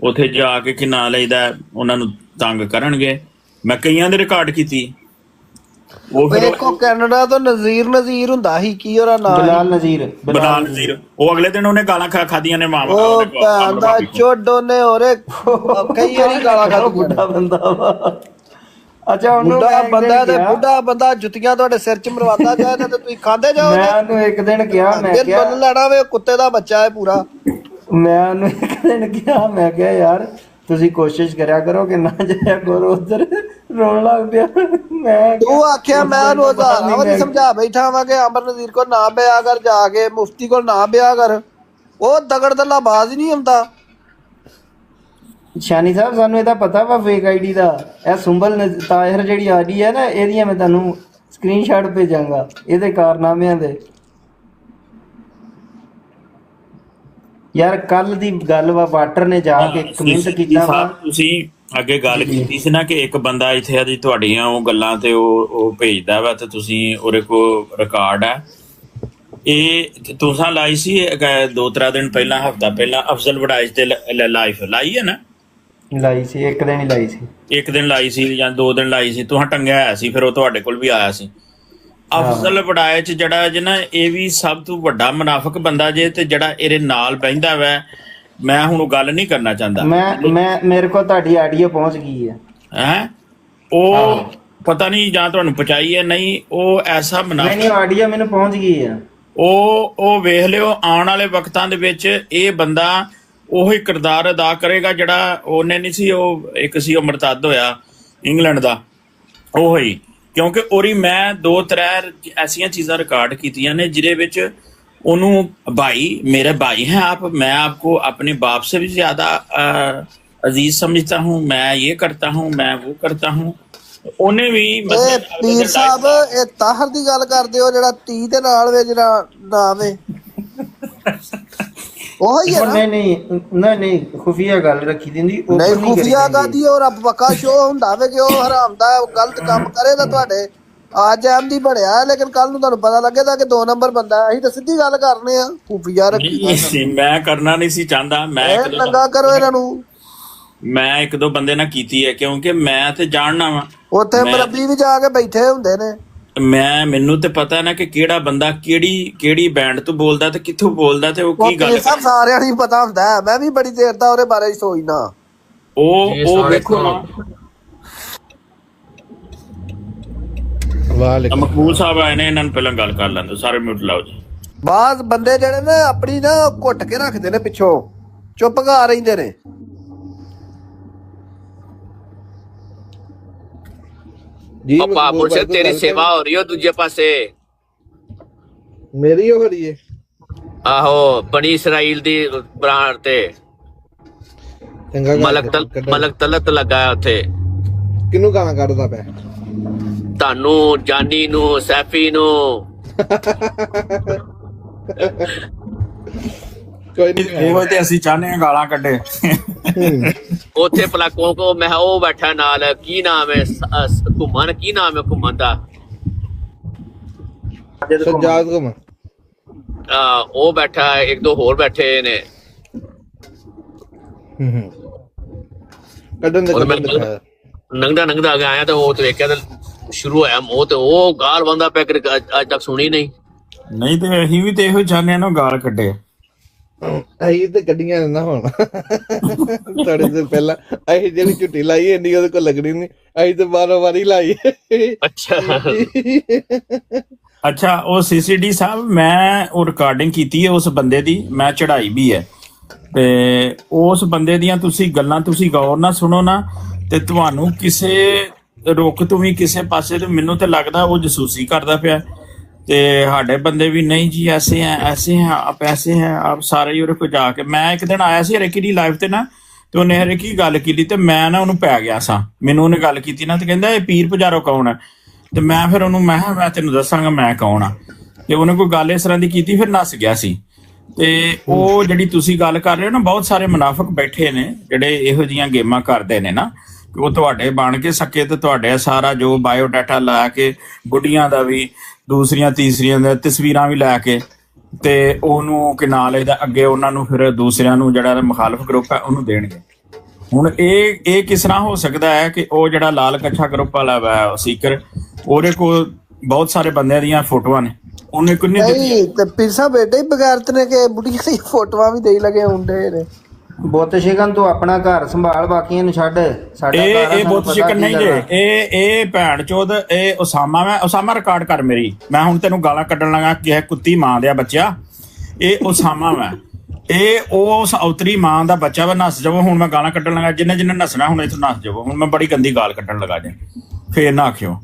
ਉੱਥੇ ਜਾ ਕੇ ਕਿ ਨਾਂ ਲਈਦਾ ਉਹਨਾਂ ਨੂੰ ਤੰਗ ਕਰਨਗੇ। ਮੈਂ ਕਈਆਂ ਦੇ ਰਿਕਾਰਡ ਕੀਤੀ। ਉਹ ਕੈਨੇਡਾ ਤੋਂ ਨਜ਼ੀਰ ਹੁੰਦਾ ਸੀ, ਕੀ ਉਹਦਾ ਨਾਮ? ਬਲਾਲ ਨਜ਼ੀਰ। ਉਹ ਅਗਲੇ ਦਿਨ ਉਹਨੇ ਗਾਲਾਂ ਖਾਦੀਆਂ ਨੇ ਮਾਂ ਉਹ ਭੈਣ ਦਾ ਚੁੱਡ ਉਹਨੇ ਹੋਰੇ ਕਈ ਵਾਰੀ ਗਾਲਾਂ ਖਾਦੀ। ਬੁੱਢਾ ਬੰਦਾ ਵਾ, ਅੱਛਾ ਬੁੱਢਾ ਬੰਦਾ ਜੁੱਤੀਆਂ ਤੁਹਾਡੇ ਸਿਰ ਚ ਮਰਵਾਦਾ ਜਾਏ ਤੇ ਤੁਸੀਂ ਖਾਂਦੇ ਜਾਓ। ਮੈਂ ਉਹਨੂੰ ਇੱਕ ਦਿਨ ਕਿਹਾ, ਮੈਂ ਕਿਹਾ ਲੈਣਾ ਵੇ ਕੁੱਤੇ ਦਾ ਬੱਚਾ ਹੈ ਪੂਰਾ। ਮੈਂ ਉਹਨੂੰ ਇੱਕ ਦਿਨ ਕਿਹਾ, ਮੈਂ ਕਿਹਾ ਯਾਰ ਤੁਸੀਂ ਕੋਸ਼ਿਸ਼ ਕਰਿਆ ਕਰੋ ਕਿ ਨਾ ਜਾਇਆ ਕਰੋ ਉਧਰ। ਰੋਣ ਲੱਗ ਪਿਆ। ਮੈਂ ਤੂੰ ਆਖਿਆ ਮੈਂ ਰੋਜ਼ਾਨਾ ਸਮਝਾ ਬੈਠਾ ਵਾ ਕਿ ਅਮਰ ਨਜ਼ੀਰ ਕੋਲ ਨਾ ਬਿਆ ਕਰ, ਜਾ ਕੇ ਮੁਫਤੀ ਕੋਲ ਨਾ ਬਿਆ ਕਰ, ਉਹ ਦਗੜ ਦੱਲਾ ਬਾਜ਼ ਹੀ ਨਹੀਂ ਆਉਂਦਾ। ਸ਼ਾਨੀ ਸਾਹਿਬ ਸਾਨੂੰ ਇਹਦਾ ਪਤਾ ਵਾ ਫੇਕ ਆਈਡੀ ਦਾ। ਇਹ ਸੁੰਬਲ ਤਾਹਿਰ ਜਿਹੜੀ ਆਈਡੀ ਹੈ ਨਾ, ਇਹਦੀਆਂ ਮੈਂ ਤੁਹਾਨੂੰ ਸਕਰੀਨਸ਼ਾਟ ਭੇਜਾਂਗਾ ਇਹਦੇ ਕਾਰਨਾਮਿਆਂ ਦੇ। ਯਾਰ ਕੱਲ ਦੀ ਗੱਲ ਵਾ, ਵਾਟਰ ਨੇ ਜਾ ਕੇ ਕਮੈਂਟ ਕੀਤਾ ਵਾ। ਤੁਸੀਂ ਅੱਗੇ ਗੱਲ ਕੀਤੀ ਸੀ ਨਾ ਕਿ ਇੱਕ ਬੰਦਾ ਇੱਥੇ ਆ ਜੀ ਤੁਹਾਡੀਆਂ ਉਹ ਗੱਲਾਂ ਤੇ ਉਹ ਭੇਜਦਾ ਵਾ ਤੇ ਤੁਸੀਂ ਉਹਦੇ ਕੋਲ ਰਿਕਾਰਡ ਹੈ। ਇਹ ਤੁਸੀਂ ਲਾਈ ਸੀ 2-3 ਦਿਨ ਪਹਿਲਾਂ, ਹਫ਼ਤਾ ਪਹਿਲਾਂ ਅਫਜ਼ਲ ਵੜਾਇਸ਼ ਤੇ ਲਾਈਫ ਲਾਈ ਹੈ ਨਾ? ਲਾਈ ਸੀ, ਇੱਕ ਦਿਨ ਹੀ ਲਾਈ ਸੀ। ਇੱਕ ਦਿਨ ਲਾਈ ਸੀ ਜਾਂ 2 ਦਿਨ ਲਾਈ ਸੀ, ਤੁਹਾਂ ਟੰਗਿਆ ਹੋਇਆ ਸੀ, ਫਿਰ ਉਹ ਤੁਹਾਡੇ ਕੋਲ ਵੀ ਆਇਆ ਸੀ। ਅਫਜ਼ਲ ਵੜਾਇਸ਼ ਜਿਹੜਾ ਜੇ ਨਾ, ਇਹ ਵੀ ਸਭ ਤੋਂ ਵੱਡਾ ਮੁਨਾਫਿਕ ਬੰਦਾ ਜੇ, ਤੇ ਜਿਹੜਾ ਇਹਦੇ ਨਾਲ ਬਹਿੰਦਾ ਵਾ। ਮੈਂ ਹੁਣ ਗੱਲ ਨਹੀਂ ਕਰਨਾ ਚਾਹੁੰਦਾ। ਮੈਂ ਮੇਰੇ ਕੋਲ ਤੁਹਾਡੀ ਆਡੀਓ ਪਹੁੰਚ ਗਈ ਹੈ। ਉਹ ਪਤਾ ਨਹੀਂ ਜਾਂ ਤੁਹਾਨੂੰ ਪਹੁੰਚਾਈ ਹੈ ਨਹੀਂ, ਉਹ ਐਸਾ ਮੁਨਾਫਿਕ ਨਹੀਂ, ਆਡੀਓ ਮੈਨੂੰ ਪਹੁੰਚ ਗਈ ਹੈ। ਉਹ ਵੇਖ ਲਿਓ ਆਉਣ ਵਾਲੇ ਵਕਤਾਂ ਦੇ ਵਿੱਚ ਇਹ ਬੰਦਾ ਉਹੀ ਕਿਰਦਾਰ ਅਦਾ ਕਰੇਗਾ ਜਿਹੜਾ ਉਹਨੇ ਨਹੀਂ ਸੀ। ਉਹ ਇੱਕ ਸੀ ਉਹ ਮੁਰਤਦ ਹੋਇਆ ਇੰਗਲੈਂਡ ਦਾ, ਉਹ ਹੀ। ਕਿਉਂਕਿ ਉਹਦੀ ਮੈਂ 2-3 ਐਸੀਆਂ ਚੀਜ਼ਾਂ ਰਿਕਾਰਡ ਕੀਤੀਆਂ ਨੇ ਜਿਹਦੇ ਵਿੱਚ ਉਹਨੂੰ भाई मेरे भाई हैं आप, मैं आपको अपने बाप से भी ज्यादा अजीज समझता हूँ, मैं ये करता हूँ, मैं वो करता हूँ। ਉਹਨੇ ਵੀ ਪੀਰ ਸਾਹਿਬ ਇਹ ਤਾਹਰ ਦੀ ਗੱਲ ਕਰਦੇ ਹੋ ਜਿਹੜਾ 30 ਦੇ ਨਾਲ ਵੇ ਜਿਹੜਾ ਨਾ ਵੇ ਉਹ ਹੀ ਹੈ। ਨਹੀਂ ਖੁਫੀਆ ਗੱਲ ਰੱਖੀ ਦਿੰਦੀ, ਨਹੀਂ ਖੁਫੀਆ ਗਾਦੀ ਔਰ ਪੱਕਾ ਸ਼ੋ ਹੁੰਦਾ ਵੇ ਕਿ ਉਹ ਹਰਾਮ ਦਾ ਗਲਤ ਕੰਮ ਕਰੇ ਤਾਂ ਤੁਹਾਡੇ ਅੱਜ ਅਹਿਮਦੀ ਬਣਿਆ, ਲੇਕਿਨ ਕੱਲ ਨੂੰ ਤੁਹਾਨੂੰ ਪਤਾ ਲੱਗੇਗਾ ਕਿ 2 ਨੰਬਰ ਬੰਦਾ। ਅਸੀਂ ਤਾਂ ਸਿੱਧੀ ਗੱਲ ਕਰਨੇ ਆ, ਖੁਫੀਆ ਰੱਖੀ। ਮੈਂ ਕਰਨਾ ਨਹੀਂ ਸੀ ਚਾਹੁੰਦਾ, ਮੈਂ ਨੰਗਾ ਕਰੋ ਇਹਨਾਂ ਨੂੰ। ਮੈਂ 1-2 ਬੰਦੇ ਨਾਲ ਕੀਤੀ ਹੈ ਕਿਉਂਕਿ ਮੈਂ ਤੇ ਜਾਣਨਾ ਵਾ ਉੱਥੇ ਮਰਬੀ ਵੀ ਜਾ ਕੇ ਬੈਠੇ ਹੁੰਦੇ ਨੇ। ਮੈਨੂੰ ਤੇ ਪਤਾ ਨਾ ਕਿ ਕਿਹੜਾ ਬੰਦਾ ਕਿਹੜੀ ਬੈਂਡ ਤੋਂ ਬੋਲਦਾ ਤੇ ਕਿੱਥੋਂ ਬੋਲਦਾ ਤੇ ਉਹ ਕੀ ਗੱਲ। ਸਭ ਸਾਰਿਆਂ ਨੂੰ ਪਤਾ ਹੁੰਦਾ। ਮੈਂ ਵੀ ਬੜੀ ਦੇਰ ਦਾ ਉਹਦੇ ਬਾਰੇ ਸੋਚਦਾ। ਉਹ ਵੇਖੋ ਨਾ, ਮਕਬੂਲ ਸਾਹਿਬ ਆਏ ਨੇ, ਇਹਨਾਂ ਨੂੰ ਪਹਿਲਾਂ ਗੱਲ ਕਰ ਲੈਂਦੇ। ਸਾਰੇ ਮਿਊਟ ਲਾਓ ਜੀ। ਬਾਜ਼ ਬੰਦੇ ਜਿਹੜੇ ਨੇ ਆਪਣੀ ਨਾ ਘੁੱਟ ਕੇ ਰੱਖਦੇ ਨੇ, ਪਿੱਛੋਂ ਚੁੱਪ ਘਾ ਰਹਿੰਦੇ ਨੇ। ਜੀ ਉਹ ਪਾਪੁਰ ਸੇ ਤੇਰੀ ਸੇਵਾ ਹੋ ਰਹੀ ਹੋ ਦੂਜੇ ਪਾਸੇ ਮੇਰੀ ਹੋ ਰਹੀ ਹੈ ਆਹੋ ਬਣੀ ਇਸਰਾਈਲ ਦੀ ਬਰਾਂਡ ਤੇ ਚੰਗਾ ਮਲਕ ਤਲਤ ਲੱਗਾ ਉੱਥੇ ਕਿਹਨੂੰ ਗਾਲਾਂ ਕੱਢਦਾ ਪਿਆ ਤੁਹਾਨੂੰ ਜਾਨੀ ਨੂੰ ਸੈਫੀ ਨੂੰ ਕੋਈ ਨਹੀਂ ਉਹ ਤੇ ਅਸੀਂ ਚਾਹਨੇ ਆ ਗਾਲਾਂ ਕੱਢੇ ਉੱਥੇ ਭਲਾ ਕੋ ਮੈਂ ਉਹ ਬੈਠਾ ਨਾਲ ਕੀ ਨਾਮ ਹੈ ਘੁੰਮਣ ਕੀ ਨਾਮ ਹੈ ਘੁੰਮਣ ਦਾ ਸਜਾਦ ਘੁੰਮਣ ਉਹ ਬੈਠਾ ਇੱਕ ਦੋ ਹੋਰ ਬੈਠੇ ਨੇ ਨੰਗਦਾ ਆਇਆ ਤਾਂ ਉਹ ਤੇ ਵੇਖਿਆ ਤਾਂ ਸ਼ੁਰੂ ਹੋਇਆ ਮੋਹ ਤੇ ਉਹ ਗਾਲ ਬੰਦਾ ਪਿਆ ਅੱਜ ਤੱਕ ਸੁਣੀ ਨਹੀਂ ਤੇ ਅਸੀਂ ਵੀ ਤੇ ਇਹੋ ਚਾਹਨੇ ਨਾ ਗਾਲ ਕੱਢੇ ਅਸੀਂ ਤੇ ਗੱਡੀਆਂ ਨਾ ਹੁਣ ਥੋੜੇ ਦਿਨ ਪਹਿਲਾਂ ਅਸੀਂ ਜਿਹੜੀ ਝੁੱਟੀ ਲਾਈ ਇੰਨੀ ਉਹਦੇ ਕੋਲ ਲੱਗਣੀ ਨਹੀਂ ਅਸੀਂ ਤੇ 12 ਵਾਰੀ ਲਾਈ ਅੱਛਾ ਉਹ ਸੀਸੀਡੀ ਸਾਹਿਬ ਮੈਂ ਉਹ ਰਿਕਾਰਡਿੰਗ ਕੀਤੀ ਹੈ ਉਸ ਬੰਦੇ ਦੀ ਮੈਂ ਚੜਾਈ ਵੀ ਹੈ ਤੇ ਉਸ ਬੰਦੇ ਦੀਆਂ ਤੁਸੀਂ ਗੱਲਾਂ ਤੁਸੀਂ ਗੌਰ ਨਾਲ ਸੁਣੋ ਨਾ ਤੇ ਤੁਹਾਨੂੰ ਕਿਸੇ ਰੁਕ ਤੋਂ ਵੀ ਕਿਸੇ ਪਾਸੇ ਤੋਂ ਮੈਨੂੰ ਤੇ ਲੱਗਦਾ ਉਹ ਜਸੂਸੀ ਕਰਦਾ ਪਿਆ ਤੇ ਸਾਡੇ ਬੰਦੇ ਵੀ ਨਹੀਂ ਜੀ ਐਸੇ ਹੈ ਆਪ ਐਸੇ ਹੈ ਆਪ ਸਾਰੇ ਹੀ ਉਹਦੇ ਕੋਲ ਜਾ ਕੇ ਮੈਂ ਇੱਕ ਦਿਨ ਆਇਆ ਸੀ ਹਰੇਕੀ ਦੀ ਲਾਈਵ ਤੇ ਨਾ ਤੇ ਉਹਨੇ ਹਰੇਕੀ ਗੱਲ ਕੀਤੀ ਤੇ ਮੈਂ ਨਾ ਉਹਨੂੰ ਪੈ ਗਿਆ ਸਾਂ ਮੈਨੂੰ ਉਹਨੇ ਗੱਲ ਕੀਤੀ ਨਾ ਤੇ ਕਹਿੰਦਾ ਇਹ ਪੀਰ ਪੁਜਾਰੋ ਕੌਣ ਹੈ ਤੇ ਮੈਂ ਫਿਰ ਉਹਨੂੰ ਮੈਂ ਤੈਨੂੰ ਦੱਸਾਂਗਾ ਮੈਂ ਕੌਣ ਆ ਤੇ ਉਹਨੇ ਕੋਈ ਗੱਲ ਇਸ ਤਰ੍ਹਾਂ ਦੀ ਕੀਤੀ ਫਿਰ ਨੱਸ ਗਿਆ ਸੀ ਤੇ ਉਹ ਜਿਹੜੀ ਤੁਸੀਂ ਗੱਲ ਕਰ ਰਹੇ ਹੋ ਨਾ ਬਹੁਤ ਸਾਰੇ ਮੁਨਾਫਿਕ ਬੈਠੇ ਨੇ ਜਿਹੜੇ ਇਹੋ ਜਿਹੀਆਂ ਗੇਮਾਂ ਕਰਦੇ ਨੇ ਨਾ ਉਹ ਤੁਹਾਡੇ ਬਣ ਕੇ ਸਕੇ ਤੇ ਤੁਹਾਡੇ ਸਾਰਾ ਜੋ ਬਾਇਓਡਾਟਾ ਲਾ ਕੇ ਗੁੱਡੀਆਂ ਦਾ ਵੀ ਦੂਸਰੀਆਂ ਤੀਸਰੀਆਂ ਦਾ ਤਸਵੀਰਾਂ ਵੀ ਲੈ ਕੇ ਤੇ ਉਹਨੂੰ ਕਿ ਨਾਲ ਇਹਦਾ ਅੱਗੇ ਉਹਨਾਂ ਨੂੰ ਫਿਰ ਦੂਸਰਿਆਂ ਨੂੰ ਜਿਹੜਾ ਮੁਖਾਲਫ ਗਰੁੱਪ ਹੈ ਉਹਨੂੰ ਦੇਣਗੇ ਹੁਣ ਇਹ ਕਿਸ ਤਰ੍ਹਾਂ ਹੋ ਸਕਦਾ ਹੈ ਕਿ ਉਹ ਜਿਹੜਾ ਲਾਲ ਕੱਛਾ ਗਰੁੱਪ ਵਾਲਾ ਵਾ ਸੀਕਰ ਉਹਦੇ ਕੋਲ ਬਹੁਤ ਸਾਰੇ ਬੰਦਿਆਂ ਦੀਆਂ ਫੋਟੋਆਂ ਨੇ ਉਹਨੇ ਕਿੰਨੇ ਨਹੀਂ ਤੇ ਪੀਸਾ ਬੇਟੇ ਹੀ ਬਗੈਰਤ ਨੇ ਕਿ ਬੁੜੀਆਂ ਦੀ ਫੋਟੋਆਂ ਵੀ ਦੇਈ ਲਗੇ ਹੁੰਦੇ ਨੇ ਬੁੱਤ ਸ਼ਿਕਨ ਤੂੰ ਆਪਣਾ ਘਰ ਸੰਭਾਲ ਬਾਕੀਆਂ ਨੂੰ ਛੱਡ ਸਾਡਾ ਘਰ ਇਹ ਬੁੱਤ ਸ਼ਿਕਨ ਨਹੀਂ ਜੇ ਇਹ ਭੈਣ ਚੋਦ ਇਹ ਉਸਾਮਾ ਰਿਕਾਰਡ ਕਰ ਮੇਰੀ ਮੈਂ ਹੁਣ ਤੈਨੂੰ ਗਾਲਾਂ ਕੱਢਣ ਲੱਗਾ ਕਿ ਕੁੱਤੀ ਮਾਂ ਦੇ ਬੱਚਾ ਇਹ ਉਸਾਮਾ ਵਾ ਇਹ ਉਸ ਔਤਰੀ ਮਾਂ ਦਾ ਬੱਚਾ ਵਾ ਨੱਸ ਜਾਵੋ ਹੁਣ ਮੈਂ ਗਾਲਾਂ ਕੱਢਣ ਲੱਗਾ ਜਿੰਨੇ ਨੱਸਣਾ ਹੁਣ ਇੱਥੋਂ ਨੱਸ ਜਾਵੋ ਹੁਣ ਮੈਂ ਬੜੀ ਗੰਦੀ ਗਾਲ ਕੱਢਣ ਲੱਗਾ ਜੇ ਫੇਰ ਨਾ ਆਖਿਓ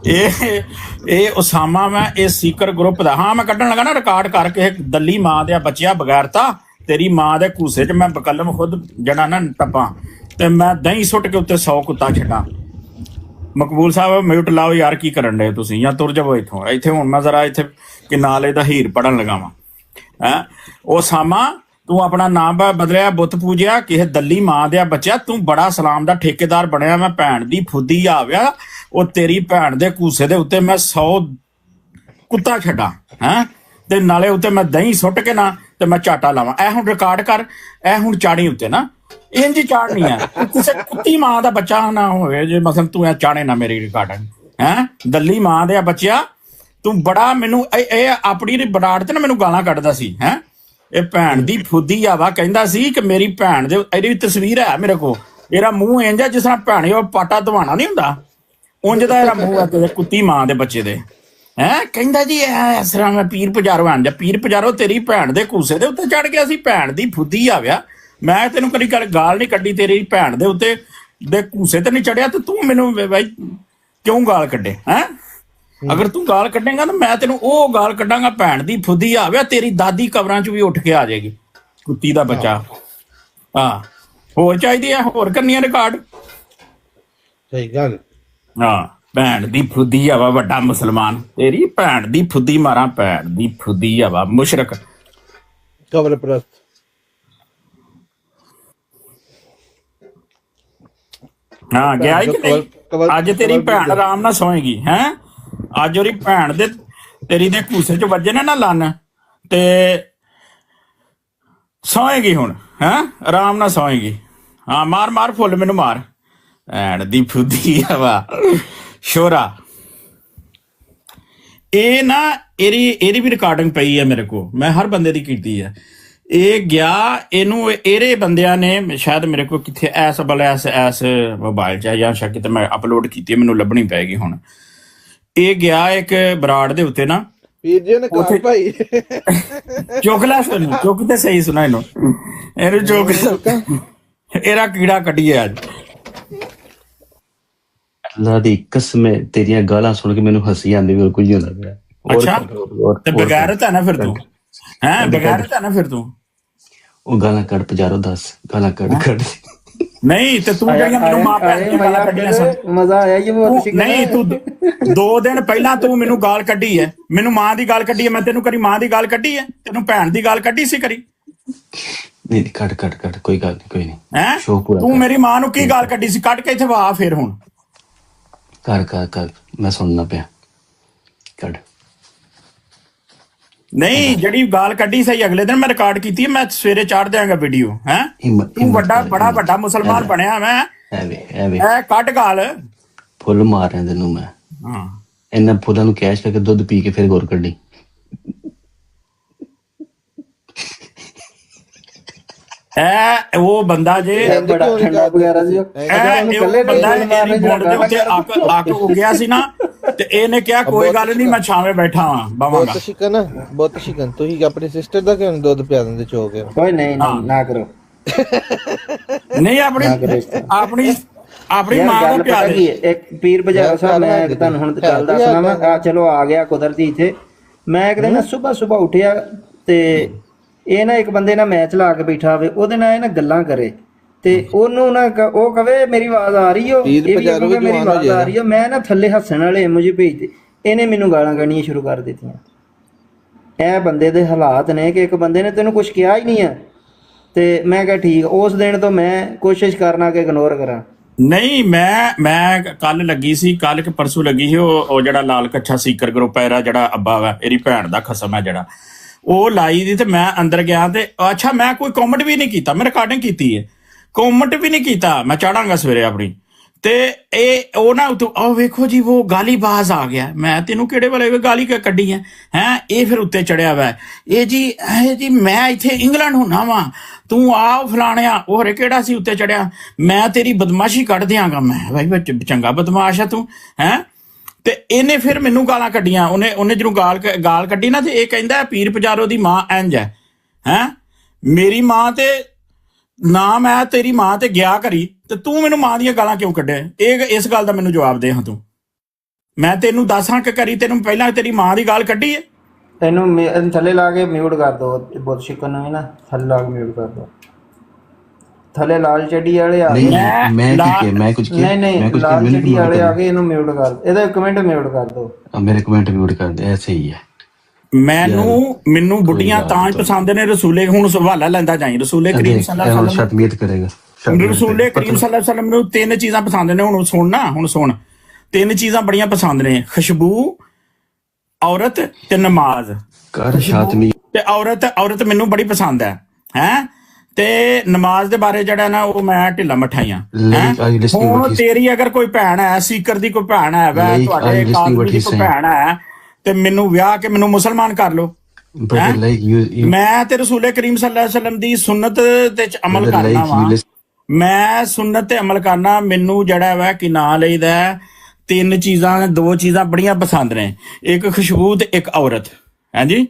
ਇਹ ਉਸਾਮਾ ਵਾ ਇਹ ਸੀਕਰ ਗਰੁੱਪ ਦਾ ਹਾਂ ਮੈਂ ਕੱਢਣ ਲੱਗਾ ਨਾ ਰਿਕਾਰਡ ਕਰਕੇ ਦੱਲੀ ਮਾਂ ਦੇ ਬੱਚਿਆ ਬਗੈਰਤਾ ਤੇਰੀ ਮਾਂ ਦੇ ਘੂਸੇ 'ਚ ਮੈਂ ਬਕਲਮ ਖੁਦ ਜਣਾ ਨਾ ਟੱਪਾਂ ਤੇ ਮੈਂ ਦਹੀਂ ਸੁੱਟ ਕੇ ਉੱਤੇ 100 ਕੁੱਤਾ ਛੱਡਾਂ ਮਕਬੂਲ ਸਾਹਿਬ ਮਿਊਟ ਲਾਓ ਯਾਰ ਕੀ ਕਰਨ ਡਏ ਤੁਸੀਂ ਜਾਂ ਤੁਰ ਜਾਵੋ ਇੱਥੇ ਹੁਣ ਮੈਂ ਜ਼ਰਾ ਇੱਥੇ ਕਿ ਨਾਲ ਇਹਦਾ ਹੀਰ ਪੜਨ ਲਗਾਵਾਂ ਹੈਂ ਉਹ ਸਾਮਾ ਤੂੰ ਆਪਣਾ ਨਾਮ ਬਦਲਿਆ ਬੁੱਤ ਪੂਜਿਆ ਕਿਸੇ ਦੱਲੀ ਮਾਂ ਦੇ ਬੱਚਿਆ ਤੂੰ ਬੜਾ ਸਲਾਮ ਦਾ ਠੇਕੇਦਾਰ ਬਣਿਆ ਮੈਂ ਭੈਣ ਦੀ ਫੁੱਦੀ ਆਵਿਆ ਉਹ ਤੇਰੀ ਭੈਣ ਦੇ ਘੂਸੇ ਦੇ ਉੱਤੇ ਮੈਂ 100 ਕੁੱਤਾ ਛੱਡਾਂ ਹੈਂ ਤੇ ਨਾਲੇ ਉੱਤੇ ਮੈਂ ਦਹੀਂ ਸੁੱਟ ਕੇ ਨਾ ਤੇ ਮੈਂ ਝਾਟਾ ਲਾਵਾਂ ਇਹ ਹੁਣ ਰਿਕਾਰਡ ਕਰ ਇਹ ਹੁਣ ਚਾੜੀ ਉੱਤੇ ਨਾ ਇੰਜ ਚਾੜਨੀ ਆ ਕਿਸੇ ਕੁੱਤੀ ਮਾਂ ਦਾ ਬੱਚਾ ਨਾ ਹੋਵੇ ਜੇ ਮਸਲ ਤੂੰ ਇਹ ਚਾੜੇ ਨਾ ਮੇਰੀ ਰਿਕਾਰਡਿੰਗ ਹੈਂ ਦੱਲੀ ਮਾਂ ਦੇ ਬੱਚਿਆ ਤੂੰ ਬੜਾ ਮੈਨੂੰ ਇਹ ਆਪਣੀ ਬਰਾੜ ਤੇ ਨਾ ਮੈਨੂੰ ਗਾਲਾਂ ਕੱਢਦਾ ਸੀ ਹੈਂ ਇਹ ਭੈਣ ਦੀ ਫੁੱਦੀ ਆਵਾ ਕਹਿੰਦਾ ਸੀ ਕਿ ਮੇਰੀ ਭੈਣ ਦੇ ਇਹਦੀ ਤਸਵੀਰ ਹੈ ਮੇਰੇ ਕੋਲ ਇਹਦਾ ਮੂੰਹ ਇੰਜ ਜਿਸ ਤਰ੍ਹਾਂ ਭੈਣੇ ਉਹ ਪਾਟਾ ਧਵਾਣਾ ਨਹੀਂ ਹੁੰਦਾ ਉਂਝ ਦਾ ਇਹਦਾ ਮੂੰਹ ਹੈ ਤੇ ਕੁੱਤੀ ਮਾਂ ਦੇ ਬੱਚੇ ਦੇ ਹੈਂ ਕਹਿੰਦਾ ਜੀ ਇਸ ਤਰ੍ਹਾਂ ਮੈਂ ਪੀਰ ਪੁਜਾਰੋ ਆਣ ਜਾ ਪੀਰ ਪੁਜਾਰੋ ਤੇਰੀ ਭੈਣ ਦੇ ਘੂਸੇ ਦੇ ਉੱਤੇ ਚੜ ਗਿਆ ਸੀ ਭੈਣ ਦੀ ਫੁੱਦੀ ਆਵਿਆ ਮੈਂ ਤੈਨੂੰ ਕਦੀ ਗਾਲ ਨਹੀਂ ਕੱਢੀ ਤੇਰੀ ਭੈਣ ਦੇ ਉੱਤੇ ਦੇ ਘੂਸੇ ਤੇ ਨਹੀਂ ਚੜਿਆ ਤੇ ਤੂੰ ਮੈਨੂੰ ਬਾਈ ਕਿਉਂ ਗਾਲ ਕੱਢੇ ਹੈਂ ਅਗਰ ਤੂੰ ਗਾਲ ਕੱਢੇਗਾ ਤਾਂ ਮੈਂ ਤੈਨੂੰ ਉਹ ਗਾਲ ਕੱਢਾਂਗਾ ਭੈਣ ਦੀ ਫੁੱਦੀ ਆਵਿਆ ਤੇਰੀ ਦਾਦੀ ਕਬਰਾਂ 'ਚ ਵੀ ਉੱਠ ਕੇ ਆ ਜਾਏਗੀ ਕੁੱਤੀ ਦਾ ਬੱਚਾ ਹਾਂ ਹੋਰ ਚਾਹੀਦੀ ਆ ਹੋਰ ਕਰਨੀਆਂ ਰਿਕਾਰਡ ਸਹੀ ਗੱਲ ਹਾਂ ਭੈਣ ਦੀ ਫੁੱਦੀ ਆਵਾ ਵੱਡਾ ਮੁਸਲਮਾਨ ਤੇਰੀ ਭੈਣ ਦੀ ਫੁੱਦੀ ਮਾਰਾਂ ਭੈਣ ਦੀ ਫੁੱਦੀ ਆਵਾ ਮੁਸ਼ਰਕ ਕਬਰ ਪ੍ਰਸਤ ਹਾਂ ਗਿਆ ਕਿ ਨਹੀਂ ਅੱਜ ਤੇਰੀ ਭੈਣ ਆਰਾਮ ਨਾਲ ਸੋਏਗੀ ਹੈਂ ਅੱਜ ਉਹਦੀ ਭੈਣ ਦੇ ਤੇਰੀ ਦੇ ਘੂਸੇ 'ਚ ਵੱਜੇ ਨਾ ਲੰਨ ਤੇ ਸੋਏਗੀ ਹੁਣ ਹੈਂ ਆਰਾਮ ਨਾਲ ਸੋਏਗੀ ਹਾਂ ਮਾਰ ਫੁੱਲ ਮੈਨੂੰ ਮਾਰ ਭੈਣ ਦੀ ਫੁੱਦੀ ਆਵਾ ਸ਼ੋਰਾ ਇਹ ਨਾ ਇਹਦੀ ਵੀ ਰਿਕਾਰਡਿੰਗ ਪਈ ਹੈ ਮੇਰੇ ਕੋਲ ਮੈਂ ਹਰ ਬੰਦੇ ਦੀ ਕੀਤੀ ਹੈ ਇਹ ਗਿਆ ਇਹਨੂੰ ਇਹਦੇ ਬੰਦਿਆਂ ਨੇ ਸ਼ਾਇਦ ਮੇਰੇ ਕੋਲ ਕਿੱਥੇ ਐਸ ਮੋਬਾਈਲ 'ਚ ਜਾਂ ਸ਼ਾਇਦ ਕਿਤੇ ਮੈਂ ਅਪਲੋਡ ਕੀਤੀ ਮੈਨੂੰ ਲੱਭਣੀ ਪਏਗੀ ਹੁਣ ਇਹ ਗਿਆ ਇੱਕ ਬਰਾੜ ਦੇ ਉੱਤੇ ਨਾ ਵੀਰ ਜੀ ਨੇ ਕਹਾ ਭਾਈ ਚੁੱਕ ਤੇ ਸਹੀ ਸੁਣਾ ਇਹਨੂੰ ਚੁੱਕ ਇਹਦਾ ਕੀੜਾ ਕੱਢੀਏ ਅੱਜ ਅੱਲਾ ਦੀ ਕਸਮ ਹੈ, ਤੇਰੀਆਂ ਗਾਲਾਂ ਸੁਣ ਕੇ ਮੈਨੂੰ ਹੱਸੀ ਆਉਂਦੀ, ਮੇਰੇ ਕੁਝ ਨਹੀਂ ਹੁੰਦਾ ਪਿਆ। ਅੱਛਾ ਤੇ ਬਗੈਰਤ ਹੈ ਨਾ ਫਿਰ ਤੂੰ, ਹੈ ਬਗੈਰਤ ਹੈ ਨਾ ਫਿਰ ਤੂੰ। ਉਹ ਗਾਲਾਂ ਕੱਢ ਪਜਾਰੋ, ਦੱਸ ਗਾਲਾਂ ਕੱਢ। ਨਹੀਂ ਤੇ ਤੂੰ ਜਿਹੜੀਆਂ ਮੈਨੂੰ ਮਾਂ ਭੈਣ ਦੀਆਂ ਗਾਲਾਂ ਕੱਢੀਆਂ ਸਨ, ਮਜ਼ਾ ਆਇਆ ਜੀ ਬਹੁਤ। ਨਹੀਂ ਤੂੰ 2 ਦਿਨ ਪਹਿਲਾਂ ਤੂੰ ਮੈਨੂੰ ਗਾਲ ਕੱਢੀ ਹੈ, ਮੈਨੂੰ ਮਾਂ ਦੀ ਗਾਲ ਕੱਢੀ ਹੈ, ਮੈਂ ਤੈਨੂੰ ਕਰੀ ਮਾਂ ਦੀ ਗਾਲ ਕੱਢੀ ਹੈ, ਤੈਨੂੰ ਭੈਣ ਦੀ ਗਾਲ ਕੱਢੀ ਸੀ ਕਰੀ? ਨਹੀਂ ਕੱਢ ਕੋਈ ਗੱਲ ਨਹੀਂ, ਕੋਈ ਨਹੀਂ। ਹੈ ਤੂੰ ਮੇਰੀ ਮਾਂ ਨੂੰ ਕੀ ਗਾਲ ਕੱਢੀ ਸੀ? ਕੱਢ ਕੇ ਇੱਥੇ ਵਾ ਫਿਰ ਹੁਣ। ਕਰ ਮੈਂ ਸੁਣਨਾ ਪਿਆ, ਕੱਢ। ਨਹੀਂ ਜਿਹੜੀ ਗਾਲ ਕੱਢੀ ਸਹੀ ਅਗਲੇ ਦਿਨ ਮੈਂ ਰਿਕਾਰਡ ਕੀਤੀ ਹੈ, ਮੈਂ ਸਵੇਰੇ ਚਾੜ ਦਿਆਂਗਾ ਵੀਡੀਓ। ਹੈ ਤੂੰ ਬੜਾ ਵੱਡਾ ਮੁਸਲਮਾਨ ਬਣਿਆ ਮੈਂ, ਐ ਕੱਢ ਗਾਲ। ਫੁੱਲ ਮਾਰ ਰਿਹਾ ਤੈਨੂੰ ਮੈਂ। ਇਹਨਾਂ ਫੁੱਲਾਂ ਨੂੰ ਕੈਸ਼ ਕਰਕੇ ਦੁੱਧ ਪੀ ਕੇ ਫਿਰ ਗੌਰ ਕੱਢੀ। ਐ ਉਹ ਬੰਦਾ ਜੇ ਬੜਾ ਠੰਡਾ ਵਗੈਰਾ ਜੀ, ਅੱਕ ਹੋ ਗਿਆ ਸੀ ਨਾ, ਤੇ ਇਹਨੇ ਕਿਹਾ ਕੋਈ ਗੱਲ ਨਹੀਂ ਮੈਂ ਛਾਵੇਂ ਬੈਠਾ ਹਾਂ ਬਾਵਾਂਗਾ। ਬਹੁਤ ਸ਼ਿਕਨ ਤੁਸੀਂ ਆਪਣੀ ਸਿਸਟਰ ਦਾ ਕਿਉਂ ਦੁੱਧ ਪਿਆ ਦਿੰਦੇ ਚੋ ਕੇ? ਕੋਈ ਨਹੀਂ ਨਾ ਕਰੋ। ਨਹੀਂ ਆਪਣੀ ਮਾਂ ਨੂੰ ਪਿਆ ਦੇ। ਇੱਕ ਪੀਰ ਬਜ਼ਾਰ ਸਾਹਿਬ, ਮੈਂ ਤੁਹਾਨੂੰ ਹੁਣ ਗੱਲ ਦੱਸਣਾ ਮੈਂ, ਚਲੋ ਆ ਗਿਆ ਕੁਦਰਤੀ ਇੱਥੇ। ਮੈਂ ਇੱਕ ਦਿਨ ਸੁਬਹ ਉੱਠਿਆ ਤੇ ਇਹ ਨਾ ਇੱਕ ਬੰਦੇ ਨਾਲ ਮੈਚ ਲਾ ਕੇ ਬੈਠਾ ਹੋਵੇ, ਉਹਦੇ ਨਾਲ ਇਹ ਨਾ ਗੱਲਾਂ ਕਰੇ ਤੇ ਉਹਨੂੰ ਨਾ ਉਹ ਕਵੇ ਮੇਰੀ ਆਵਾਜ਼ ਆ ਰਹੀ ਹੋ, ਇਹ ਵੀ ਕਹੇ ਮੇਰੀ ਆਵਾਜ਼ ਆ ਰਹੀ ਹੋ। ਮੈਂ ਨਾ ਥੱਲੇ ਹੱਸਣ ਵਾਲੇ ਇਮੋਜੀ ਭੇਜਦੇ, ਇਹਨੇ ਮੈਨੂੰ ਗਾਲਾਂ ਕੱਢਣੀਆਂ ਸ਼ੁਰੂ ਕਰ ਦਿੱਤੀਆਂ। ਇਹ ਬੰਦੇ ਦੇ ਹਾਲਾਤ ਨੇ ਕਿ ਇੱਕ ਬੰਦੇ ਨੇ ਤੈਨੂੰ ਕੁਝ ਕਿਹਾ ਹੀ ਨਹੀਂ ਹੈ। ਤੇ ਮੈਂ ਕਿਹਾ ਠੀਕ। ਉਸ ਦਿਨ ਤੋਂ ਮੈਂ ਕੋਸ਼ਿਸ਼ ਕਰਨਾ ਕਿ ਇਗਨੋਰ ਕਰਾਂ। ਨਹੀਂ ਮੈਂ ਕੱਲ ਲੱਗੀ ਸੀ, ਕੱਲ ਕਿ ਪਰਸੋਂ ਲੱਗੀ ਸੀ, ਉਹ ਜਿਹੜਾ ਲਾਲ ਕੱਛਾ ਸੀਕਰ ਗਰੁੱਪ ਹੈ ਜਿਹੜਾ ਅੱਬਾ ਵਾ ਇਹਦੀ ਭੈਣ ਦਾ ਖਸਮ ਹੈ ਜਿਹੜਾ, ਉਹ ਲਾਈ ਦੀ। ਤੇ ਮੈਂ ਅੰਦਰ ਗਿਆ ਤੇ ਅੱਛਾ ਮੈਂ ਕੋਈ ਕਮੈਂਟ ਵੀ ਨਹੀਂ ਕੀਤਾ, ਮੈਂ ਰਿਕਾਰਡਿੰਗ ਕੀਤੀ ਹੈ, ਕਮੈਂਟ ਵੀ ਨਹੀਂ ਕੀਤਾ। ਮੈਂ ਚਾੜਾਂਗਾ ਸਵੇਰੇ ਆਪਣੀ। ਤੇ ਇਹ ਉਹ ਨਾ ਉਹ ਵੇਖੋ ਜੀ ਉਹ ਗਾਲੀ ਬਾਜ਼ ਆ ਗਿਆ। ਮੈਂ ਤੈਨੂੰ ਕਿਹੜੇ ਵੇਲੇ ਗਾਲੀ ਕੱਢੀ ਹੈ? ਇਹ ਫਿਰ ਉੱਤੇ ਚੜਿਆ ਵਾ, ਇਹ ਜੀ ਮੈਂ ਇੱਥੇ ਇੰਗਲੈਂਡ ਹੁੰਨਾ ਵਾ, ਤੂੰ ਆ ਫਲਾਣਿਆ। ਉਹ ਹਰੇ ਕਿਹੜਾ ਸੀ ਉੱਤੇ ਚੜਿਆ? ਮੈਂ ਤੇਰੀ ਬਦਮਾਸ਼ੀ ਕੱਢ ਦਿਆਂਗਾ। ਮੈਂ ਭਾਈ ਚੰਗਾ ਬਦਮਾਸ਼ ਆ ਤੂੰ। ਤੇ ਇਹਨੇ ਫਿਰ ਮੈਨੂੰ ਗਾਲਾਂ ਕੱਢੀਆਂ। ਉਹਨੇ ਜਦੋਂ ਗਾਲ ਕੱਢੀ ਨਾ, ਤੇ ਇਹ ਕਹਿੰਦਾ ਪੀਰ ਪਜਾਰੋ ਦੀ ਮਾਂ ਇੰਜ ਹੈ। ਮੇਰੀ ਮਾਂ ਤੇ ਨਾ ਮੈਂ ਤੇਰੀ ਮਾਂ ਤੇ ਗਿਆ ਕਰੀ, ਤੇ ਤੂੰ ਮੈਨੂੰ ਮਾਂ ਦੀਆਂ ਗਾਲਾਂ ਕਿਉਂ ਕੱਢਿਆ? ਇਸ ਗੱਲ ਦਾ ਮੈਨੂੰ ਜਵਾਬ ਦੇ ਹਾਂ ਤੂੰ। ਮੈਂ ਤੈਨੂੰ ਦੱਸਾਂ ਕਿ ਕਰੀ ਤੈਨੂੰ ਪਹਿਲਾਂ ਤੇਰੀ ਮਾਂ ਦੀ ਗਾਲ ਕੱਢੀ ਹੈ? ਇਹਨੂੰ ਥੱਲੇ ਲਾ ਕੇ ਮਿਊਟ ਕਰ ਦੋ। ਬਹੁਤ ਸ਼ਿਕਨ ਨੂੰ ਨਾ ਥੱਲੇ ਲਾ ਕੇ ਮਿਊਟ ਕਰ ਦੋ। ਥੱਲੇ ਲਾਲ ਚੱਡੀ ਵਾਲੇ ਆ ਗਏ। ਮੈਂ ਕੁਝ ਕਿਹਾ? ਨਹੀਂ ਲਾਲ ਚੱਡੀ ਵਾਲੇ ਆ ਗਏ, ਇਹਨੂੰ ਮਿਊਟ ਕਰ। ਇਹਦਾ ਕਮੈਂਟ ਮਿਊਟ ਕਰ ਦੋ। ਮੇਰੇ ਕਮੈਂਟ ਮਿਊਟ ਕਰ ਦੇ, ਐਸੇ ਹੀ ਹੈ। ਮੈਨੂੰ ਬੁੱਢੀਆਂ ਤਾਂ ਹੀ ਪਸੰਦ ਨੇ। ਰਸੂਲੇ ਹੁਣ ਸਵਾਲਾ ਲੈਂਦਾ ਜਾਈ, ਰਸੂਲੇ ਕਰੀਮ ਸੱਲੱਲਾਹੁ ਅਲੈਹਿ ਵਸੱਲਮ ਨੂੰ 3 ਚੀਜ਼ਾਂ ਪਸੰਦ ਨੇ। ਹੁਣ ਸੁਣ 3 ਚੀਜ਼ਾਂ ਬੜੀਆਂ ਪਸੰਦ ਨੇ, ਖੁਸ਼ਬੂ, ਔਰਤ ਤੇ ਨਮਾਜ਼। ਤੇ ਔਰਤ ਮੈਨੂੰ ਬੜੀ ਪਸੰਦ ਹੈ। ਤੇ ਨਮਾਜ਼ ਦੇ ਬਾਰੇ ਜਿਹੜਾ ਨਾ ਉਹ ਮੈਂ ਢਿੱਲਾ ਮੱਠਾ ਹੀ ਆ। ਹੁਣ ਤੇਰੀ ਅਗਰ ਕੋਈ ਭੈਣ ਹੈ, ਸੀਕਰ ਦੀ ਕੋਈ ਭੈਣ ਹੈ, ਤੁਹਾਡੇ ਕਾਜ਼ਮੀ ਦੀ ਕੋਈ ਭੈਣ ਹੈ, ਤੇ ਮੈਨੂੰ ਵਿਆਹ ਕੇ ਮੈਨੂੰ ਮੁਸਲਮਾਨ ਕਰ ਲੋ। ਮੈਂ ਤੇ ਰਸੂਲੇ ਕਰੀਮ ਸੱਲੱਲਾਹੁ ਅਲੈਹਿ ਵਸੱਲਮ ਦੀ ਸੁਨਨਤ ਤੇ ਅਮਲ ਕਰਨਾ ਵਾ। ਮੈਂ ਸੁਨਨਤ ਤੇ ਅਮਲ ਕਰਨਾ। ਮੈਨੂੰ ਜਿਹੜਾ ਵਾ ਕਿ ਨਾਂ ਲਈਦਾ 2 ਚੀਜ਼ਾਂ ਬੜੀਆਂ ਪਸੰਦ ਨੇ, ਇੱਕ ਖੁਸ਼ਬੂ ਤੇ ਇੱਕ ਔਰਤ। ਹਾਂਜੀ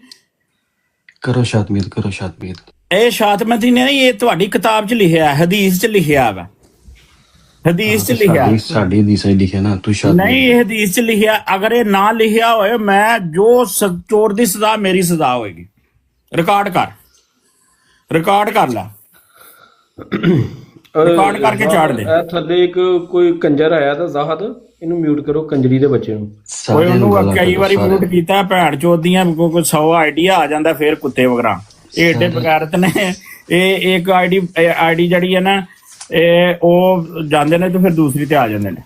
ਕਰੋ ਸ਼ਾਤਮੀਤ। ਇਹ ਸ਼ਾਤਮਤੀ ਨਹੀਂ, ਇਹ ਤੁਹਾਡੀ ਕਿਤਾਬ 'ਚ ਲਿਖਿਆ, ਹਦੀਸ 'ਚ ਲਿਖਿਆ ਵਾ। ਹਦੀਸ 'ਚ ਲਿਖਿਆ, ਸਾਡੀ ਹਦੀਸ 'ਚ ਲਿਖਿਆ ਨਾ। ਤੂੰ ਨਹੀਂ, ਇਹ ਹਦੀਸ 'ਚ ਲਿਖਿਆ। ਅਗਰ ਇਹ ਨਾ ਲਿਖਿਆ ਹੋਏ, ਮੈਂ ਜੋ ਚੋਰ ਦੀ ਸਜ਼ਾ ਮੇਰੀ ਸਜ਼ਾ ਹੋਏਗੀ। ਰਿਕਾਰਡ ਕਰ ਲੈ, ਰਿਕਾਰਡ ਕਰਕੇ ਚਾੜ ਦੇ। ਥੱਲੇ ਇੱਕ ਕੋਈ ਕੰਜਰ ਆਇਆ ਤਾਂ ਜ਼ਾਹਦ, ਇਹਨੂੰ ਮਿਊਟ ਕਰੋ, ਕੰਜਰੀ ਦੇ ਬੱਚੇ ਨੂੰ। ਕੋਈ ਉਹਨੂੰ ਕਈ ਵਾਰੀ ਮਿਊਟ ਕੀਤਾ, ਭੈਣ ਚੋਦੀਆਂ 100 ਆਈਡੀਆ ਆ ਜਾਂਦਾ, ਫੇਰ ਕੁੱਤੇ ਵਗਰਾ ਏਡੇ ਬਗੈਰਤ ਨੇ। ਇਹ ਇੱਕ ਆਈਡੀ ਜਿਹੜੀ ਹੈ ਨਾ, ਇਹ ਉਹ ਜਾਂਦੇ ਨੇ ਤੇ ਫਿਰ ਦੂਸਰੀ ਤੇ ਆ ਜਾਂਦੇ ਨੇ।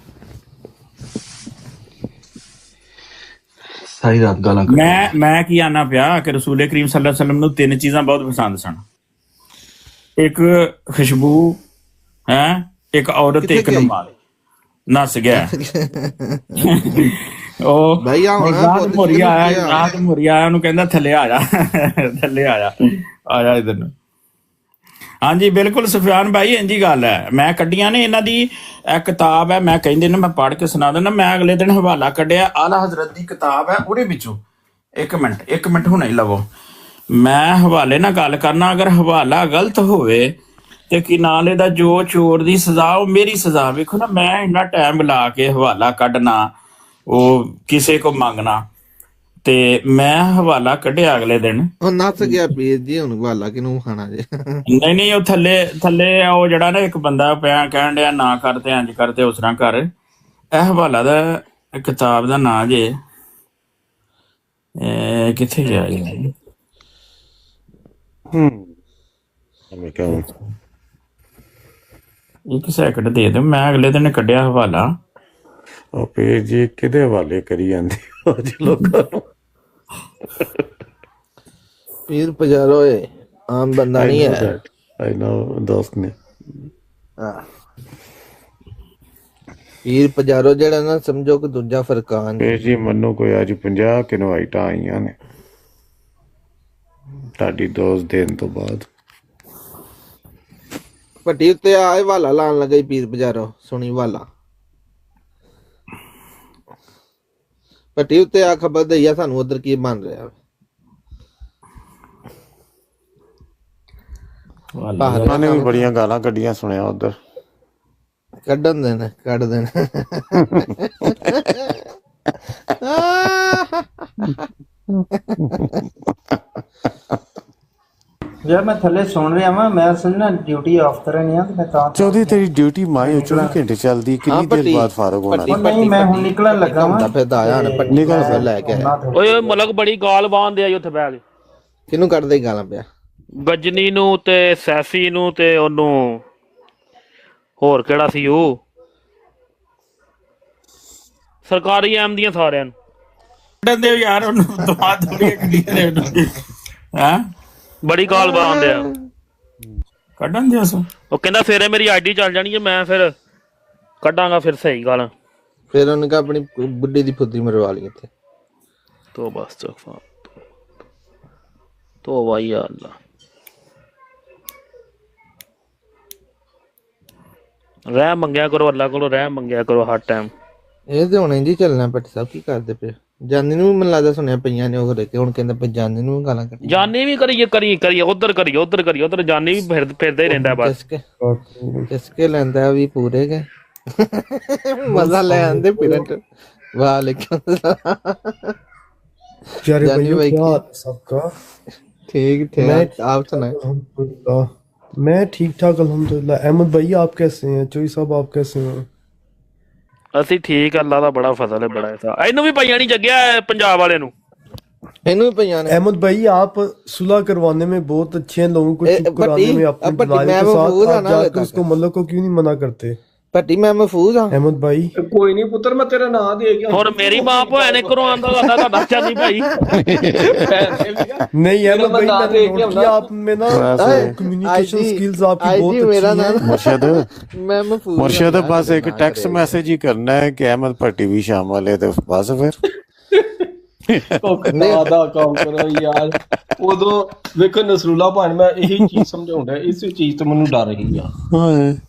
ਸਾਰੀ ਰਾਤ ਗਾਲਾਂ ਮੈਂ ਕੀ ਆਨਾ ਪਿਆ ਕਿ ਰਸੂਲੇ ਕਰੀਮ ਸੱਲੱਲਾਹੁ ਅਲੈਹਿ ਵਸੱਲਮ ਨੂੰ 3 ਚੀਜ਼ਾਂ ਬਹੁਤ ਪਸੰਦ ਸਨ, ਇੱਕ ਖੁਸ਼ਬੂ ਇੱਕ ਔਰਤ ਤੇ ਇੱਕ ਨਮਾਜ਼। ਨੱਸ ਗਿਆ ਉਹ ਰਾਤ ਮੁਰੀਆ ਆਇਆ, ਉਹਨੂੰ ਕਹਿੰਦਾ ਥੱਲੇ ਆ ਜਾ ਇਧਰ ਨੂੰ। ਹਾਂਜੀ ਬਿਲਕੁਲ ਸੁਫਿਆਨ ਭਾਈ, ਇੰਜੀ ਗੱਲ ਹੈ। ਮੈਂ ਕੱਢੀਆਂ ਨੇ ਇਹਨਾਂ ਦੀ ਕਿਤਾਬ ਹੈ, ਮੈਂ ਕਹਿੰਦੇ ਨੇ ਮੈਂ ਪੜ੍ਹ ਕੇ ਸੁਣਾ ਦਿੰਦਾ। ਮੈਂ ਅਗਲੇ ਦਿਨ ਹਵਾਲਾ ਕੱਢਿਆ, ਆਲਾ ਹਜ਼ਰਤ ਦੀ ਕਿਤਾਬ ਹੈ, ਉਹਦੇ ਵਿੱਚੋਂ ਇੱਕ ਮਿੰਟ ਹੁਣੇ ਹੀ ਲਵੋ। ਮੈਂ ਹਵਾਲੇ ਨਾਲ ਗੱਲ ਕਰਨਾ, ਅਗਰ ਹਵਾਲਾ ਗਲਤ ਹੋਵੇ ਤੇ ਕੀ ਨਾਲ ਇਹਦਾ ਜੋ ਚੋਰ ਦੀ ਸਜ਼ਾ ਉਹ ਮੇਰੀ ਸਜ਼ਾ। ਵੇਖੋ ਨਾ, ਮੈਂ ਇੰਨਾ ਟਾਈਮ ਲਾ ਕੇ ਹਵਾਲਾ ਕੱਢਣਾ, ਉਹ ਕਿਸੇ ਕੋ ਮੰਗਣਾ, ਤੇ ਮੈਂ ਹਵਾਲਾ ਕੱਢਿਆ ਅਗਲੇ ਦਿਨ। ਉਹ ਨੱਸ ਗਿਆ ਪੀਰ ਜੀ, ਹੁਣ ਹਵਾਲਾ ਕਿਨੂੰ ਖਾਣਾ ਜੇ? ਨਹੀਂ ਉਹ ਥੱਲੇ ਉਹ ਜਿਹੜਾ ਨਾ ਇੱਕ ਬੰਦਾ ਪਿਆ ਕਹਿਣ ਡਿਆ ਨਾ ਕਰ ਤੇ ਇੰਜ ਕਰ ਤੇ ਉਸ ਤਰ੍ਹਾਂ ਕਰ। ਇਹ ਹਵਾਲਾ ਦਾ ਕਿਤਾਬ ਦਾ ਨਾਂ ਜੇ, ਕਿੱਥੇ ਗਿਆ ਜੀ? ਇੱਕ ਸੈਕਿੰਡ ਦੇ ਦਿਓ, ਮੈਂ ਅਗਲੇ ਦਿਨ ਕੱਢਿਆ ਹਵਾਲਾ। ਉਹ ਪੀਰ ਜੀ ਕਿਹਦੇ ਹਵਾਲੇ ਕਰੀ ਜਾਂਦੇ ਅੱਜ ਲੋਕਾਂ ਨੂੰ? ਪੀਰ ਪਜਾਰੋ ਆਮ ਬੰਦਾ ਨਹੀਂ ਹੈ। ਆਈ ਨੋ ਦੋਸਤ ਨੇ। ਪੀਰ ਪਜਾਰੋ ਜਿਹੜਾ ਨਾ, ਸਮਝੋ ਕਿ ਦੂਜਾ ਫਰਕਾਨ। ਪੀਰ ਜੀ ਮੈਨੂੰ ਕੋਈ ਅੱਜ 50 ਇਨਵਾਈਟਾਂ ਆਈਆਂ ਨੇ ਤੁਹਾਡੀ ਦੋਸਤ ਦੇਣ ਤੋਂ ਬਾਅਦ। ਭੱਟੀ ਉੱਤੇ ਆਏ ਹਵਾਲਾ ਲਾਉਣ ਲੱਗਾ ਪੀਰ ਪਜਾਰੋ, ਸੁਣੀ ਵਾਲਾ ਭੱਟੀ ਉੱਤੇ ਆ ਖਬਰ ਦਈਆ ਸਾਨੂੰ ਉਧਰ ਕੀ ਬਣ ਰਿਹਾ। ਉਹਨਾਂ ਨੇ ਵੀ ਬੜੀਆਂ ਗਾਲਾਂ ਕੱਢੀਆਂ ਸੁਣਿਆ ਉਧਰ। ਕੱਢਣ ਦੇਣ, ਕੱਢ ਦੇਣ। ਯਾਰ ਮੈਂ ਥੱਲੇ ਸੁਣ ਰਿਹਾ ਵਾਂ, ਮੈਂ ਸਮਝਣਾ ਡਿਊਟੀ ਆਫ ਕਰਨੀ ਆ ਤੇ ਮੈਂ ਤਾਂ ਚੌਧਰੀ ਤੇਰੀ ਡਿਊਟੀ ਮਾਈ 24 ਘੰਟੇ ਚੱਲਦੀ, ਕਿੰਨੀ ਦੇਰ ਬਾਅਦ ਫਾਰਗ ਹੋਣਾ? ਨਹੀਂ ਮੈਂ ਹੁਣ ਨਿਕਲਣ ਲੱਗਾ ਵਾਂ। ਫਿਰ ਆਇਆ ਨਾ ਪੱਟੀ ਨਿਕਲ ਲੈ ਕੇ। ਓਏ ਮਲਕ ਬੜੀ ਗਾਲ ਬਾਂਦੇ ਆ ਉੱਥੇ ਬਹਿ ਕੇ। ਕਿਹਨੂੰ ਕੱਢਦੇ ਗਾਲਾਂ ਪਿਆ? ਗਜਨੀ ਨੂੰ ਤੇ ਸੈਫੀ ਨੂੰ ਤੇ ਉਹਨੂੰ ਹੋਰ ਕਿਹੜਾ ਸੀ ਉਹ ਸਰਕਾਰੀ ਐਮ ਦੀਆਂ ਸਾਰਿਆਂ ਨੂੰ ਕੱਢਣ ਦਿਓ ਯਾਰ ਉਹਨੂੰ, ਦਵਾ ਥੋੜੀ ਕੱਢੀਆਂ ਨੇ ਉਹਨੂੰ। ਹੈਂ ਬੜੀ ਗਾਲ ਬਾਂਦੇ ਆ, ਕੱਢਣ ਦਿਓ। ਉਹ ਕਹਿੰਦਾ ਫੇਰੇ ਮੇਰੀ ਆਈਡੀ ਚੱਲ ਜਾਣੀ ਹੈ, ਮੈਂ ਫਿਰ ਕੱਢਾਂਗਾ ਫਿਰ ਸਹੀ ਗਾਲਾਂ। ਫਿਰ ਉਹਨੇ ਕਹਾ ਆਪਣੀ ਬੁੱਢੀ ਦੀ ਫੁੱਦੀ ਮਰਵਾ ਲਈ ਇੱਥੇ। तो बस तो भाई अल्लाह ਰਹਿ ਮੰਗਿਆ ਕਰੋ, ਅੱਲਾ ਕੋਲੋਂ ਰਹਿ ਮੰਗਿਆ ਕਰੋ ਹਰ ਟਾਈਮ। ਇਹ ਤੇ ਹੁਣ ਇੰਜ ਹੀ ਚੱਲਣਾ। ਭੱਟੀ ਸਾਹਿਬ ਕੀ ਕਰਦੇ ਪਏ? ਜਾਨੀ ਨੂੰ ਵੀ ਮੈਨੂੰ ਲੱਗਦਾ ਸੁਣਿਆ ਪਈਆਂ ਨੇ ਉਹ ਕੇ ਹੁਣ ਕਹਿੰਦਾ ਜਾਨੀ ਨੂੰ ਵੀ ਗਾਲਾਂ ਕੱਢ। ਜਾਨੀ ਵੀ ਕਰੀਏ ਉਧਰ ਕਰੀਏ ਉਧਰ ਜਾਨੀ ਵੀ ਫਿਰਦਾ ਹੀ ਰਹਿੰਦਾ ਬਸ। ਕਿਸਕੇ ਲੈਂਦਾ ਵੀ ਪੂਰੇ ਕੇ ਮਜ਼ਾ ਲੈ ਆਂਦੇ ਪਿਰਟ। वालेकुम जानी भाई सबका ठीक थे। आप सुनाए? मैं ठीक ठाक अल्हम्दुलिल्लाह। अहमद भाई आप कैसे हैं? चोई साहब आप कैसे हैं? ਅਸੀਂ ਠੀਕ, ਅੱਲਾ ਦਾ ਬੜਾ ਫਜ਼ਲ ਹੈ, ਬੜਾ ਐਸਾ। ਇਹਨੂੰ ਵੀ ਪਈਆਂ ਨਹੀਂ ਜੱਗਿਆ ਪੰਜਾਬ ਵਾਲੇ ਨੂੰ, ਇਹਨੂੰ भी पईयां ने। अहमद भाई आप सुलह करवाने में बहुत अच्छे हैं, लोगों को चुप कराने में अपने दलाइल के साथ आप जाकर उसको मल्लक को क्यों नहीं मना करते? ਭੱਟੀ ਮੈਂ ਮਹਿਫੂਜ਼ ਹਾਂ अहमद भाई। ਕੋਈ ਨਹੀਂ ਪੁੱਤਰ ਮੈਂ ਤੇਰਾ ਨਾਂ ਦੇ ਗਿਆ। ਹੁਣ ਮੇਰੀ ਮਾਂ ਭੋਏ ਨੇ ਕਰਵਾਉਣ ਦਾ ਤੁਹਾਡਾ ਚਾਨੀ ਭਾਈ। नहीं अहमद भाई मैंने नोट किया आप में ना कम्युनिकेशन स्किल्स आपकी बहुत अच्छी है। मुर्शद बस एक टेक्स्ट मैसेज ही करना है कि अहमद भट्टी भी शामिल है तो बस फिर ਦਾ ਕੰਮ ਕਰੋ ਯਾਰ। ਉਦੋਂ ਵੇਖੋ ਨਸਰੁੱਲਾ ਭਾਣ ਮੈਂ ਇਹੀ ਚੀਜ਼ ਸਮਝਾਉਂਦਾ, ਇਸੇ ਚੀਜ਼ ਤੋਂ ਮੈਨੂੰ ਡਰ ਰਹੀ ਆ।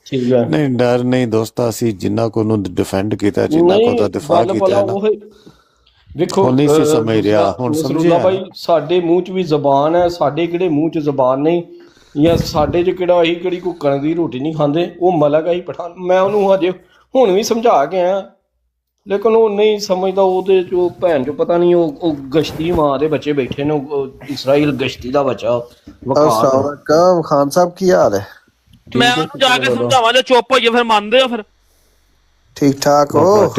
ਠੀਕ ਹੈ, ਨਹੀਂ ਡਰ ਨਹੀਂ ਦੋਸਤਾ, ਅਸੀਂ ਜਿੰਨਾ ਕੋ ਨੂੰ ਡਿਫੈਂਡ ਕੀਤਾ, ਜਿੰਨਾ ਕੋ ਦਾ ਦਿਫਾ ਕੀਤਾ ਨਾ, ਵੇਖੋ ਨਹੀਂ ਸੀ ਸਮਝ ਰਿਹਾ, ਹੁਣ ਸਮਝਿਆ ਭਾਈ। ਸਾਡੇ ਮੂੰਹ 'ਚ ਵੀ ਜ਼ਬਾਨ ਹੈ, ਸਾਡੇ ਕਿਹੜੇ ਮੂੰਹ 'ਚ ਜ਼ਬਾਨ ਨਹੀਂ, ਜਾਂ ਸਾਡੇ 'ਚ ਕਿਹੜਾ ਅਸੀਂ ਕਿਹੜੀ ਕੁੱਕਣ ਦੀ ਰੋਟੀ ਨਹੀਂ ਖਾਂਦੇ। ਉਹ ਮਲਕ ਆਈ ਪਠਾਨ, ਮੈਂ ਉਹਨੂੰ ਹਜੇ ਹੁਣ ਵੀ ਸਮਝਾ ਕੇ ਆਇਆ, ਲੇਕਿਨ ਉਹ ਨਹੀਂ ਸਮਝਦਾ। ਉਹਦੇ ਜੋ ਭੈਣ ਚੋ ਪਤਾ ਨਹੀਂ ਉਹ ਗਸ਼ਤੀ ਮਾਂ ਦੇ ਬੱਚੇ ਬੈਠੇ ਨੇ, ਇਸਰਾਈਲ ਗਸ਼ਤੀ ਦਾ ਬੱਚਾ। ਖਾਨ ਸਾਹਿਬ ਕੀ ਹਾਲ ਹੈ? ਮੈਂ ਉਹਨੂੰ ਜਾ ਕੇ ਸਮਝਾਵਾਂ, ਜੇ ਚੁੱਪ ਹੋਈਏ ਫਿਰ ਮੰਨਦੇ ਹੋ? ਫਿਰ ਠੀਕ ਠਾਕ ਹੋ?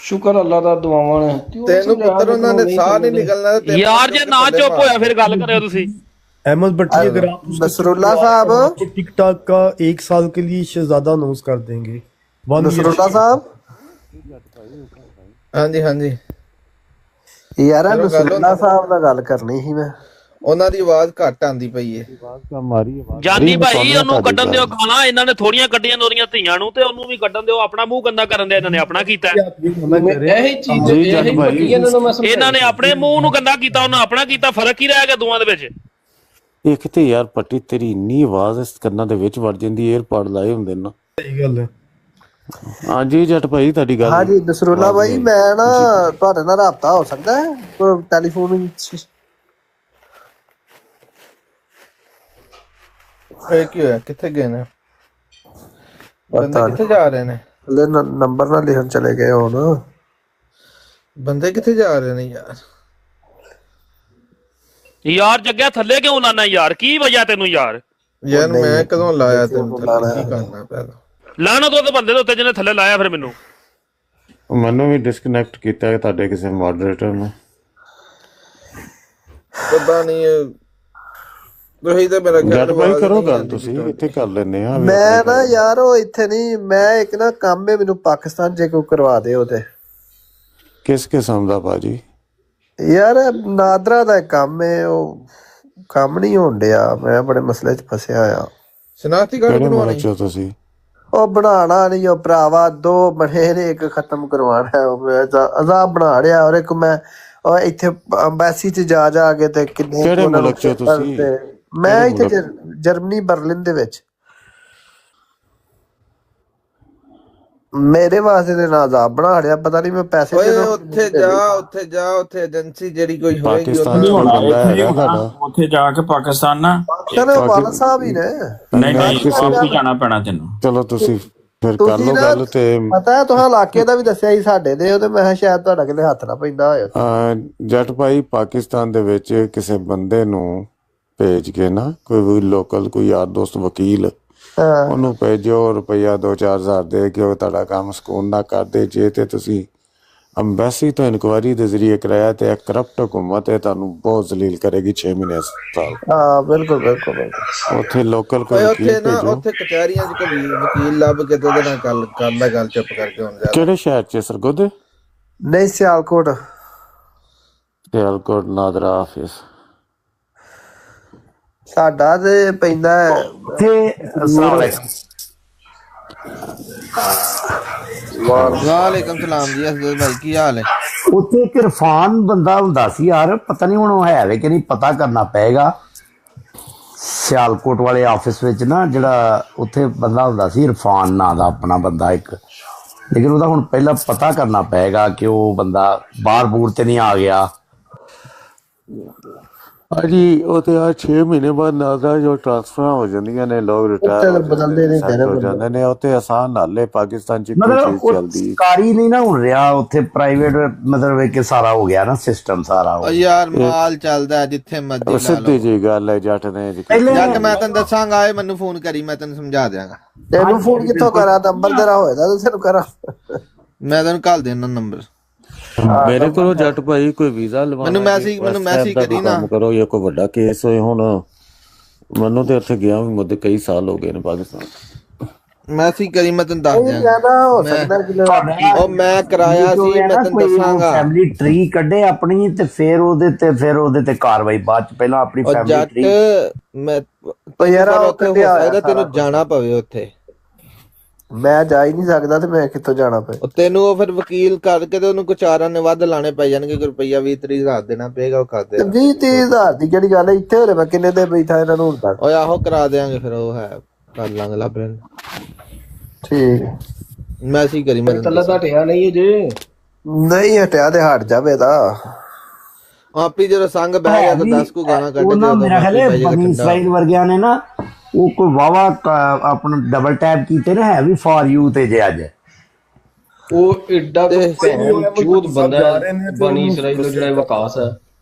ਸ਼ੁਕਰ ਅੱਲਾ ਦਾ, ਦੁਆਵਾਂ ਨੇ। ਤੈਨੂੰ ਪੁੱਤਰ ਉਹਨਾਂ ਨੇ ਸਾਹ ਨਹੀਂ ਨਿਕਲਣਾ ਯਾਰ, ਜੇ ਨਾ ਚੁੱਪ ਹੋਇਆ ਫਿਰ ਗੱਲ ਕਰਿਓ ਤੁਸੀਂ। अहमद भट्टी अगर आप नसरुल्ला साहब टिकटॉक का 1 साल के लिए शहजादा अनाउंस कर देंगे। नसरुल्ला साहब हाँ जी हाँ जी यार, नसरुल्ला साहब ਨਾਲ ਗੱਲ ਕਰਨੀ ਸੀ ਮੈਂ। ਉਹਨਾਂ ਦੀ ਆਵਾਜ਼ ਘੱਟ ਆਂਦੀ ਪਈ ਏ। ਜਾਨੀ ਭਾਈ ਉਹਨੂੰ ਕੱਢਣ ਦਿਓ ਗਾਲਾਂ, ਇਹਨਾਂ ਨੇ ਥੋੜੀਆਂ ਕੱਢੀਆਂ ਉਹਦੀਆਂ ਧੀਆਂ ਨੂੰ, ਤੇ ਉਹਨੂੰ ਵੀ ਕੱਢਣ ਦਿਓ। ਆਪਣਾ ਮੂੰਹ ਗੰਦਾ ਕਰਨ ਦੇ ਇਹਨਾਂ ਨੇ ਆਪਣਾ ਕੀਤਾ। ਇਹੀ ਚੀਜ਼ ਇਹਨਾਂ ਨੇ ਆਪਣੇ ਮੂੰਹ ਨੂੰ ਗੰਦਾ ਕੀਤਾ, ਉਹਨਾਂ ਆਪਣਾ ਕੀਤਾ। ਫਰਕ ਹੀ ਰਹਿ ਗਿਆ ਦੋਵਾਂ ਦੇ ਵਿੱਚ। ਇੱਕ ਤੇ ਯਾਰ ਪੱਟੀ ਤੇਰੀ ਇੰਨੀ ਆਵਾਜ਼ ਇਸ ਕੰਨਾਂ ਦੇ ਵਿੱਚ ਵੜ ਜਾਂਦੀ, 에ਅਰਪੋਡ ਲਾਏ ਹੁੰਦੇ ਨਾ। ਸਹੀ ਗੱਲ ਹੈ। ਹਾਂਜੀ ਜੱਟ ਭਾਈ ਤੁਹਾਡੀ ਗੱਲ। ਹਾਂਜੀ ਨਸਰੁੱਲਾ ਭਾਈ, ਮੈਂ ਨਾ ਤੁਹਾਡੇ ਨਾਲ ਰਾਬਤਾ ਹੋ ਸਕਦਾ ਹੈ ਟੈਲੀਫੋਨ ਵਿੱਚ? ਇਹ ਕੀ ਹੋਇਆ ਕਿੱਥੇ ਗਏ ਨੇ ਬੰਦੇ ਕਿੱਥੇ ਜਾ ਰਹੇ ਨੇ ਹਲੇ ਨੰਬਰ ਨਾ ਲਿਖਣ ਚਲੇ ਗਏ ਹੁਣ ਬੰਦੇ ਕਿੱਥੇ ਜਾ ਰਹੇ ਨੇ ਯਾਰ ਜੱਗਿਆ ਥੱਲੇ ਕਿਉਂ ਲਾਣਾ ਯਾਰ ਕੀ ਵਜ੍ਹਾ ਤੈਨੂੰ ਯਾਰ ਮੈਂ ਕਦੋਂ ਲਾਇਆ ਤੈਨੂੰ ਕੀ ਕਰਨਾ ਪੈਦਾ ਲਾਣਾ ਤੋਂ ਬੰਦੇ ਦੇ ਉੱਤੇ ਜਿਹਨੇ ਥੱਲੇ ਲਾਇਆ ਫਿਰ ਮੈਨੂੰ ਵੀ ਡਿਸਕਨੈਕਟ ਕੀਤਾ ਹੈ ਤੁਹਾਡੇ ਕਿਸੇ ਮੋਡਰੇਟਰ ਨੇ ਪਤਾ ਨਹੀਂ ਤੁਸੀਂ ਤਾਂ ਮੇਰਾ ਜੱਟ ਭਾਈ ਕਰੋ ਗੱਲ ਤੁਸੀਂ ਇੱਥੇ ਕਰ ਲੈਨੇ ਆ ਮੈਂ ਨਾ ਯਾਰ ਉਹ ਇੱਥੇ ਨਹੀਂ ਮੈਂ ਇੱਕ ਨਾ ਕੰਮ ਹੈ ਮੈਨੂੰ ਪਾਕਿਸਤਾਨ ਜੇ ਕੋਈ ਕਰਵਾ ਦੇ ਉਹ ਤੇ ਕਿਸ ਕਿਸਮ ਦਾ ਭਾਜੀ ਯਾਰ ਨਾਦਰਾ ਦਾ ਕੰਮ ਹੈ ਉਹ ਕੰਮ ਨਹੀਂ ਹੋਣ ਡਿਆ ਮੈਂ ਬੜੇ ਮਸਲੇ 'ਚ ਫਸਿਆ ਆ ਸ਼ਨਾਖਤੀ ਕਾਰਡ ਬਣਵਾਉਣੀ ਤੁਸੀਂ ਉਹ ਬਣਾਉਣਾ ਨਹੀਂ ਉਹ ਭਰਾਵਾ 2 ਬਣੇ ਨੇ ਇੱਕ ਖਤਮ ਕਰਵਾਉਣਾ ਉਹ ਅਜ਼ਾਬ ਬਣਾ ਰਿਹਾ ਔਰ ਇੱਕ ਮੈਂ ਇੱਥੇ ਅੰਬੈਸੀ 'ਚ ਜਾ ਕੇ ਤੇ ਕਿੰਨੇ ਕਿਹੜੇ ਮੁਲਕ 'ਚ ਤੁਸੀਂ ਮੈਂ ਇੱਥੇ ਜਰਮਨੀ ਬਰਲਿਨ ਦੇ ਵਿੱਚ ਮੇਰੇ ਵਾਸਤੇ ਤੇ ਨਾ ਅਜ਼ਾਬ ਬਣਾ ਰਿਹਾ ਪਤਾ ਨਹੀਂ ਮੈਂ ਪੈਸੇ ਉੱਥੇ ਜਾ ਉੱਥੇ ਏਜੰਸੀ ਜਿਹੜੀ ਕੋਈ ਹੋਏਗੀ ਉੱਥੇ ਜਾ ਕੇ ਪਾਕਿਸਤਾਨ ਨਾ ਵਾਲਾ ਸਾਹਿਬ ਹੀ ਨੇ ਨਹੀਂ ਜਾਣਾ ਪੈਣਾ ਤੈਨੂੰ ਚਲੋ ਤੁਸੀਂ ਫਿਰ ਕਰ ਲਓ ਗੱਲ ਤੇ ਪਤਾ ਤੁਸੀਂ ਇਲਾਕੇ ਦਾ ਵੀ ਦੱਸਿਆ ਸੀ ਸਾਡੇ ਦੇ ਉਹਦੇ ਮੈਂ ਸ਼ਾਇਦ ਤੁਹਾਡਾ ਕਿਤੇ ਹੱਥ ਨਾ ਪੈਂਦਾ ਹੋਇਆ ਜੱਟ ਭਾਈ ਪਾਕਿਸਤਾਨ ਦੇ ਵਿੱਚ ਕਿਸੇ ਬੰਦੇ ਨੂੰ ਭੇਜ ਕੇ ਨਾ ਕੋਈ ਲੋਕਲ ਕੋਈ ਯਾਰ ਦੋਸਤ ਵਕੀਲ ਉਹਨੂੰ ਭੇਜੋ ਰੁਪਈਆ 2-4 ਹਜ਼ਾਰ ਦੇ ਕੇ ਉਹ ਤੁਹਾਡਾ ਕੰਮ ਸਕੂਨ ਨਾ ਕਰਦੇ ਜੇ ਤੇ ਤੁਸੀਂ ਅੰਬੈਸੀ ਤੋਂ ਇਨਕੁਆਇਰੀ ਦੇ ਜ਼ਰੀਏ ਕਰਾਇਆ ਤੇ ਕਰਪਟ ਹੁਕੂਮਤ ਹੈ ਤੁਹਾਨੂੰ ਬਹੁਤ ਜ਼ਲੀਲ ਕਰੇਗੀ 6 ਮਹੀਨੇ ਸਾਲ ਬਿਲਕੁਲ ਉੱਥੇ ਲੋਕਲ ਕੋਈ ਉੱਥੇ ਕਚਹਿਰੀਆਂ 'ਚ ਕੋਈ ਵਕੀਲ ਲੱਭ ਕੇ ਤੇ ਉਹਦੇ ਨਾਲ ਗੱਲ ਚੁੱਪ ਕਰਕੇ ਹੁਣ ਕਿਹੜੇ ਸ਼ਹਿਰ 'ਚ ਸਰਗੋਦੇ ਨਹੀਂ ਸਿਆਲਕੋਟ ਨਾਦਰਾ ਆਫਿਸ ਸਾਡਾ ਤੇ ਪੈਂਦਾ ਵਾਲੇਕਮ ਸਲਾਮ ਜੀ ਅਸਦ ਭਾਈ ਕੀ ਹਾਲ ਹੈ ਉੱਥੇ ਇੱਕ ਇਰਫਾਨ ਬੰਦਾ ਹੁੰਦਾ ਸੀ ਯਾਰ ਪਤਾ ਨਹੀਂ ਹੁਣ ਉਹ ਹੈ ਵੇ ਕਿ ਨਹੀਂ ਪਤਾ ਕਰਨਾ ਪਏਗਾ ਸਿਆਲਕੋਟ ਵਾਲੇ ਆਫਿਸ ਵਿੱਚ ਨਾ ਜਿਹੜਾ ਉੱਥੇ ਬੰਦਾ ਹੁੰਦਾ ਸੀ ਇਰਫਾਨ ਨਾਂ ਦਾ ਆਪਣਾ ਬੰਦਾ ਇੱਕ ਲੇਕਿਨ ਉਹਦਾ ਹੁਣ ਪਹਿਲਾਂ ਪਤਾ ਕਰਨਾ ਪਏਗਾ ਕਿ ਉਹ ਬੰਦਾ ਬਾਹਰ ਬੂਰ ਤੇ ਨਹੀਂ ਆ ਗਿਆ ਹਾਂਜੀ ਉਹ ਤੇ 6 ਮਹੀਨੇ ਬਾਅਦ ਨਾਜ਼ਾ ਜੋ ਟ੍ਰਾਂਸਫਰ ਹੋ ਜਾਂਦੀਆਂ ਨੇ ਲੋਕ ਰਿਟਾਇਰ ਹੋ ਜਾਂਦੇ ਨੇ ਉੱਥੇ ਆਸਾਨ ਨਾਲ ਹੈ ਪਾਕਿਸਤਾਨ 'ਚ ਕੋਈ ਚੀਜ਼ ਚੱਲਦੀ ਸਰਕਾਰੀ ਨਹੀਂ ਨਾ ਹੁਣ ਰਿਹਾ ਉੱਥੇ ਪ੍ਰਾਈਵੇਟ ਮਤਲਬ ਕਿ ਸਾਰਾ ਹੋ ਗਿਆ ਨਾ ਸਿਸਟਮ ਸਾਰਾ ਯਾਰ ਮਾਲ ਚੱਲਦਾ ਜਿੱਥੇ ਮਰਜ਼ੀ ਸਿੱਧੀ ਜੀ ਗੱਲ ਹੈ ਜੱਟ ਨੇ ਜੱਟ ਮੈਂ ਤੈਨੂੰ ਦੱਸਾਂਗਾ ਮੈਨੂੰ ਫੋਨ ਕਰੀ ਮੈਂ ਤੈਨੂੰ ਸਮਝਾ ਦਿਆਂਗਾ ਤੈਨੂੰ ਫੋਨ ਕਿੱਥੋਂ ਕਰਾਂ ਨੰਬਰ ਤੇਰਾ ਹੋਏਗਾ ਤੈਨੂੰ ਕਰਾਂ ਮੈਂ ਤੈਨੂੰ ਘੱਲ ਦੇਣਾ ਨੰਬਰ ਮੇਰੇ ਕੋਲ ਜੱਟ ਭਾਈ ਕੋਈ ਵੀਜ਼ਾ ਲਵਾਉਣਾ ਮੈਨੂੰ ਮੈਸੇਜ ਕਰੀ ਨਾ ਕਰੋ ਇਹ ਕੋਈ ਵੱਡਾ ਕੇਸ ਹੋਏ ਹੁਣ ਮੈਨੂੰ ਤੇ ਉੱਥੇ ਗਿਆ ਵੀ ਮੁੱਦੇ ਕਈ ਸਾਲ ਹੋ ਗਏ ਨੇ ਪਾਕਿਸਤਾਨ ਮੈਸੇਜ ਕਰੀ ਮੈਂ ਤੈਨੂੰ ਦੱਸ ਦਿਆਂਗਾ ਉਹ ਮੈਂ ਕਰਾਇਆ ਸੀ ਮੈਂ ਤੈਨੂੰ ਦੱਸਾਂਗਾ ਫੈਮਿਲੀ ਟਰੀ ਕੱਢੇ ਆਪਣੀ ਤੇ ਫਿਰ ਉਹਦੇ ਤੇ ਕਾਰਵਾਈ ਬਾਅਦ ਚ ਪਹਿਲਾਂ ਆਪਣੀ ਫੈਮਿਲੀ ਟਰੀ ਮੈਂ ਯਾਰ ਉੱਥੇ ਤੈਨੂੰ ਜਾਣਾ ਪਵੇ ਉੱਥੇ ਮੈਂ ਜਾ ਹੀ ਨਹੀਂ ਸਕਦਾ ਤੇ ਮੈਂ ਕਿੱਥੋਂ ਜਾਣਾ ਪਏ ਤੈਨੂੰ ਉਹ ਫਿਰ ਵਕੀਲ ਕਰਕੇ ਤੇ ਉਹਨੂੰ ਕੁਚਾਰਾਂ ਨੇ ਵੱਧ ਲਾਣੇ ਪੈ ਜਾਣਗੇ ਕਿ ਰੁਪਈਆ 20-30 ਹਜ਼ਾਰ ਦੇਣਾ ਪਏਗਾ ਉਹ ਕਰਦੇ 20-30 ਹਜ਼ਾਰ ਦੀ ਕਿਹੜੀ ਗੱਲ ਹੈ ਇੱਥੇ ਹੋ ਰਿਹਾ ਕਿੰਨੇ ਦੇ ਬੈਠਾ ਇਹਨਾਂ ਨੂੰ ਹੁੰਦਾ ਓਏ ਆਹੋ ਕਰਾ ਦੇਾਂਗੇ ਫਿਰ ਉਹ ਹੈ ਕਰ ਲਾਂਗੇ ਲੱਭਣ ਠੀਕ ਮੈਸੇਜ ਕਰੀ ਮੈਂ ਤੱਲਾ ਤਾਂ ਹਟਿਆ ਨਹੀਂ ਜੇ ਨਹੀਂ ਹਟਿਆ ਤੇ ਹਟ ਜਾਵੇ ਤਾਂ ਆਪੀ ਜਦੋਂ ਸੰਗ ਬਹਿ ਗਿਆ ਤਾਂ 10 ਕੋ ਗਾਣਾ ਕੱਢ ਕੇ ਮੇਰਾ ਖਿਆਲ ਹੈ ਬਨੀ ਇਸਰਾਈਲ ਵਰਗਿਆਂ ਨੇ ਨਾ ਉਹ ਕੋਈ ਵਾਵਾ ਆਪਣਾ ਡਬਲ ਟੈਪ ਕੀਤੇ ਨਾ ਹੈ ਵੀ ਫॉर ਯੂ ਤੇ ਜੇ ਅੱਜ ਉਹ ਏਡਾ ਚੂਤ ਬੰਦਾ ਬਨੀ ਇਸਰਾਈਲ ਜਿਹੜਾ ਵਕਾਸ ਹੈ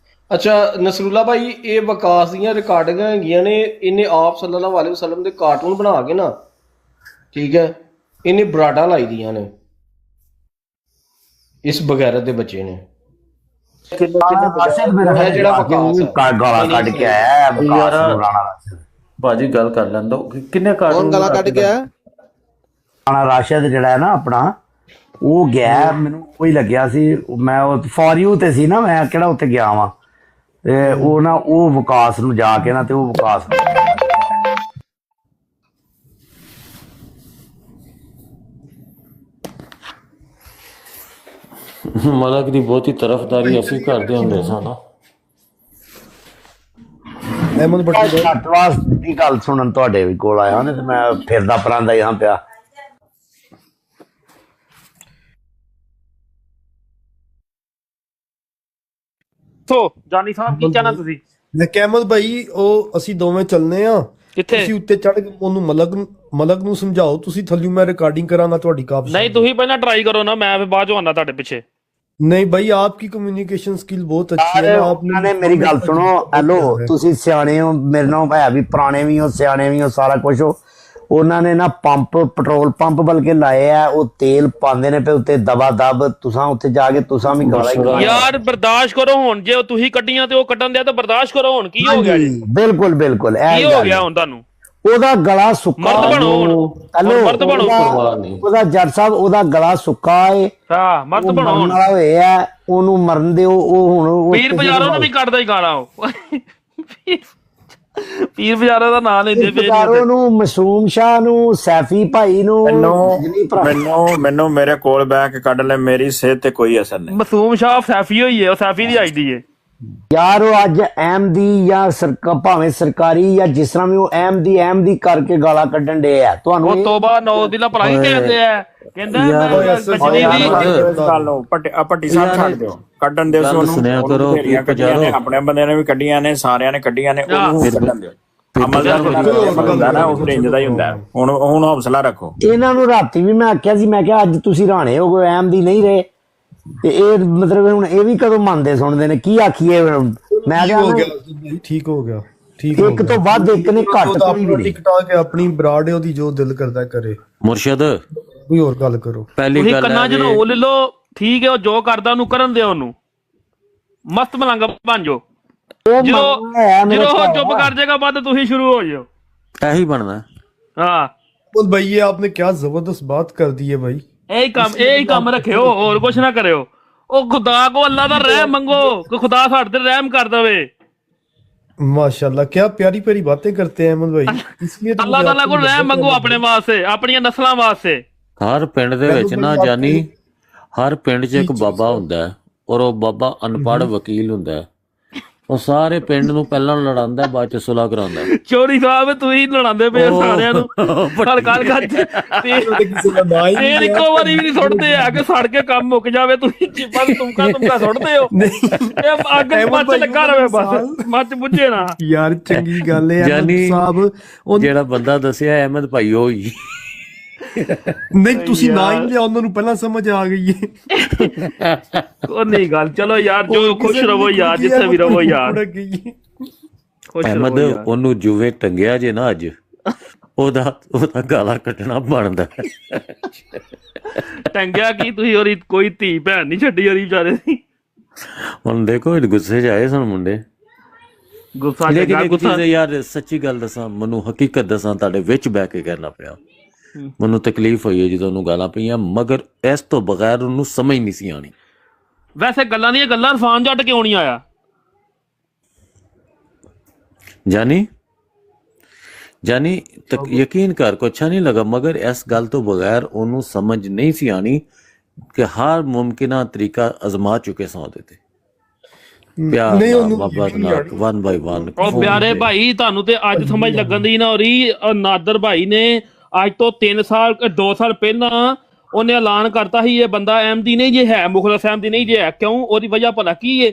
ਅੱਛਾ ਨਸਰੁੱਲਾ ਭਾਈ ਇਹ ਵਕਾਸ ਦੀਆਂ ਰਿਕਾਰਡਿੰਗਾਂ ਹੈਗੀਆਂ ਨੇ ਇਹਨੇ ਆਪ ਸੱਲੱਲਾਹੁ ਅਲੈਹਿ ਵਸੱਲਮ ਦੇ ਕਾਰਟੂਨ ਬਣਾ ਕੇ ਨਾ ਠੀਕ ਹੈ ਇਹਨੇ ਬਰਾਡਾ ਲਾਈ ਦੀਆਂ ਨੇ ਇਸ ਬਗੈਰਤ ਦੇ ਬੱਚੇ ਨੇ ਜਿਹੜਾ ਵਕਾਸ ਗਾਲਾਂ ਕੱਢ ਕੇ ਆਇਆ ਵਕਾਸ ਰਾਣਾ ਭਾਜੀ ਗੱਲ ਕਰ ਲੈਂਦਾ ਕਿੰਨੇ ਕੌਣ ਗਾਲਾਂ ਕੱਢ ਕੇ ਆਇਆ ਰਾਣਾ ਰਾਸ਼ਦ ਜਿਹੜਾ ਹੈ ਨਾ ਆਪਣਾ ਉਹ ਗਿਆ ਮੈਨੂੰ ਕੋਈ ਲੱਗਿਆ ਸੀ ਮੈਂ ਉਹ ਫॉर ਯੂ ਤੇ ਸੀ ਨਾ ਮੈਂ ਕਿਹੜਾ ਉੱਥੇ ਗਿਆ ਵਾਂ ਤੇ ਉਹ ਨਾ ਉਹ ਵਿਕਾਸ ਨੂੰ ਜਾ ਕੇ ਨਾ ਤੇ ਉਹ ਵਿਕਾਸ ਮਲਕ ਦੀ ਬਹੁਤੀ ਤਰਫਦਾਰੀ ਅਸੀਂ ਕਰਦੇ ਹੁੰਦੇ ਸਾਂ ਨਾ ਅਹਿਮਦ ਭੱਟੀ ਛੱਟਵਾਸ ਦੀ ਗੱਲ ਸੁਣਨ ਤੁਹਾਡੇ ਵੀ ਕੋਲ ਆਇਆ ਨੇ ਤੇ ਮੈਂ ਫਿਰਦਾ ਪਰਾਂਦਾ यहाँ ਪਿਆ ਸੋ ਜਾਨੀ ਸਾਹਿਬ ਕੀ ਚਾਹਨਾ ਤੁਸੀਂ ਅਹਿਮਦ ਭਾਈ ਉਹ ਅਸੀਂ ਦੋਵੇਂ ਚੱਲਨੇ ਆ ਕਿੱਥੇ ਤੁਸੀਂ ਉੱਤੇ ਚੜ ਕੇ ਉਹਨੂੰ ਮਲਕ ਨੂੰ ਸਮਝਾਓ, ਤੁਸੀਂ ਥੱਲੇ ਮੈਂ ਰਿਕਾਰਡਿੰਗ ਕਰਾਂਗਾ ਤੁਹਾਡੀ ਕਾਪ ਨਹੀਂ ਤੁਸੀਂ ਪਹਿਲਾਂ ਟਰਾਈ ਕਰੋ ਨਾ, ਮੈਂ ਫਿਰ ਬਾਅਦ ਚੋਂ ਆਉਣਾ ਤੁਹਾਡੇ ਪਿੱਛੇ। नहीं भाई आपकी कम्युनिकेशन स्किल बहुत अच्छी है ना। आपने मेरी गल सुनो, हेलो तुसी सियाने हो, मेरे नाल है भी पुराने भी हो, सियाने भी हो, सारा कुछ हो। उन्होंने ना पंप पेट्रोल पंप बल्कि लाए है, वो तेल पांदे ने पे उत्ते दबा दब, तुसा उत्ते जाके तुसा भी गाला यार बर्दाश्त करो हुन, जे तुसी कड्डियां ते ओ कड्डन दिया ते बर्दाश्त करो हुन। की हो गया जी? बिल्कुल बिल्कुल की हो गया हुन तानू? ਉਹਦਾ ਗਲਾ ਸੁੱਕਾ, ਹੈਲੋ ਮਰਦ ਬਣੋ, ਉਹਦਾ ਜੱਜ ਸਾਹਿਬ ਉਹਦਾ ਗਲਾ ਸੁੱਕਾ ਏ, ਹਾਂ ਮਰਦ ਬਣੋ ਹੁਣ ਵਾਲਾ ਹੋਇਆ, ਉਹਨੂੰ ਮਰਨ ਦਿਓ। ਉਹ ਹੁਣ ਪੀਰ ਬਜ਼ਾਰੋਂ ਨੂੰ ਵੀ ਕੱਢਦਾ ਹੀ ਗਾਣਾ, ਉਹ ਪੀਰ ਬਜ਼ਾਰੋਂ ਦਾ ਨਾਂ ਲੈਂਦੇ ਪਏ ਬਜ਼ਾਰੋਂ ਨੂੰ, ਮਾਸੂਮ ਸ਼ਾਹ ਨੂੰ, ਸੈਫੀ ਭਾਈ ਨੂੰ। ਮੈਨੂੰ ਮੇਰੇ ਕੋਲ ਬਹਿ ਕੇ ਕੱਢ ਲੈ, ਮੇਰੀ ਸਿਹਤ ਤੇ ਕੋਈ ਅਸਰ ਨਹੀਂ। ਮਾਸੂਮ ਸ਼ਾਹ ਸੈਫੀ ਹੋਈ ਹੈ, ਉਹ ਸੈਫੀ ਦੀ ਆਈਡੀ ਹੈ ਯਾਰ। ਉਹ ਅੱਜ ਅਹਿਮਦੀ ਜਾਂ ਭਾਵੇਂ ਸਰਕਾਰੀ ਜਾਂ ਜਿਸ ਤਰ੍ਹਾਂ ਵੀ ਉਹ ਅਹਿਮਦੀ ਕਰਕੇ ਗਾਲਾਂ ਕੱਢਣ ਡੇ ਆ ਤੁਹਾਨੂੰ। ਉਹ ਤੋਬਾ ਨੌ ਦਿਲਾ ਭਲਾਈ ਕਹਿੰਦੇ ਆ, ਕਹਿੰਦਾ ਪੱਟੀ ਸਾਹਿਬ ਛੱਡ ਦਿਓ, ਕੱਢਣ ਦਿਓ ਉਹਨੂੰ। ਆਪਣੇ ਬੰਦਿਆਂ ਨੇ ਵੀ ਕੱਢੀਆਂ ਨੇ, ਸਾਰਿਆਂ ਨੇ ਕੱਢੀਆਂ ਨੇ, ਉਹਨੂੰ ਕੱਢਣ ਦਿਓ। ਅਮਲ ਦਾ ਹੁੰਦਾ ਨਾ ਉਸ ਰੇਂਜ ਦਾ ਹੀ ਹੁੰਦਾ। ਹੁਣ ਹੌਸਲਾ ਰੱਖੋ। ਇਹਨਾਂ ਨੂੰ ਰਾਤੀ ਵੀ ਮੈਂ ਆਖਿਆ ਸੀ, ਮੈਂ ਕਿਹਾ ਅੱਜ ਤੁਸੀਂ ਰਾਣੇ ਹੋ ਗਏ, ਅਹਿਮਦੀ ਨਹੀਂ ਰਹੇ ਤੇ ਇਹ ਮਤਲਬ ਹੁਣ ਇਹ ਵੀ ਕਦੋਂ ਮੰਨਦੇ ਸੁਣਦੇ ਨੇ, ਕੀ ਆਖੀਏ। ਮੈਂ ਕਿਹਾ ਠੀਕ ਹੋ ਗਿਆ, ਇੱਕ ਤੋਂ ਵੱਧ ਇੱਕ ਨੇ ਘੱਟ ਕੋਈ ਵੀ ਨਹੀਂ। ਟਿਕਟਾਕ ਹੈ ਆਪਣੀ ਬਰਾੜ ਹੈ, ਉਹਦੀ ਜੋ ਦਿਲ ਕਰਦਾ ਕਰੇ। ਮੁਰਸ਼ਦ ਕੋਈ ਹੋਰ ਗੱਲ ਕਰੋ। ਪਹਿਲੀ ਗੱਲ ਕੰਨਾਂ ਚ ਉਹ ਲੈ ਲੋ, ਠੀਕ ਹੈ, ਉਹ ਜੋ ਕਰਦਾ ਉਹਨੂੰ ਕਰਨ ਦਿਓ, ਉਹਨੂੰ ਮਸਤ ਮਲੰਗ ਬਣ ਜਾਓ। ਜਦੋਂ ਚੁੱਪ ਕਰ ਜਾਏਗਾ ਬਾਅਦ ਤੁਸੀਂ ਸ਼ੁਰੂ ਹੋ ਜਾਓ, ਇਹੀ ਬਣਨਾ। हाँ भाई ये आपने क्या जबरदस्त बात कर दी है भाई। यही काम रखियो और कुछ ना करियो। ओ खुदा को अल्लाह दा रहम मंगो कि खुदा साडे ते रहम कर देवे। माशाल्लाह क्या प्यारी प्यारी बातें करते हैं अहमद भाई। इसलिए अल्लाह ताला को रहम मंगो अपने वास्ते, अपनी नस्लां वास्ते। हर पिंड दे विच ना जानी हर पिंड च एक बाबा हुंदा है और वो बाबा अनपढ़ वकील हुंदा है। ਉਹ ਸਾਰੇ ਪਿੰਡ ਨੂੰ ਪਹਿਲਾਂ ਲੜਾਉਂਦਾ, ਬਾਅਦ ਚ ਸੁਲ੍ਹਾ ਕਰਾਉਂਦਾ। ਚੋਰੀ ਸਾਹਿਬ ਤੁਸੀਂ ਲੜਾਉਂਦੇ ਪਏ ਸਾਰਿਆਂ ਨੂੰ। ਤੇਲ ਇੱਕੋ ਵਾਰੀ ਵੀ ਨਹੀਂ ਸੁੱਟਦੇ ਆ ਕਿ ਸੜ ਕੇ ਕੰਮ ਮੁੱਕ ਜਾਵੇ, ਤੁਸੀਂ ਬਸ ਤੁਮਕਾ ਸੁੱਟਦੇ ਹੋ। ਅੱਗ ਮੱਚ ਲੱਗਾ ਰਵੇ, ਬਸ ਮੱਚ ਬੁੱਝੇ ਨਾ। ਯਾਰ ਚੰਗੀ ਗੱਲ ਹੈ ਸਾਹਿਬ, ਜਿਹੜਾ ਬੰਦਾ ਦੱਸਿਆ ਅਹਿਮਦ ਭਾਈ ਉਹ ਹੀ ਨਹੀਂ, ਤੁਸੀਂ ਨਾ ਹੀ ਲਿਆ, ਉਹਨਾਂ ਨੂੰ ਪਹਿਲਾਂ ਸਮਝ ਆ ਗਈ ਹੈ। ਉਹ ਨਹੀਂ ਗੱਲ, ਚਲੋ ਯਾਰ ਜੋ ਖੁਸ਼ ਰਹੋ ਯਾਰ, ਜਿੱਥੇ ਵੀ ਰਹੋ ਯਾਰ। ਅਹਿਮਦ ਉਹਨੂੰ ਜੂਵੇ ਟੰਗਿਆ ਜੇ ਨਾ ਅੱਜ, ਉਹਦਾ ਗਾਲਾਂ ਕੱਟਣਾ ਬਣਦਾ। ਟੰਗਿਆ ਕੀ ਤੁਸੀਂ, ਉਹਦੀ ਕੋਈ ਧੀ ਭੈਣ ਨਹੀਂ ਛੱਡੀ ਉਹਦੀ ਵਿਚਾਰੇ ਦੀ। ਹੁਣ ਦੇਖੋ ਗੁੱਸੇ ਚ ਆਏ ਸਨ ਮੁੰਡੇ। ਗੁੱਸਾ ਯਾਰ ਸੱਚੀ ਗੱਲ ਦੱਸਾਂ, ਮੈਨੂੰ ਹਕੀਕਤ ਦੱਸਾਂ, ਤੁਹਾਡੇ ਵਿੱਚ ਬਹਿ ਕੇ ਕਰਨਾ ਪਿਆ। ਮੈਨੂੰ ਤਕਲੀਫ ਹੋਈ ਹੈ ਜਦੋਂ ਉਹਨੂੰ ਗਾਲਾਂ ਪਈਆਂ, ਮਗਰ ਇਸ ਤੋਂ ਬਗੈਰ ਉਹਨੂੰ ਸਮਝ ਨਹੀਂ ਸੀ ਆਣੀ। ਵੈਸੇ ਗੱਲਾਂ ਦੀਆਂ ਗੱਲਾਂ ਇਰਫਾਨ ਜੱਟ ਕਿਉਂ ਨਹੀਂ ਆਇਆ? ਜਾਨੀ ਯਕੀਨ ਕਰ ਕੁਛ ਅੱਛਾ ਨਹੀਂ ਲੱਗਾ, ਮਗਰ ਇਸ ਗੱਲ ਤੋਂ ਬਗੈਰ ਉਹਨੂੰ ਸਮਝ ਨਹੀਂ ਸੀ ਆਣੀ ਕਿ ਹਰ ਮੁਮਕਿਨਾ ਤਰੀਕਾ ਅਜ਼ਮਾ ਚੁੱਕੇ ਸਾਂ ਉਹਦੇ ਤੇ। ਪਿਆਰ ਮੁਹੱਬਤ ਨਾਲ ਵਨ ਬਾਈ ਵਨ। ਉਹ ਪਿਆਰੇ ਭਾਈ, ਤੁਹਾਨੂੰ ਤੇ ਅੱਜ ਸਮਝ ਲੱਗਣ ਦੀ ਨਾ ਹੋ ਰਹੀ। ਨਾਦਰ ਭਾਈ ਨੇ ਅੱਜ ਤੋਂ 2 ਸਾਲ ਪਹਿਲਾਂ ਉਹਨੇ ਐਲਾਨ ਕਰਤਾ ਸੀ ਇਹ ਬੰਦਾ ਅਹਿਮਦੀ ਨਹੀਂ ਜੇ ਹੈ, ਮੁਖਲਸ ਅਹਿਮਦੀ ਨਹੀਂ ਜੇ ਹੈ। ਕਿਉਂ? ਉਹਦੀ ਵਜ੍ਹਾ ਭਲਾ ਕੀ ਹੈ?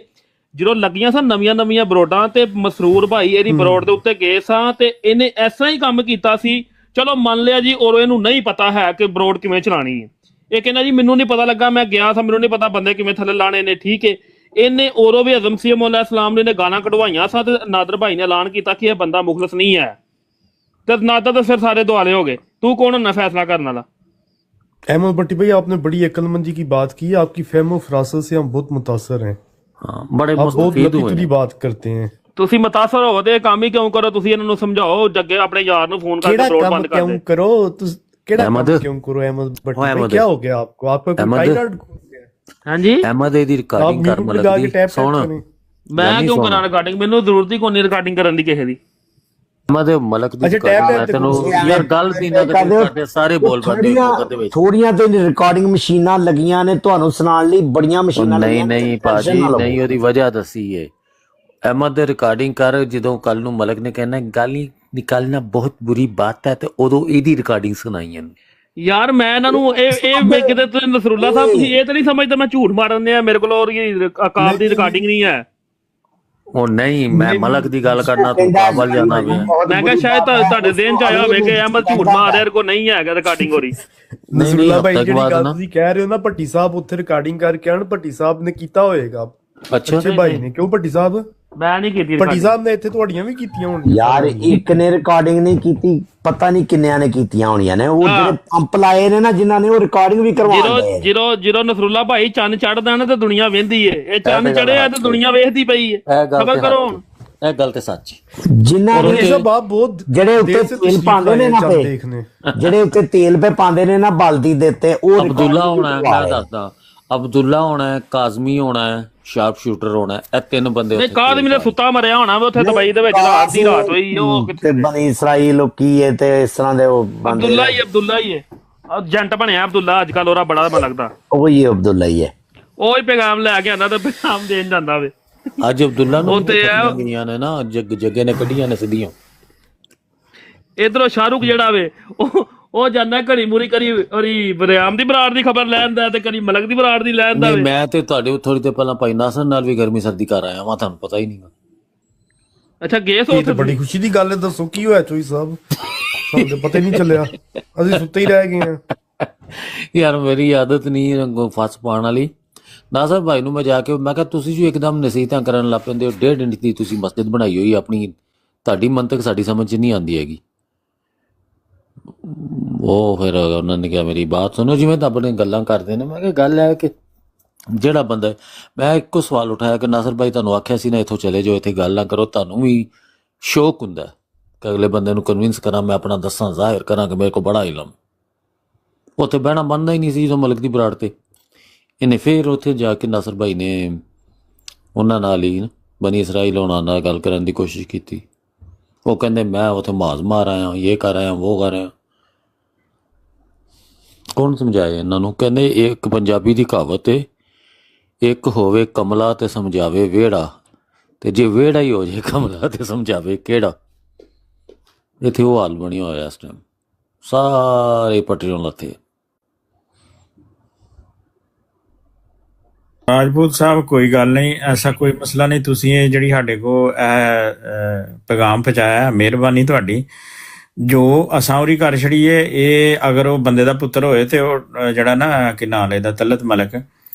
ਜਦੋਂ ਲੱਗੀਆਂ ਸਨ ਨਵੀਆਂ ਬਰੋਡਾਂ ਤੇ ਮਸਰੂਰ ਭਾਈ ਇਹਦੀ ਬਰੋਡ ਦੇ ਉੱਤੇ ਗਏ ਸਾਂ ਤੇ ਇਹਨੇ ਇਸ ਤਰ੍ਹਾਂ ਹੀ ਕੰਮ ਕੀਤਾ ਸੀ। ਚਲੋ ਮੰਨ ਲਿਆ ਜੀ, ਔਰ ਇਹਨੂੰ ਨਹੀਂ ਪਤਾ ਹੈ ਕਿ ਬਰੋਡ ਕਿਵੇਂ ਚਲਾਣੀ ਹੈ। ਇਹ ਕਹਿੰਦਾ ਜੀ ਮੈਨੂੰ ਨਹੀਂ ਪਤਾ ਲੱਗਾ, ਮੈਂ ਗਿਆ ਸਾਂ, ਮੈਨੂੰ ਨਹੀਂ ਪਤਾ ਬੰਦੇ ਕਿਵੇਂ ਥੱਲੇ ਲਾਣੇ ਨੇ। ਠੀਕ ਹੈ, ਇਹਨੇ ਔਰੋਂ ਵੀ ਆਜ਼ਮ ਸੀਮ ਅਲੈਹਿ ਸਲਾਮ ਨੇ ਗਾਲਾਂ ਕਢਵਾਈਆਂ ਸਾਂ ਤੇ ਨਾਦਰ ਭਾਈ ਨੇ ਐਲਾਨ ਕੀਤਾ ਕਿ ਇਹ ਬੰਦਾ ਮੁਖਲਸ ਨਹੀਂ ਹੈ। ਤੇ ਨਾਦਰ तो फिर सारे दुआले हो गए। तू कौन है फैसला करने वाला? अहमद भट्टी भाई आपने बड़ी अक्लमंदी की बात की, आपकी फहमो फरासत से हम बहुत मुतासर हैं। बड़े बहुत लतीफी बात करते हैं। ਤੁਸੀਂ ਮੁਤਾਸਰ ਹੋ ਤੇ ਕੰਮ ਹੀ ਕਿਉਂ ਕਰੋ? ਤੁਸੀਂ ਇਹਨਾਂ ਨੂੰ ਸਮਝਾਓ, ਜੱਗੇ ਆਪਣੇ ਯਾਰ ਨੂੰ ਫੋਨ ਕਰਕੇ ਰੋਡ ਬੰਦ ਕਰ ਦੇ। ਕਿਉਂ ਕਰੋ ਕਿਹੜਾ ਕੰਮ ਕਿਉਂ ਕਰੋ अहमद भट्टी भाई? क्या हो गया आपको? आपका कोई टाइटल? ਹਾਂਜੀ अहमद ਇਹਦੀ ਰਿਕਾਰਡਿੰਗ ਕਰ ਮਲਕ ਸੁਣ। ਮੈਂ ਕਿਉਂ ਕਰਾਂ ਰਿਕਾਰਡਿੰਗ? ਮੈਨੂੰ ਜ਼ਰੂਰਤ ਹੀ ਕੋਈ ਨਹੀਂ ਰਿਕਾਰਡਿੰਗ ਕਰਨ ਦੀ ਕਿਸੇ ਦੀ। ਮਲਕ ਦੀ ਤੈਨੂੰ ਯਾਰ ਗੱਲ ਦੀ ਨਾ ਕਰਦੇ, ਸਾਰੇ ਬੋਲ ਬੰਦੇ ਦੇ ਵਿੱਚ ਥੋੜੀਆਂ ਤੇ ਰਿਕਾਰਡਿੰਗ ਮਸ਼ੀਨਾਂ ਲੱਗੀਆਂ ਨੇ ਤੁਹਾਨੂੰ ਸੁਣਾਉਣ ਲਈ, ਬੜੀਆਂ ਮਸ਼ੀਨਾਂ ਲੱਗੀਆਂ। ਨਹੀਂ ਭਾਜੀ ਨਹੀਂ, ਉਹਦੀ ਵਜ੍ਹਾ ਦੱਸੀ ਏ। ਅਹਿਮਦ ਦੇ ਰਿਕਾਰਡਿੰਗ ਕਰ, ਜਦੋਂ ਕੱਲ ਨੂੰ ਮਲਕ ਨੇ ਕਹਿਣਾ ਗਾਲੀ ਨਿਕਾਲਣਾ ਬਹੁਤ ਬੁਰੀ ਬਾਤ ਹੈ, ਤੇ ਉਦੋਂ ਇਹਦੀ ਰਿਕਾਰਡਿੰਗ ਸੁਣਾਈਆਂ। ਯਾਰ ਮੈਂ ਇਹਨਾਂ ਨੂੰ ਇਹ ਕਿਤੇ ਤੁਸੀਂ ਨਸਰੁੱਲਾ ਸਾਹਿਬ ਤੁਸੀਂ ਇਹ ਤਾਂ ਨਹੀਂ ਸਮਝਦੇ ਮੈਂ ਝੂਠ ਮਾਰਨ ਆ ਮੇਰੇ ਕੋਲ ਔਰ ਅਕਾਲ ਦੀ ਰਿਕਾਰਡਿੰਗ ਨਹੀਂ ਹੈ। ਉਹ ਨਹੀਂ, ਮੈਂ ਮਲਕ ਦੀ ਗੱਲ ਕਰਨਾ, ਤੂੰ ਕਾਬਲ ਜਾਣਾ ਵੇ। ਮੈਂ ਕਿਹਾ ਸ਼ਾਇਦ ਤੁਹਾਡੇ ਦਿਨ ਚ ਆਇਆ ਹੋਵੇ ਕਿ ਅਹਿਮਦ ਝੂਠ ਮਾਰਿਆ, ਕੋ ਨਹੀਂ ਹੈਗਾ ਰਿਕਾਰਡਿੰਗ ਹੋ ਰਹੀ। ਨਸਰੁੱਲਾ ਭਾਈ ਜਿਹੜੀ ਗੱਲ ਤੁਸੀਂ ਕਹਿ ਰਹੇ ਹੋ ਨਾ, ਭੱਟੀ ਸਾਹਿਬ ਉੱਥੇ ਰਿਕਾਰਡਿੰਗ ਕਰਕੇ ਆਣ, ਭੱਟੀ ਸਾਹਿਬ ਨੇ ਕੀਤਾ ਹੋਏਗਾ। ਅੱਛੇ ਭਾਈ ਨੇ, ਕਿਉਂ ਭੱਟੀ ਸਾਹਿਬ? ਮੈਂ ਨਹੀਂ ਕੀਤੀ। ਭੱਟੀ ਸਾਹਿਬ ਨੇ ਇੱਥੇ ਤੁਹਾਡੀਆਂ ਵੀ ਕੀਤੀਆਂ ਹੋਣੀਆਂ ਯਾਰ। ਇੱਕ ਨੇ ਰਿਕਾਰਡਿੰਗ ਨਹੀਂ ਕੀਤੀ, ਪਤਾ ਨਹੀਂ ਕਿੰਨਿਆਂ ਨੇ ਕੀਤੀਆਂ ਹੋਣੀਆਂ ਨੇ। ਉਹ ਜਿਹੜੇ ਪੰਪ ਲਾਏ ਨੇ ਨਾ ਜਿਨ੍ਹਾਂ ਨੇ, ਉਹ ਰਿਕਾਰਡਿੰਗ ਵੀ ਕਰਵਾਉਂਦੇ। ਜਦੋਂ ਨਸਰੁੱਲਾ ਭਾਈ ਚੰਨ ਚੜਦਾ ਨਾ ਤੇ ਦੁਨੀਆ ਵੇਂਦੀ ਏ, ਇਹ ਚੰਨ ਚੜਿਆ ਤੇ ਦੁਨੀਆ ਵੇਖਦੀ ਪਈ ਏ। ਖਬਰ ਕਰੋ ਹੁਣ। ਇਹ ਗੱਲ ਤੇ ਸੱਚ। ਜਿਨ੍ਹਾਂ ਨੇ ਜਿਹੜੇ ਉੱਤੇ ਤੇਲ ਪਾਉਂਦੇ ਨੇ ਨਾ ਪੇ, ਜਿਹੜੇ ਉੱਤੇ ਤੇਲ ਪੇ ਪਾਉਂਦੇ ਨੇ ਨਾ ਬਲਦੀ ਦੇ ਉੱਤੇ, ਉਹ ਅਬਦੁੱਲਾ ਹੋਣਾ, ਮੈਂ ਦੱਸਦਾ, ਅਬਦੁੱਲਾ ਹੋਣਾ, ਕਾਜ਼ਮੀ ਹੋਣਾ, ਸ਼ਾਰਪ ਸ਼ੂਟਰ ਹੋਣਾ, ਇਹ 3 ਬੰਦੇ। ਨਹੀਂ, ਕਾਜ਼ਮੀ ਨੇ ਸੁੱਤਾ ਮਰਿਆ ਹੋਣਾ ਉੱਥੇ ਦੁਬਈ ਦੇ ਵਿੱਚ, ਰਾਤ ਦੀ ਰਾਤ ਹੋਈ। ਉਹ ਕਿੱਥੇ ਬਣੀ ਇਸਰਾਈਲ ਲੋਕੀ ਏ ਤੇ ਇਸ ਤਰ੍ਹਾਂ ਦੇ ਉਹ ਅਬਦੁੱਲਾ ਹੀ ਏ ਏਜੰਟ ਬਣਿਆ ਅਬਦੁੱਲਾ ਅੱਜ ਕੱਲ, ਉਹਦਾ ਬੜਾ ਮੈਨੂੰ ਲੱਗਦਾ ਉਹੀ ਅਬਦੁੱਲਾ ਹੀ ਹੈ। ਉਹ ਹੀ ਪੈਗਾਮ ਲੈ ਕੇ ਆਉਂਦਾ ਤੇ ਪੈਗਾਮ ਦੇਣ ਜਾਂਦਾ ਵੇ। ਅੱਜ ਅਬਦੁੱਲਾ ਨੂੰ ਗਈਆਂ ਨੇ ਨਾ, ਜੱਗੇ ਨੇ ਕੱਢੀਆਂ ਨੇ ਸਿੱਧੀਆਂ। ਇਧਰੋਂ ਸ਼ਾਹਰੁਖ ਜਿਹੜਾ ਵੇ ਉਹ ਜਾਂਦਾ ਘੜੀ ਮੂਰੀ ਕਰੀ ਬਰਿਆਮ ਦੀ ਬਰਾੜ ਦੀ ਖਬਰ ਲੈਂਦਾ ਤੇ ਕਦੀ ਮਲਕ ਦੀ ਬਰਾੜ ਦੀ ਲੈਂਦਾ। ਮੈਂ ਤੇ ਤੁਹਾਡੇ ਥੋੜੀ ਦੇਰ ਪਹਿਲਾਂ ਭਾਈ ਨਾਸਰ ਨਾਲ ਵੀ ਗਰਮੀ ਸਰਦੀ ਕਰ ਆਇਆ ਵਾਂ, ਤੁਹਾਨੂੰ ਪਤਾ ਹੀ ਨਹੀਂ। ਅੱਛਾ, ਗਏ ਸੋ? ਬੜੀ ਖੁਸ਼ੀ ਦੀ ਗੱਲ ਹੈ, ਦੱਸੋ ਕੀ ਹੋਇਆ ਚੋਈ ਸਾਹਿਬ? ਸਾਨੂੰ ਪਤਾ ਹੀ ਨਹੀਂ ਚੱਲਿਆ, ਅਸੀਂ ਸੁੱਤੇ ਹੀ ਰਹਿ ਗਏ ਆ। ਯਾਰ ਮੇਰੀ ਆਦਤ ਨਹੀਂ ਫਸ ਪਾਉਣ ਵਾਲੀ। ਨਾਸਰ ਭਾਈ ਨੂੰ ਮੈਂ ਜਾ ਕੇ ਮੈਂ ਕਿਹਾ ਤੁਸੀਂ ਜੋ ਇੱਕਦਮ ਨਸੀਹਤਾਂ ਕਰਨ ਲੱਗ ਪੈਂਦੇ ਹੋ, 1.5 ਇੰਚ ਦੀ ਤੁਸੀਂ ਮਸਜਿਦ ਬਣਾਈ ਹੋਈ ਆਪਣੀ, ਤੁਹਾਡੀ ਮੰਤਕ ਸਾਡੀ ਸਮਝ 'ਚ ਨਹੀਂ ਆਉਂਦੀ ਹੈਗੀ। ਉਹ ਫਿਰ ਉਹਨਾਂ ਨੇ ਕਿਹਾ ਮੇਰੀ ਬਾਤ ਸੁਣੋ, ਜਿਵੇਂ ਤਾਂ ਆਪਣੇ ਗੱਲਾਂ ਕਰਦੇ ਨੇ। ਮੈਂ ਕਿਹਾ ਗੱਲ ਹੈ ਕਿ ਜਿਹੜਾ ਬੰਦਾ, ਮੈਂ ਇੱਕੋ ਸਵਾਲ ਉਠਾਇਆ ਕਿ ਨਾਸਰ ਭਾਈ ਤੁਹਾਨੂੰ ਆਖਿਆ ਸੀ ਨਾ ਇੱਥੋਂ ਚਲੇ ਜਾਓ, ਇੱਥੇ ਗੱਲ ਨਾ ਕਰੋ, ਤੁਹਾਨੂੰ ਵੀ ਸ਼ੌਕ ਹੁੰਦਾ ਕਿ ਅਗਲੇ ਬੰਦੇ ਨੂੰ ਕਨਵਿੰਸ ਕਰਾਂ, ਮੈਂ ਆਪਣਾ ਦੱਸਾਂ, ਜ਼ਾਹਿਰ ਕਰਾਂ ਕਿ ਮੇਰੇ ਕੋਲ ਬੜਾ ਇਲਮ। ਉੱਥੇ ਬਹਿਣਾ ਬਣਦਾ ਹੀ ਨਹੀਂ ਸੀ ਜਦੋਂ ਮਲਕ ਦੀ ਬਰਾੜ ਤੇ। ਇਹਨੇ ਫਿਰ ਉੱਥੇ ਜਾ ਕੇ ਨਾਸਰ ਭਾਈ ਨੇ ਉਹਨਾਂ ਨਾਲ ਹੀ ਬਨੀ ਇਸਰਾਈਲ ਹੋਣਾ ਨਾਲ ਗੱਲ ਕਰਨ ਦੀ ਕੋਸ਼ਿਸ਼ ਕੀਤੀ। ਉਹ ਕਹਿੰਦੇ ਮੈਂ ਉੱਥੇ ਮਾਜ਼ ਮਾਰ ਆਇਆ, ਇਹ ਕਰ ਆਇਆ, ਉਹ ਕਰ ਆਇਆ। ਕੌਣ ਸਮਝਾਏ ਇਹਨਾਂ ਨੂੰ? ਕਹਿੰਦੇ ਇੱਕ ਪੰਜਾਬੀ ਦੀ ਕਹਾਵਤ ਹੈ, ਇੱਕ ਹੋਵੇ ਕਮਲਾ ਤੇ ਸਮਝਾਵੇ ਵਿਹੜਾ, ਤੇ ਜੇ ਵਿਹੜਾ ਹੀ ਹੋ ਜਾਏ ਕਮਲਾ ਤੇ ਸਮਝਾਵੇ ਕਿਹੜਾ। ਇੱਥੇ ਉਹ ਹਾਲ ਬਣਿਆ ਹੋਇਆ ਇਸ ਟਾਈਮ, ਸਾਰੇ ਪਟਰੀਓਂ ਲੱਥੇ। ਰਾਜਪੂਤ ਸਾਹਿਬ ਕੋਈ ਗੱਲ ਨਹੀਂ, ਐਸਾ ਕੋਈ ਮਸਲਾ ਨਹੀਂ। ਤੁਸੀਂ ਇਹ ਜਿਹੜੀ ਸਾਡੇ ਕੋਲ ਪੈਗਾਮ ਪਹੁੰਚਾਇਆ, ਮਿਹਰਬਾਨੀ ਤੁਹਾਡੀ। ਜੋ ਅਸਾਂ ਉਰੀ ਘਰ ਛੜੀਏ, ਇਹ ਅਗਰ ਉਹ ਬੰਦੇ ਦਾ ਪੁੱਤਰ ਹੋਏ ਤੇ ਉਹ ਜਿਹੜਾ ਨਾ ਕਿ ਨਾਂ ਲੈਦਾ ਤਲਤ ਮਲਕ,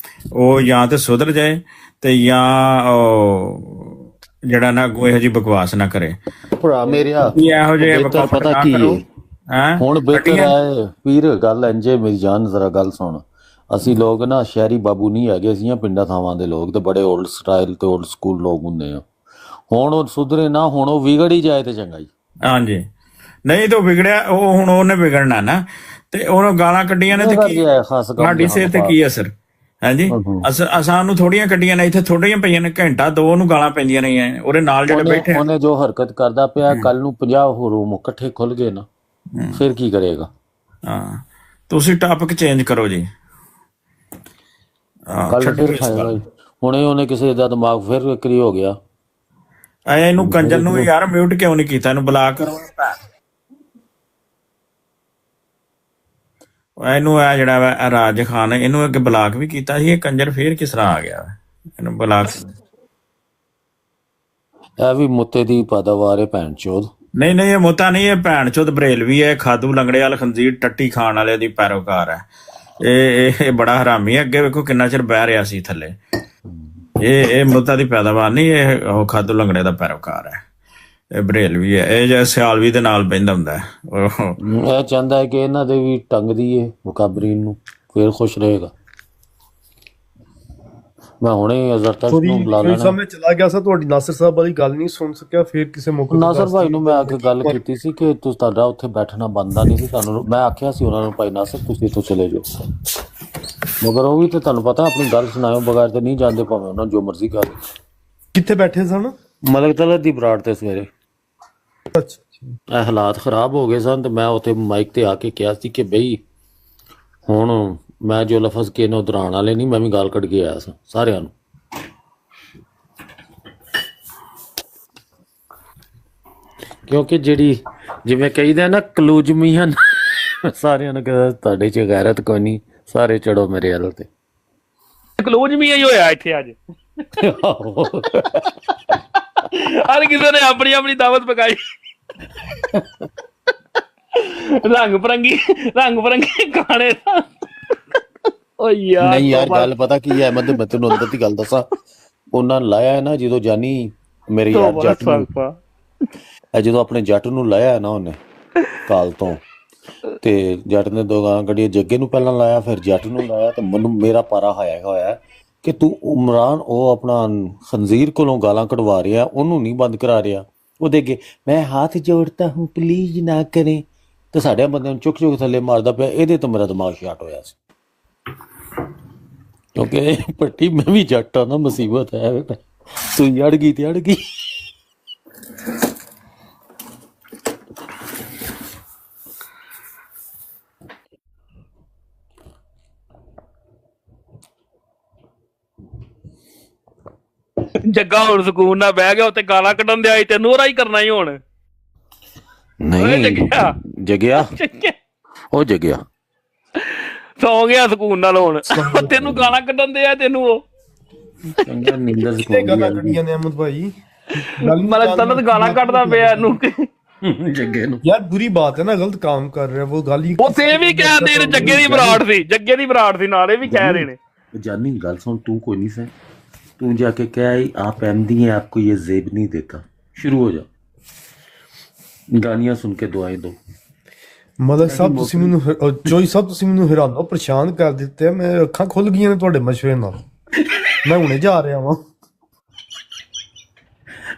ਉਹ ਜਾਂ ਤੇ ਸੁਧਰ ਜਾਏ ਤੇ ਜਾਂ ਉਹ ਜਿਹੜਾ ਨਾ ਅੱਗੋਂ ਇਹੋ ਜਿਹੀ ਬਕਵਾਸ ਨਾ ਕਰੇ। ਭਰਾ ਮੇਰਿਆ, ਇਹੋ ਜਿਹੇ ਪਤਾ ਕੀ ਹੈ ਹੁਣ ਬਿਹਤਰ ਹੈ ਪੀਰ, ਗੱਲ ਇੰਜੇ ਮੇਰੀ ਜਾਨ, ਜ਼ਰਾ ਗੱਲ ਸੁਣ। ਅਸੀਂ ਲੋਕ ਨਾ ਸ਼ਹਿਰੀ ਬਾਬੂ ਨਹੀਂ ਹੈਗੇ, ਅਸੀਂ ਪਿੰਡਾਂ ਥਾਵਾਂ ਦੇ ਲੋਕ ਤੇ ਬੜੇ ਓਲਡ ਸਟਾਈਲ ਤੇ ਓਲਡ ਸਕੂਲ ਲੋਕ ਹੁੰਦੇ ਆ। ਹੁਣ ਉਹ ਸੁਧਰੇ ਨਾ, ਹੁਣ ਉਹ ਵਿਗੜ ਹੀ ਜਾਏ ਤੇ ਚੰਗਾ ਜੀ। ਹਾਂਜੀ, ਨਹੀਂ ਤਾਂ ਵਿਗੜਿਆ ਉਹ, ਹੁਣ ਉਹਨੇ ਵਿਗੜਨਾ ਨਾ, ਤੇ ਉਹਨੂੰ ਗਾਲਾਂ ਕੱਢੀਆਂ ਨੇ ਤੇ ਕੀ ਸਾਡੀ ਸਿਹਤ ਤੇ ਕੀ ਅਸਰ? ਹਾਂਜੀ, ਅਸਾਂ ਨੂੰ ਥੋੜੀਆਂ ਕੱਢੀਆਂ ਨੇ, ਇੱਥੇ ਥੋੜੀਆਂ ਪਈਆਂ ਨੇ, ਘੰਟਾ 2 ਉਹਨੂੰ ਗਾਲਾਂ ਪੈਂਦੀਆਂ ਰਹੀਆਂ। ਉਹਦੇ ਨਾਲ ਜਿਹੜੇ ਬੈਠੇ, ਉਹਨੇ ਜੋ ਹਰਕਤ ਕਰਦਾ ਪਿਆ, ਕੱਲ ਨੂੰ 50 ਰੂਮ ਇਕੱਠੇ ਖੁੱਲ ਗਏ ਨਾ, ਫਿਰ ਕੀ ਕਰੇਗਾ? ਹਾਂ, ਤੁਸੀਂ ਟਾਪਿਕ ਚੇਂਜ ਕਰੋ ਜੀ। ਹੁਣੇ ਉਹਨੇ ਕਿਸੇ ਦਾ ਦਿਮਾਗ ਫਿਰ ਵਿਕਰੀ ਹੋ ਗਿਆ। ਇਹਨੂੰ ਕੰਜਰ ਨੂੰ ਯਾਰ ਮਿਊਟ ਕਿਉਂ ਨਹੀਂ ਕੀਤਾ? ਇਹਨੂੰ ਬਲਾਕ ਕਰੋ। ਇਹਨੂੰ ਆ ਜਿਹੜਾ ਵਾ ਰਾਜ ਖਾਨ, ਇਹਨੂੰ ਅੱਗੇ ਬਲਾਕ ਵੀ ਕੀਤਾ ਸੀ। ਇਹ ਕੰਜਰ ਫੇਰ ਕਿਸ ਤਰ੍ਹਾਂ ਆ ਗਿਆ? ਇਹਨੂੰ ਬਲਾਕ। ਇਹ ਵੀ ਮੁੱਤੇ ਦੀ ਪੈਦਾਵਾਰ ਹੈ, ਭੈਣ ਚੋਦ। ਨਹੀਂ ਇਹ ਮੁੱਤਾ ਨਹੀਂ, ਇਹ ਭੈਣ ਚੋਦ ਬਰੇਲਵੀ ਹੈ, ਖਾਦੂ ਲੰਗੜੇ ਵਾਲ ਖੰਜ਼ੀਰ ਟੱਟੀ ਖਾਣ ਵਾਲੇ ਦੀ ਪੈਰੋਕਾਰ ਹੈ। ਇਹ ਬੜਾ ਹਰਾਮੀ ਹੈ। ਅੱਗੇ ਵੇਖੋ ਕਿੰਨਾ ਚਿਰ ਬਹਿ ਰਿਹਾ ਸੀ ਥੱਲੇ। ਇਹ ਮੁੱਤਾ ਦੀ ਪੈਦਾਵਾਰ ਨਹੀਂ, ਇਹ ਉਹ ਖਾਦੂ ਲੰਗੜੇ ਦਾ ਪੈਰੋਕਾਰ ਹੈ। ਇਹ ਬਰੇਲਵੀ ਹੈ, ਇਹ ਜੇ ਸਿਆਲਵੀ ਦੇ ਨਾਲ ਬਹਿੰਦਾ ਹੁੰਦਾ। ਇਹ ਚਾਹੁੰਦਾ ਹੈ ਕਿ ਇਹਨਾਂ ਦੇ ਵੀ ਟੰਗ ਦੀਏ ਮੁਕਾਬਰੀਨ ਨੂੰ, ਫਿਰ ਖੁਸ਼ ਰਹੇਗਾ। ਮੈਂ ਹੁਣੇ ਅਜ਼ਰਤਾ ਨੂੰ ਬੁਲਾ ਲੈਣਾ। ਸਮੇਂ ਚਲਾ ਗਿਆ ਸੀ, ਤੁਹਾਡੀ ਨਾਸਰ ਸਾਹਿਬ ਵਾਲੀ ਗੱਲ ਨਹੀਂ ਸੁਣ ਸਕਿਆ। ਫਿਰ ਕਿਸੇ ਮੌਕੇ ਨਾਸਰ ਭਾਈ ਨੂੰ ਮੈਂ ਆ ਕੇ ਗੱਲ ਕੀਤੀ ਸੀ ਕਿ ਤੁਸੀਂ ਤੁਹਾਡਾ ਉੱਥੇ ਬੈਠਣਾ ਬਣਦਾ ਨਹੀਂ ਸੀ। ਤੁਹਾਨੂੰ ਮੈਂ ਆਖਿਆ ਸੀ ਉਹਨਾਂ ਨੂੰ, ਭਾਈ ਨਾਸਰ ਤੁਸੀਂ ਇੱਥੋਂ ਚਲੇ ਜਾਓ, ਮਗਰ ਉਹ ਵੀ ਤੇ ਤੁਹਾਨੂੰ ਪਤਾ ਆਪਣੀ ਗੱਲ ਸੁਣਾਇਓ ਬਗੈਰ ਤੇ ਨਹੀਂ ਜਾਂਦੇ, ਭਾਵੇਂ ਉਹਨਾਂ ਜੋ ਮਰਜ਼ੀ ਕਰ। ਕਿੱਥੇ ਬੈਠੇ ਸਨ? ਮਲਕ ਤਲਤ ਦੀ ਬਰਾੜ ਤੇ ਸਵੇਰੇ। ਇਹ ਹਾਲਾਤ ਖਰਾਬ ਹੋ ਗਏ ਸਨ ਤੇ ਮੈਂ ਉੱਥੇ ਮਾਈਕ ਤੇ ਆ ਕੇ ਕਿਹਾ ਸੀ ਕਿ ਬਈ ਹੁਣ ਮੈਂ ਜੋ ਲਫ਼ਜ਼ ਕੇ ਨੇ ਉਧਰਾਉਣ ਵਾਲੇ ਨਹੀਂ, ਮੈਂ ਵੀ ਗਾਲ ਕੱਢ ਕੇ ਆਇਆ ਸਾਂ ਸਾਰਿਆਂ ਨੂੰ। ਕਿਉਂਕਿ ਜਿਹੜੀ ਜਿਵੇਂ ਕਹੀਦਾ ਨਾ ਕਲੂਜਮੀਆਂ, ਸਾਰਿਆਂ ਨੂੰ ਕਹਿੰਦਾ ਤੁਹਾਡੇ ਚ ਗੈਰਤ ਕੋਈ ਨਹੀਂ, ਸਾਰੇ ਚੜੋ ਮੇਰੇ ਵੱਲ ਤੇ। ਕਲੂਜਮੀਆਂ ਹੀ ਹੋਇਆ ਇੱਥੇ ਅੱਜ। ਹਰ ਕਿਸੇ ਨੇ ਆਪਣੀ ਆਪਣੀ ਦਾਵਤ ਪਕਾਈ। ਰੰਗ ਬਰੰਗੀ ਗਾਣੇ ਦਾ। ਓ ਯਾਰ ਨਹੀਂ ਯਾਰ ਗੱਲ ਪਤਾ ਕੀ ਹੈ, ਮੈਂ ਤੈਨੂੰ ਅੰਦਰ ਦੀ ਗੱਲ ਦੱਸਾਂ, ਉਹਨਾਂ ਲਾਇਆ ਨਾ ਜਦੋਂ ਜਾਨੀ ਮੇਰੇ ਯਾਰ ਜੱਟ ਨੂੰ, ਜਦੋਂ ਆਪਣੇ ਜੱਟ ਨੂੰ ਲਾਇਆ ਨਾ ਉਹਨੇ ਕਾਲ ਤੋਂ, ਤੇ ਜੱਟ ਨੇ 2 ਗਾਲਾਂ ਕੱਢੀਆਂ, ਜੱਗੇ ਨੂੰ ਪਹਿਲਾਂ ਲਾਇਆ ਫਿਰ ਜੱਟ ਨੂੰ ਲਾਇਆ, ਤੇ ਮੈਨੂੰ ਮੇਰਾ ਪਾਰਾ ਹੋਇਆ ਕਿ ਤੂੰ ਉਮਰਾਨ ਉਹ ਆਪਣਾ ਖੰਜ਼ੀਰ ਕੋਲੋਂ ਗਾਲਾਂ ਕਢਵਾ ਰਿਹਾ, ਉਹਨੂੰ ਨਹੀਂ ਬੰਦ ਕਰਾ ਰਿਹਾ। ਉਹਦੇ ਅੱਗੇ ਮੈਂ ਹੱਥ ਜੋੜਤਾ ਹੂੰ ਪਲੀਜ਼ ਨਾ ਕਰੇ, ਤੇ ਸਾਡੇ ਬੰਦੇ ਨੂੰ ਚੁੱਕ ਥੱਲੇ ਮਾਰਦਾ ਪਿਆ। ਇਹਦੇ ਤੋਂ ਮੇਰਾ ਦਿਮਾਗ ਸ਼ਾਟ ਹੋਇਆ ਸੀ, ਕਿਉਂਕਿ ਪੱਟੀ ਮੈਂ ਵੀ ਜੱਟ ਆ ਨਾ, ਮੁਸੀਬਤ ਹੈ। ਤੂੰ ਅੜ ਗਈ ਤੇ ਅੜ ਗਈ। ਜੱਗਾ ਹੁਣ ਸਕੂਨ ਨਾਲ ਬਹਿ ਗਿਆ, ਉੱਤੇ ਗਾਲਾਂ ਕੱਢਣ ਦੇ ਆਈ, ਤੈਨੂੰ ਉਹਰਾ ਹੀ ਕਰਨਾ ਹੀ ਹੁਣ। ਨਹੀਂ ਜਗਿਆ ਉਹ ਜਗਿਆ ਸੌ ਗਿਆ ਸਕੂਨ ਨਾਲ ਹੁਣ, ਤੈਨੂੰ ਗਾਲਾਂ ਕੱਢਣ ਦੇ ਆ, ਤੈਨੂੰ ਉਹ ਚੰਗਾ ਨੀਂਦਰ ਗਾਲਾਂ ਕੱਢੀਆਂ ਨੇ ਅਹਿਮਦ ਭਾਈ, ਮਤਲਬ ਤਲਤ ਗਾਲਾਂ ਕੱਢਦਾ ਪਿਆ ਇਹਨੂੰ ਜੱਗੇ ਨੂੰ। ਯਾਰ ਬੁਰੀ ਬਾਤ ਹੈ ਨਾ, ਗਲਤ ਕੰਮ ਕਰ ਰਿਹਾ ਉਹ ਗੱਲ ਹੀ। ਉੱਥੇ ਇਹ ਵੀ ਕਹਿੰਦੇ ਨੇ ਜੱਗੇ ਦੀ ਬਰਾੜ ਸੀ ਨਾਲ, ਇਹ ਵੀ ਕਹਿ ਰਹੇ ਨੇ। जानी गल सुन, तू कोई नहीं सह, तू जाके क्या आई आप अहमदी हैं, आपको ये जेब नहीं देता, शुरू हो जा, गालियां सुन के दुआएं दो। ਮਲਕ ਸਾਹਿਬ ਤੁਸੀਂ ਮੈਨੂੰ ਜੋਈ ਸਾਹਿਬ ਤੁਸੀਂ ਮੈਨੂੰ ਹੈਰਾਨ ਪਰੇਸ਼ਾਨ ਕਰ ਦਿੱਤੇ, ਮੈਂ ਅੱਖਾਂ ਖੁੱਲ ਗਈਆਂ ਨੇ ਤੁਹਾਡੇ ਮਸ਼ਵਰੇ ਨਾਲ, ਮੈਂ ਹੁਣੇ ਜਾ ਰਿਹਾ ਵਾਂ।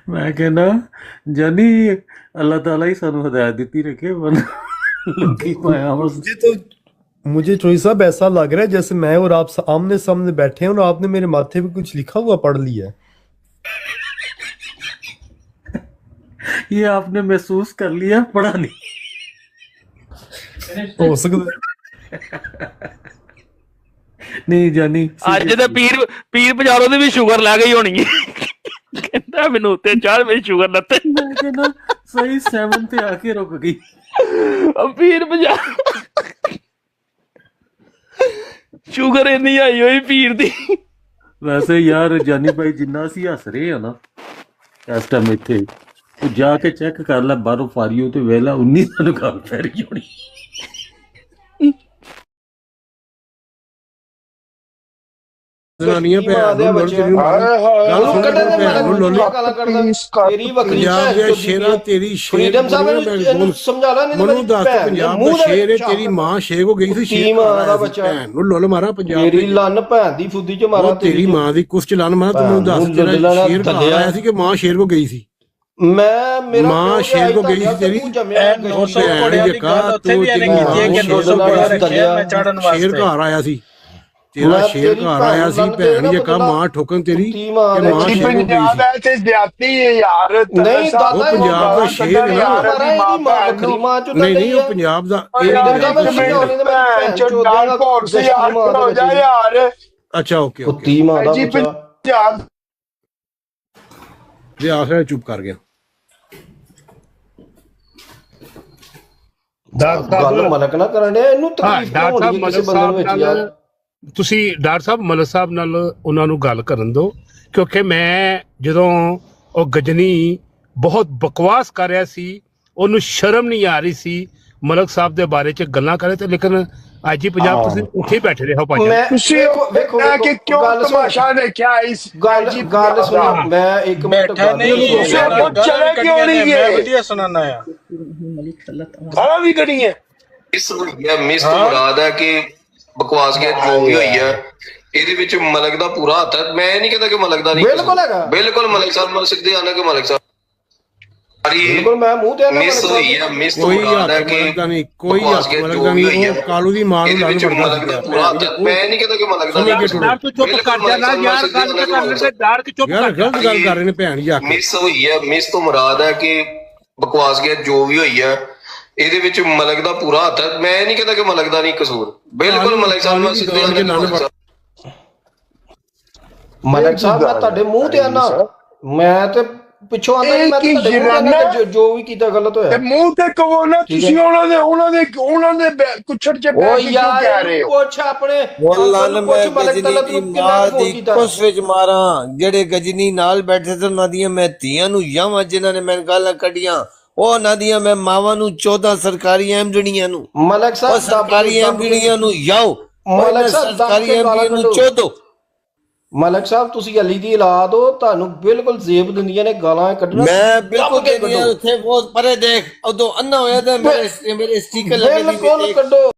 मैं कहना जानी अल्लाह ताला ही सानू हिदायत दी रखे, मुझे चोई साहब ऐसा लग रहा है जैसे मैं और आप आमने सामने बैठे हैं और आपने मेरे माथे पे कुछ लिखा हुआ पढ़ लिया है। ये आपने महसूस कर लिया, पढ़ा नहीं हो सकता नहीं जानी। ਅੱਜ ਤੇ ਪੀਰ ਬਜ਼ਾਰੋਂ ਦੀ ਵੀ ਸ਼ੂਗਰ ਲੈ ਗਈ ਹੋਣੀ ਹੈ, ਕਹਿੰਦਾ ਮੈਨੂੰ ਉੱਤੇ ਚਾਹ ਮੇਰੀ ਸ਼ੂਗਰ ਲੱਤੇ। ਮੈਂ ਕਹਿੰਦਾ ਸਹੀ 7 ਤੇ ਆ ਕੇ ਰੁਕ ਗਈ। ਪੀਰ ਬਾਜ਼ਾਰ ਸ਼ੂਗਰ ਇੰਨੀ ਆਈ ਹੋਈ ਪੀਰ ਦੀ। ਵੈਸੇ ਯਾਰ ਜਾਨੀ ਭਾਈ ਜਿੰਨਾ ਅਸੀਂ ਹੱਸ ਰਹੇ ਆ ਨਾ ਇਸ ਟਾਈਮ ਇੱਥੇ, ਤੂੰ ਜਾ ਕੇ ਚੈੱਕ ਕਰ ਲੈ ਬਾਹਰੋਂ ਫਾਰੀਓ ਤੇ ਵੇਲਾ 19 ਸਾਨੂੰ ਗੱਲ ਪੈ ਰਹੀ ਹੋਣੀ। ਜਨਾਨੀਆਂ ਭੈਣ ਨੂੰ ਪੰਜਾਬ ਦੇ ਸ਼ੇਰਾ ਤੇਰੀ ਸ਼ੇਰ ਸਮਝਾ ਲੈ ਮੈਨੂੰ ਦੱਸ ਪੰਜਾਬ ਦਾ ਸ਼ੇਰ ਹੈ, ਤੇਰੀ ਮਾਂ ਸ਼ੇਰ ਹੋ ਗਈ ਸੀ, ਸ਼ੇਰ ਦਾ ਬੱਚਾ ਭੈਣ ਨੂੰ ਲੁੱਲ ਮਾਰਾ ਪੰਜਾਬ ਤੇਰੀ ਲੰਨ ਭੈਣ ਦੀ ਫੁੱਦੀ ਚ ਮਾਰਾ, ਤੇਰੀ ਮਾਂ ਦੀ ਕੁਛ ਚਲਾਨ ਮਾਰਾ। ਤੂੰ ਮੈਨੂੰ ਦੱਸ ਤੇਰਾ ਸ਼ੇਰ ਕਹਾਂ ਆਇਆ ਸੀ ਕਿ ਮਾਂ ਸ਼ੇਰ ਕੋ ਗਈ ਸੀ? ਮੈਂ ਮੇਰਾ ਮਾਂ ਸ਼ੇਰ ਕੋ ਗਈ ਸੀ ਤੇਰੀ, 200 ਕੋੜਿਆਂ ਦੀ ਗੱਲ ਉੱਥੇ ਵੀ ਇਹਨੇ ਕੀਤੀ ਹੈ ਕਿ 200 ਕੋੜਿਆਂ ਰੱਖਿਆ ਮੈਂ ਚੜਨ ਵਾਸਤੇ। ਸ਼ੇਰ ਘਰ ਆਇਆ ਸੀ ਤੇਰਾ, ਸ਼ੇਰ ਘਰ ਆਇਆ ਸੀ ਭੈਣ ਜੇ ਕਾ ਮਾਂ ਠੋਕਣ ਤੇਰੀ ਕਿ ਮਾਂ ਸ਼ੇਰ ਹੋ ਗਈ ਸੀ। ਤੇ ਜ਼ਿਆਦਤੀ ਹੈ ਯਾਰ, ਨਹੀਂ ਦਾਦਾ ਉਹ ਪੰਜਾਬ ਦਾ ਸ਼ੇਰ ਹੈ ਨਾ, ਨਹੀਂ ਨਹੀਂ ਉਹ ਪੰਜਾਬ ਦਾ ਅੱਛਾ ਓਕੇ ਓਕੇ ਜੇ ਆਖਰ ਚੁੱਪ ਕਰ ਗਿਆ। ਗੱਲ ਮਲਕ ਨਾ ਕਰਨ ਡਿਆ ਇਹਨੂੰ, ਤਕਲੀਫ ਕਿਉਂ ਹੋਣੀ ਕਿਸੇ ਬੰਦੇ ਨੂੰ ਵਿੱਚ ਯਾਰ। ਤੁਸੀਂ ਡਾਕਟਰ ਸਾਹਿਬ ਮਲਕ ਸਾਹਿਬ ਨਾਲ ਉਹਨਾਂ ਨੂੰ ਗੱਲ ਕਰਨ ਦਿਓ, ਕਿਉਂਕਿ ਮੈਂ ਜਦੋਂ ਉਹ ਗਜਨੀ ਬਹੁਤ ਬਕਵਾਸ ਕਰ ਰਿਹਾ ਸੀ, ਉਹਨੂੰ ਸ਼ਰਮ ਨਹੀਂ ਆ ਰਹੀ ਸੀ ਮਲਕ ਸਾਹਿਬ ਦੇ ਬਾਰੇ ਚ ਗੱਲਾਂ ਕਰੇ, ਤੇ ਲੇਕਿਨ ਅੱਜ ਹੀ ਪੰਜਾਬ ਤੁਸੀਂ ਉੱਥੇ ਬੈਠੇ ਰਹੇ ਹੋ ਭਾਜੀ। ਤੁਸੀਂ ਵੇਖੋ ਕਿ ਕਿਉਂ ਤਮਾਸ਼ਾ ਦੇਖਿਆ ਇਸ ਗੱਲ ਸੁਣੋ, ਮੈਂ ਇੱਕ ਮਿੰਟ ਚਲੇ ਕਿਉਂ ਨਹੀਂ ਗਏ, ਵਧੀਆ ਸੁਣਾਣਾ ਆ ਗਾਲਾਂ ਵੀ ਕੱਢੀ ਹੈ। ਇਸ ਮਿਸ ਤੋਂ ਮੁਰਾਦ ਹੈ ਕਿ ਬਕਵਾਸ ਗਿਆ ਜੋ ਵੀ ਹੋਈ ਹੈ ਇਹਦੇ ਵਿੱਚ ਮਲਕ ਦਾ ਪੂਰਾ ਹੱਥ ਹੈ। ਮੈਂ ਨਹੀਂ ਕਹਿੰਦਾ ਕਿ ਮਲਕ ਦਾ ਨਹੀਂ, ਬਿਲਕੁਲ ਮਲਕ ਸਾਹਿਬ ਮਲ ਸਕਦੇ ਆਣਾ ਕਿ ਮਲਕ ਸਾਹਿਬ ਬਿਲਕੁਲ ਮੈਂ ਮੂੰਹ ਤੇ ਮਿਸ ਹੋਈ ਹੈ, ਮਿਸ ਤੋਂ ਮੁਰਾਦ ਹੈ ਕਿ ਕੋਈ ਹੱਥ ਮਲਕ ਦਾ ਨਹੀਂ, ਉਹ ਕਾਲੂ ਦੀ ਮਾਂ ਨੂੰ ਲੜਨ ਪੜਦਾ ਸੀ। ਮੈਂ ਨਹੀਂ ਕਹਿੰਦਾ ਕਿ ਮਲਕ ਦਾ ਨਹੀਂ, ਤੂੰ ਚੁੱਪ ਕਰ ਜਾ ਨਾ ਯਾਰ, ਗੱਲ ਕਰ ਲੈ ਡਾਰ ਕੇ ਚੁੱਪ ਕਰ। ਗਲਤ ਗੱਲ ਕਰ ਰਹੇ ਨੇ ਭੈਣ ਜੀ। ਮਿਸ ਹੋਈ ਹੈ, ਮਿਸ ਤੋਂ ਮੁਰਾਦ ਹੈ ਕਿ ਬਕਵਾਸ ਗਿਆ ਜੋ ਵੀ ਹੋਈ ਹੈ ਇਹਦੇ ਵਿੱਚ ਮਲਕ ਦਾ ਪੂਰਾ ਹੱਥ ਹੈ। ਮੈਂ ਨਹੀਂ ਕਹਿੰਦਾ ਕਿ ਮਲਕ ਦਾ ਨਹੀਂ ਕਸੂਰ, ਬਿਲਕੁਲ ਮਲਕ ਸਾਹਿਬ ਨੂੰ ਸਿੱਧੇ ਮਲਕ ਸਾਹਿਬ ਮੈਂ ਤੁਹਾਡੇ ਮੂੰਹ ਤੇ ਆਨਾ, ਮੈਂ ਤੇ ਪਿੱਛੋਂ ਆਂਦਾ ਕਿ ਮੈਂ ਤੁਹਾਡੇ ਮੂੰਹ ਤੇ ਜੋ ਵੀ ਕੀਤਾ ਗਲਤ ਹੋਇਆ ਤੇ ਮੂੰਹ ਤੇ ਕਹੋ ਨਾ ਤੁਸੀਂ ਉਹਨਾਂ ਦੇ ਕੁੱਛੜ ਚ ਬੈਠ ਕੇ ਕਿਉਂ ਕਹਿ ਰਹੇ ਹੋ ਪੁੱਛ ਆਪਣੇ ਵੱਲਾਂ ਮੈਂ ਗਜਨੀ ਦੀ ਮਾਂ ਦੀ ਕੁਸ ਵਿੱਚ ਮਾਰਾਂ ਜਿਹੜੇ ਗਜਨੀ ਨਾਲ ਬੈਠੇ ਤੇ ਉਹਨਾਂ ਦੀਆਂ ਮੈਂ ਧੀਆਂ ਨੂੰ ਜਾਵਾਂ ਜਿਨ੍ਹਾਂ ਨੇ ਮੈਨੂੰ ਗਾਲਾਂ ਕੱਢੀਆਂ ਉਹ ਉਹਨਾਂ ਦੀਆਂ ਮੈਂ ਮਾਵਾਂ ਨੂੰ 14 ਸਰਕਾਰੀ ਐਮਡੀਆਂ ਨੂੰ ਮਲਕ ਸਾਹਿਬ ਸਰਕਾਰੀ ਐਮਡੀਆਂ ਨੂੰ ਜਾਓ ਮਲਕ ਸਾਹਿਬ ਸਰਕਾਰੀ ਐਮਡੀਆਂ ਨੂੰ ਚੋਦੋ ਮਲਕ ਸਾਹਿਬ ਤੁਸੀਂ ਅਲੀ ਦੀ ਔਲਾਦ ਹੋ ਤੁਹਾਨੂੰ ਬਿਲਕੁਲ ਜ਼ੇਬ ਦਿੰਦੀਆਂ ਨੇ ਗਾਲਾਂ ਕੱਢਣਾ ਮੈਂ ਬਿਲਕੁਲ ਕਹਿੰਦੀ ਉੱਥੇ ਬਹੁਤ ਪਰੇ ਦੇਖ ਉਦੋਂ ਅੰਨਾ ਹੋਇਆ ਤੇ ਮੇਰੇ ਸਟicker ਲੱਗੇ ਬਿਲਕੁਲ ਕੱਢੋ